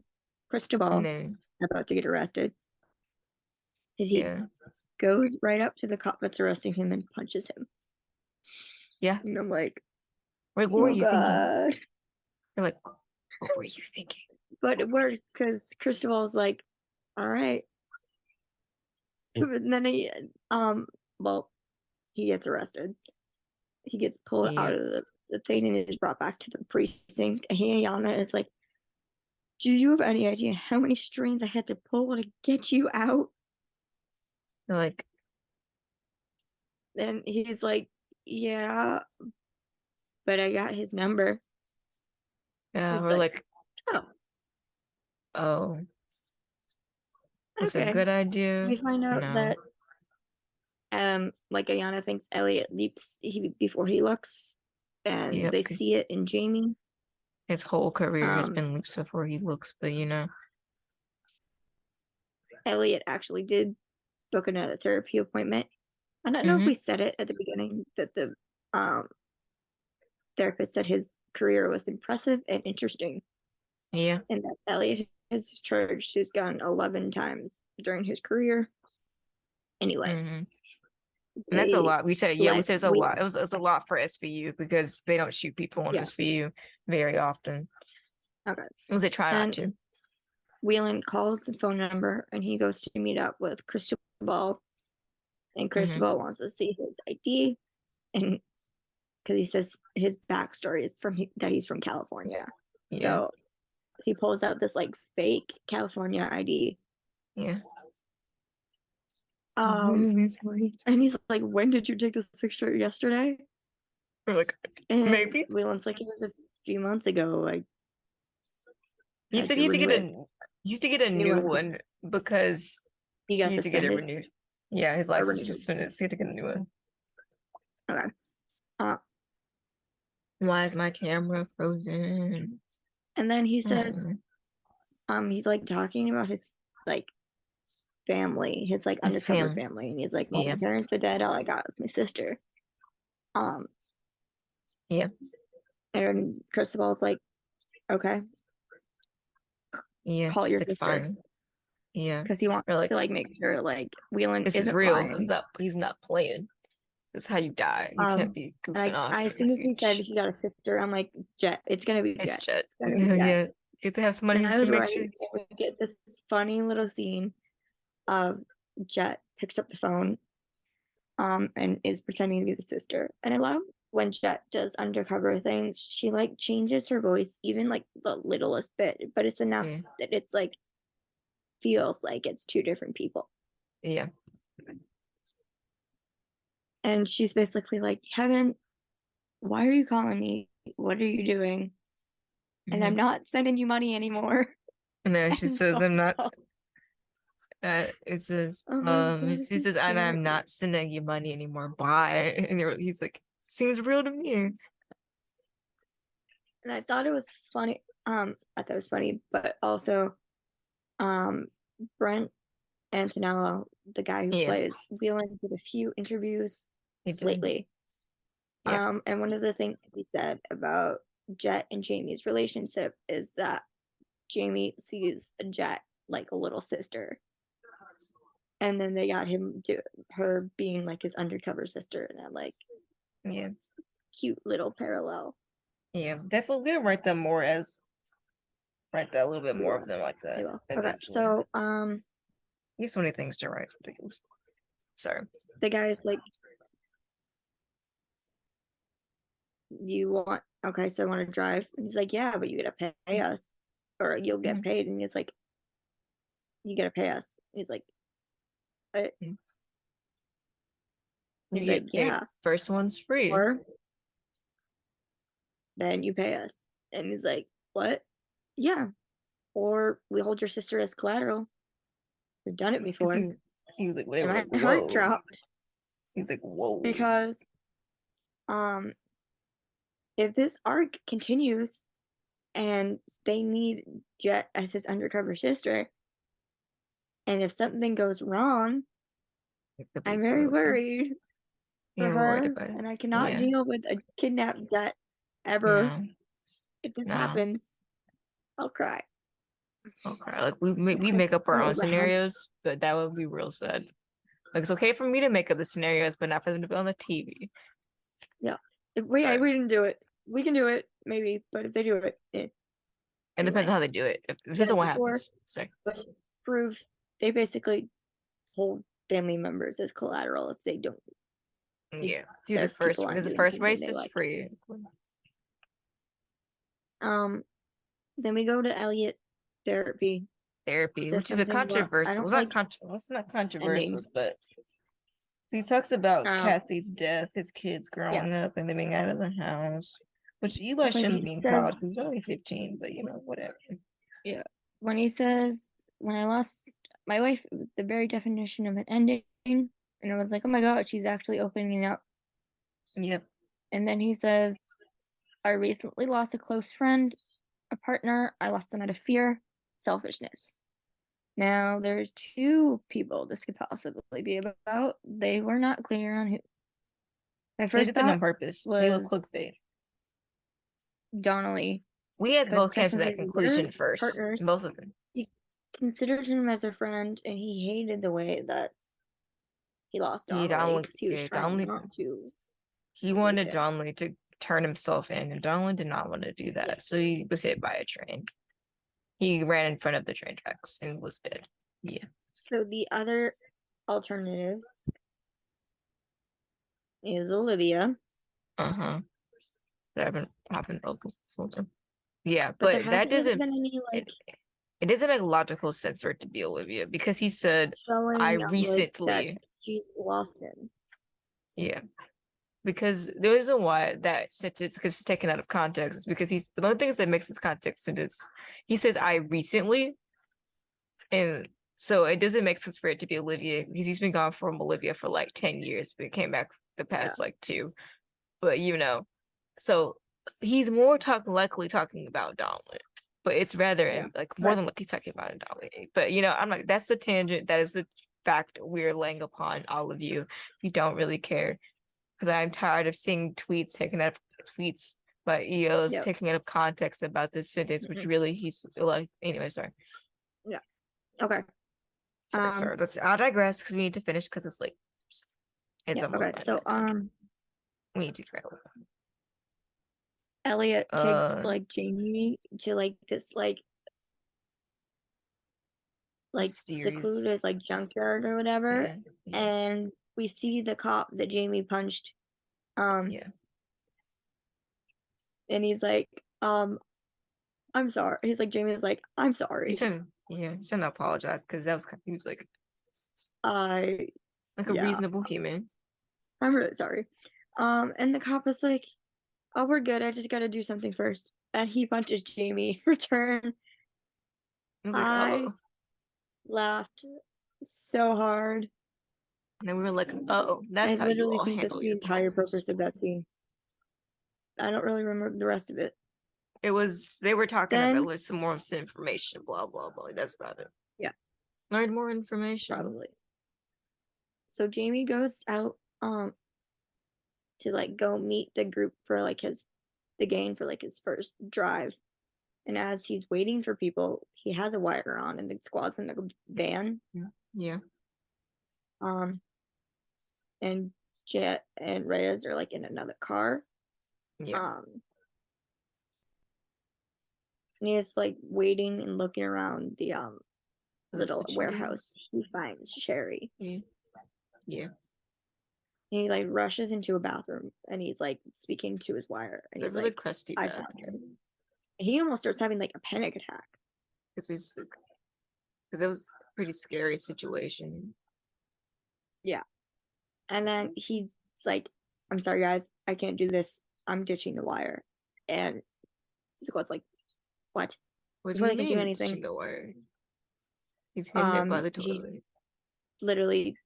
Cristobal And then, about to get arrested. He yeah. goes right up to the cop that's arresting him and punches him. Yeah. And I'm like, What were oh you thinking? god. You're like, what were you thinking? But it worked because Cristobal's like, all right. And then he gets arrested. He gets pulled Yeah. out of the thing and is brought back to the precinct. And Yana is like, do you have any idea how many strings I had to pull to get you out? You're like, And he's like, yeah, but I got his number. yeah, It's we're like, oh, oh, it's a okay. good idea. We find out No. that like Ayana thinks Elliot leaps before he looks, and Yep. they see it in Jamie. His whole career has been leaps before he looks, but Elliot actually did book another therapy appointment. I don't know if we said it at the beginning that the therapist said his career was impressive and interesting. Yeah. And that Elliot has discharged his gun 11 times during his career. Anyway. And that's a lot. We said, we said it's a lot. It's a lot for SVU because they don't shoot people on SVU very often. Okay. Because they try not to. Whelan calls the phone number and he goes to meet up with Cristobal. And Cristobal wants to see his ID, and because he says his backstory is that he's from California. Yeah. So he pulls out this like fake California ID. Yeah. And he's like, when did you take this picture? Yesterday? We're like, and maybe. Whelan's like, it was a few months ago. Like, he said he had to get a new one because he had to get it renewed. Yeah, his license just finished. He had to get a new one. Okay. Why is my camera frozen? And then he says, he's like talking about his like family, his like undercover family, and he's like, well, my parents are dead. All I got was my sister. Yeah. And Cristobal's like, okay. Yeah. Call your sister. Fine. Yeah. Because he wants to like make sure like Whelan this isn't is real. lying. He's not playing. This is how you die. You can't be goofing off. As soon as he said he got a sister, I'm like, Jet. It's gonna be Jet. It's gonna be Jet. Yeah. Get to have somebody who can make sure. We get this funny little scene of Jet picks up the phone, and is pretending to be the sister. And I love when Jet does undercover things. She like changes her voice, even like the littlest bit, but it's enough that it's like feels like it's two different people. Yeah. And she's basically like, Heaven, why are you calling me? What are you doing? And I'm not sending you money anymore. No, she says, I'm not. It says, she says, and I'm not sending you money anymore. Bye. And he's like, seems real to me. And I thought it was funny. I thought it was funny, but also, Brent Antonello, the guy who plays Whelan, did a few interviews lately. And one of the things he said about Jet and Jamie's relationship is that Jamie sees Jet like a little sister. And then they got her being like his undercover sister, and that like cute little parallel. Yeah, definitely gonna write that a little bit more of them like that. Okay, so you have so many things to write. It's ridiculous. Sorry. The guy's like, you want so I want to drive, and he's like, yeah, but you gotta pay us, or you'll get paid. And he's like, you gotta pay us. He's like, what? He's like, yeah, first one's free, or then you pay us. And he's like, what? Yeah, or we hold your sister as collateral. We've done it before. He was like, wait, my heart dropped. He's like, whoa. because if this arc continues and they need Jet as his undercover sister, and if something goes wrong, It could be I'm very broken. worried for You're worried her, about it. and I cannot Yeah. deal with a kidnapped Jet ever. No. If this No. happens, I'll cry. Okay. Like we make It's up our so own bad. scenarios, but that would be real sad. Like it's okay for me to make up the scenarios, but not for them to be on the TV. If we Sorry. didn't do it, we can do it maybe, but if they do it, It depends on how they do it. If this isn't what before- happens. Sorry. prove they basically hold family members as collateral if they don't. Yeah. Do their the first people aren't because the doing first something race they is like. free. Then we go to Elliot therapy. Therapy, Says which is a something about, I controversial. don't It's like not it's not controversial, endings. but he talks about Um, Kathy's death, his kids growing up and living out of the house, which Eli Like shouldn't he be says- called. He's only 15, but whatever. when he says, when I lost my wife, it was the very definition of an ending, and I was like, oh my god, she's actually opening up. Yep. And then he says, I recently lost a close friend, a partner. I lost them out of fear, selfishness. Now, there's two people this could possibly be about. They were not clear on who. My They first did that on thought purpose. They look was clickbait. Donnelly. We had 'Cause both came to that technically conclusion they're first. partners. Both of them. He considered him as a friend, and he hated the way that he lost Donnelly because he was trying not to. He wanted him. Donnelly to turn himself in, and Donnelly did not want to do that. Yeah. So he was hit by a train. He ran in front of the train tracks and was dead. Yeah. So the other alternative is Olivia. Uh-huh. That happened open. Yeah, But there but that hasn't really doesn't been any it doesn't make logical sense for it to be Olivia because he said showing I of, recently that she's lost him. yeah. Because the reason why that sentence gets taken out of context is because he's the only thing that makes this context sentence. He says I recently, and so it doesn't make sense for it to be Olivia because he's been gone from Olivia for like 10 years, but he came back the past like 2. But so he's more likely talking about Donald, but it's rather more than likely talking about Donald. But I'm like, that's the tangent. That is the fact we're laying upon all of you. If you don't really care, because I'm tired of seeing tweets by EOs taking out of context about this sentence, which really he's like. Anyway, sorry. Yeah. Okay. Sorry. I'll digress because we need to finish because it's late. It's almost okay. So we need to go. Elliot takes Jamie to this secluded junkyard or whatever, and we see the cop that Jamie punched. And he's like, I'm sorry. He's like, Jamie's like, I'm sorry. He shouldn't apologize because that was he was like a reasonable human. I'm really sorry. And the cop was like, oh, we're good. I just got to do something first. And he punches Jamie. Return. I laughed so hard. And then we were like, oh, that's how you all think handle that's the your entire problems. purpose of that scene. I don't really remember the rest of it. It was, they were talking about some more information, blah, blah, blah. That's about it. Yeah. Learn more information. Probably. So Jamie goes out to go meet the group for the gang for his first drive. And as he's waiting for people, he has a wire on and the squad's in the van. Yeah. And Jet and Reyes are in another car. Yeah. And he's waiting and looking around the little warehouse. He finds Sherry. Yeah. He rushes into a bathroom and he's speaking to his wire. And it's he's really crusty. I found her. He almost starts having a panic attack. Because it was a pretty scary situation. Yeah. And then he's like, I'm sorry guys, I can't do this. I'm ditching the wire. And the squad's like, what? What Before do you they mean can do anything, ditching the wire? He's hidden it by the toilet. Literally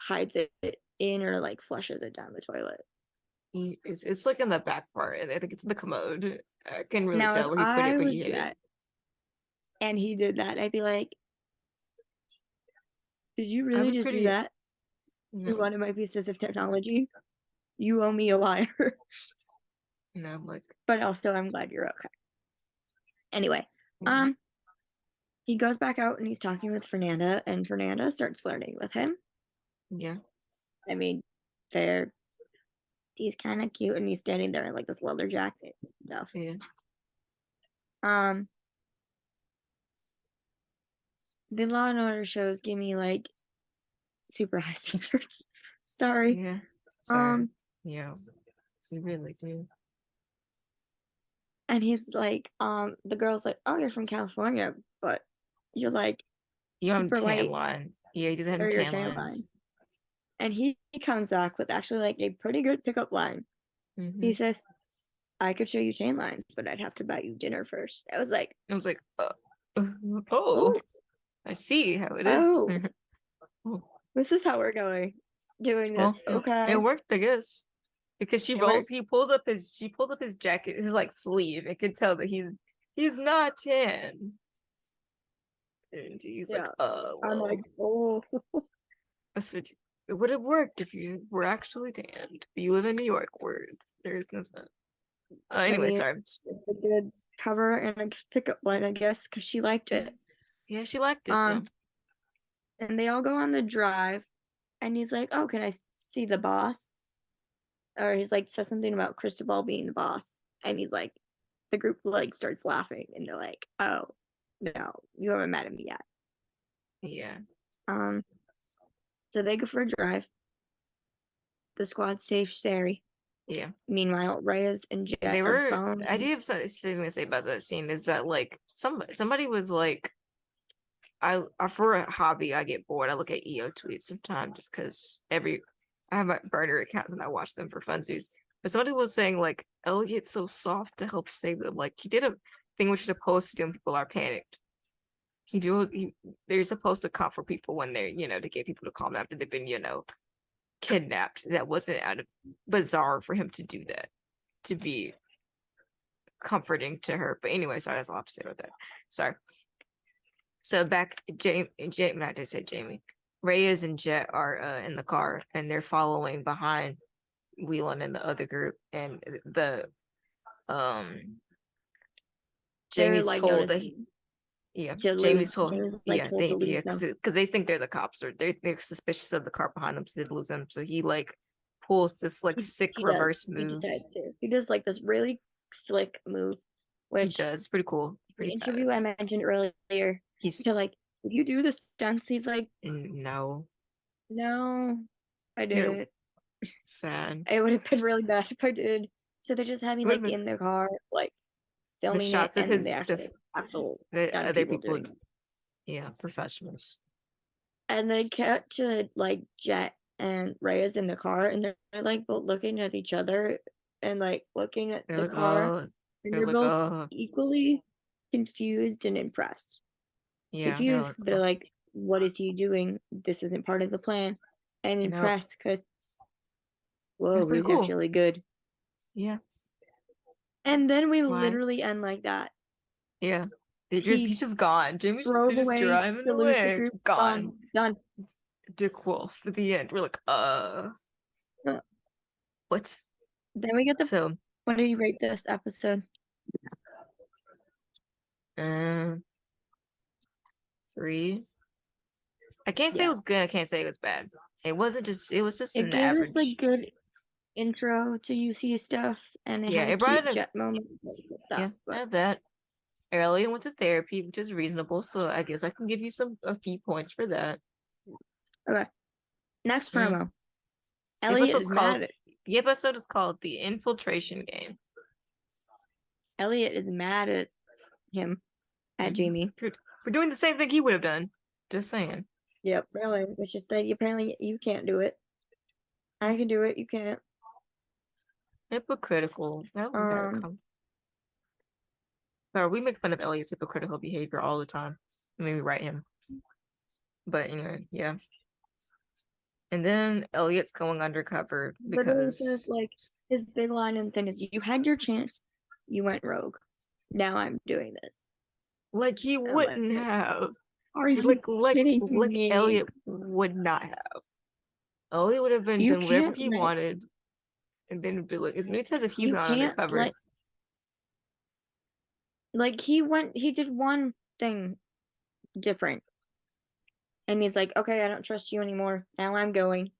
hides it in or like flushes it down the toilet. It's like in the back part, and I think it's in the commode. I can really Now, if tell where he put it, I but was he hid Jet it. and he did that, I'd be like, did you really I'm just do pretty. that to No, one of my pieces of technology? You owe me a liar. no, I'm like, But also, I'm glad you're okay. Anyway, mhm. he goes back out and he's talking with Fernanda, and Fernanda starts flirting with him. Yeah, I mean, he's kind of cute, and he's standing there in like this leather jacket and stuff. yeah. The Law and Order shows give me like super high standards. Sorry. Yeah. Sorry. Yeah. You really do. And he's like, the girl's like, oh, you're from California, but you're like You have super tan white, lines. Yeah, he doesn't have or your tan tan lines. lines. And he comes back with actually like a pretty good pickup line. He says, I could show you tan lines, but I'd have to buy you dinner first. I was like, I was like, oh, oh, I see how it is. oh, Oh, this is how we're doing well, this. Okay. it worked, I guess, because It worked. he pulls up his jacket, his like sleeve. It can tell that he's not tan, and he's like, Yeah. I'm well, like, oh, I said it would have worked if you were actually tanned. You live in New York, where there is no sun. I Anyway, mean, sorry. it's a good cover and a pickup line, I guess, because she liked it. Yeah, she liked this. Yeah. And they all go on the drive, and he's like, oh, can I see the boss? Or he's like, says something about Cristobal being the boss. And he's like, the group like starts laughing, and they're like, oh, no, you haven't met him yet. Yeah. So they go for a drive. The squad saves Sari. Yeah. Meanwhile, Reyes and Jet They are were. following. I do have something to say about that scene. Is that like somebody was like, I for a hobby I get bored. I look at EO tweets sometimes just because I have my burner accounts and I watch them for funsies. But somebody was saying like Elliot's so soft to help save them. Like he did a thing which you're supposed to do when people are panicked. They're supposed to comfort people when they're to get people to calm after they've been kidnapped. That wasn't out of bizarre for him to do that, to be comforting to her. But anyway, sorry, that's all I have to say about that. Sorry. So back, not to say Jamie, Reyes and Jet are in the car, and they're following behind Whelan and the other group, and the They're Jamie's like told that noticing Jamie's told Jamie's like told to leave them. because they think they're the cops, or they're suspicious of the car behind them, so they lose them. So he like pulls this like sick He does. reverse He move. decides to. He does like this really slick move, He which does. It's pretty cool. the Pretty interview I badass. mentioned earlier, He's they're like, if you do the stunts, he's like, no, no, I you know, didn't. sad. It would have been really bad if I did. So they're just It having would like have been in their car, like the filming it, shots of and then his they actually actual the stunt other people people. doing it. Yeah, professionals. And they cut to like Jet and Reyes in the car, and they're like both looking at each other and like looking at They're the like, car, oh, and they're they're like, both oh, equally confused and impressed. yeah, they're Confused, like, they're oh, like, what is he doing? This isn't part of the plan. And you know, impressed because, it's whoa, pretty he's cool. actually good. Yeah. And then we Why? literally end like that. Yeah. He He's just gone. drove They're just away driving to lose the away. group. Gone. Done. Dick Wolf at the end. We're like, what? Then we get the. So, What do you rate this episode? 3. I can't say it Yeah. was good. I can't say it was bad. It was just It an gave average. us like good intro to UC stuff, and it Yeah, had a it brought cute a Jet moment. yeah, But I have that. Elliot went to therapy, which is reasonable. So I guess I can give you a few points for that. okay, next Mm. promo. The Elliot episode's is called mad at the episode is called The Infiltration Game. Elliot is mad at him, at Jamie. We're doing the same thing he would have done. Just saying. Yep, really. It's just that apparently you can't do it. I can do it. You can't. Hypocritical. That would never come. Sorry, we make fun of Elliot's hypocritical behavior all the time. Maybe write him. But anyway, yeah. And then Elliot's going undercover Literally says because like his big line and thing is, "You had your chance, you went rogue. Now I'm doing this." like he I'm wouldn't like, have. are you Like kidding me? Elliot would not have. Elliot would have been You done whatever can't he let wanted, and then be like, as many times if he's you gone can't undercover. let like he did one thing different, and he's like, "Okay, I don't trust you anymore. Now I'm going."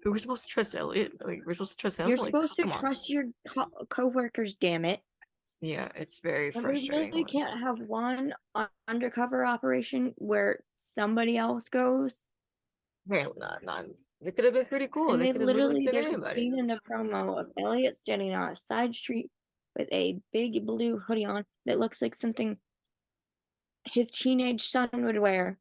We're supposed to trust Elliot. Like we're supposed to trust him. You're Like, supposed to come on. trust your coworkers, damn it. Yeah, it's very And we frustrating. really can't have one undercover operation where somebody else goes. Apparently not. It could have been pretty cool. And They they could have literally literally, said there's a anybody. scene in the promo of Elliot standing on a side street with a big blue hoodie on that looks like something his teenage son would wear.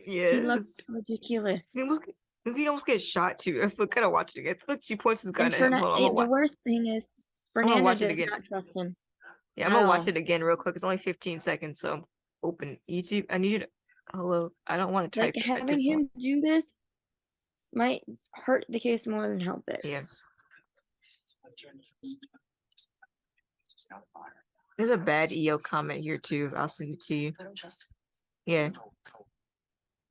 He looks Yes. ridiculous. He almost get shot too. If we gotta watch it again. Look, she points his gun And at him. Hold on, the worst thing is, I'm gonna Fernando watch it does again. not trust him. Yeah, I'm at gonna watch all. it again real quick. It's only 15 seconds, so open YouTube. I need you to hello. I don't want to Like, type. I having just want him do this might hurt the case more than help it. yeah. There's a bad EO comment here too. I'll send it to you. Yeah.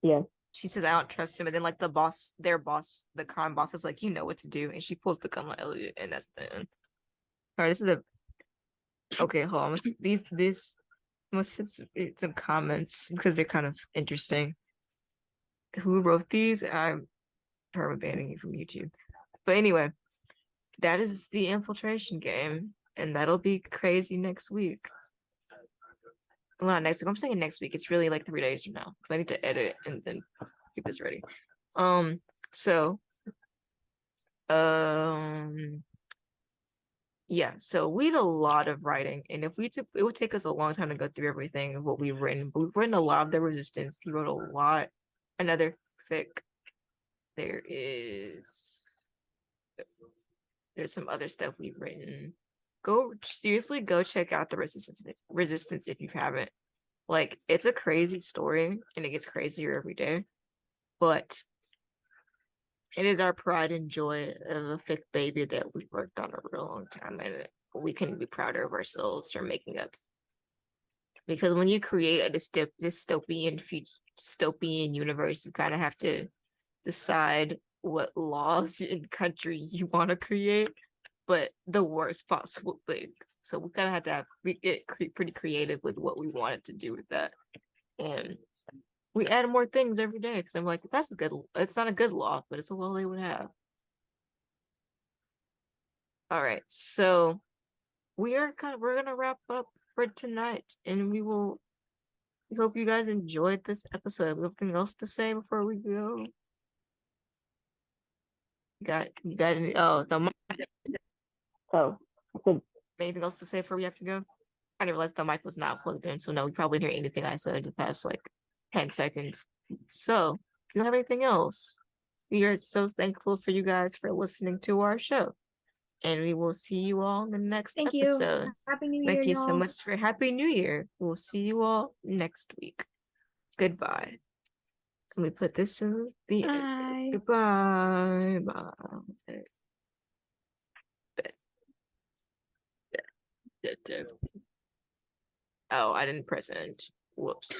Yeah. She says I don't trust him, and then like the boss, their boss, the con boss is like, you know what to do, and she pulls the gun on Elliot, and that's the end. All right, this is a okay. Hold on, I'm gonna send some comments because they're kind of interesting. Who wrote these? I'm permabanning you from YouTube. But anyway, that is the infiltration game, and that'll be crazy next week. Well, not next week. I'm saying next week. It's really like 3 days from now because I need to edit and then get this ready. So, um, yeah. So we did a lot of writing, and if we took, it would take us a long time to go through everything of what we've written. But we've written a lot of the resistance. He wrote a lot. Another fic. There's some other stuff we've written. Go check out the resistance if you haven't. Like it's a crazy story and it gets crazier every day, but it is our pride and joy of a fic baby that we worked on a real long time, and we can be prouder of ourselves for making up. Because when you create a dystopian universe, you kind of have to decide what laws and country you want to create, but the worst possible thing. So we kind of had to get pretty creative with what we wanted to do with that, and we add more things every day because I'm like, that's a good. It's not a good law, but it's a law they would have. All right, so we're gonna wrap up for tonight, and we hope you guys enjoyed this episode. Anything else to say before we go? You got any? Oh, So, anything else to say before we have to go? I didn't realize the mic was not plugged in, so no, we probably didn't hear anything I said the past like 10 seconds. So, if you don't have anything else, we are so thankful for you guys for listening to our show. And we will see you all in the next Thank episode. you. Happy New Year, Thank you y'all. so much for Happy New Year. We'll see you all next week. Goodbye. Can we put this in the Bye. goodbye? Bye. Oh, I didn't press end. Whoops.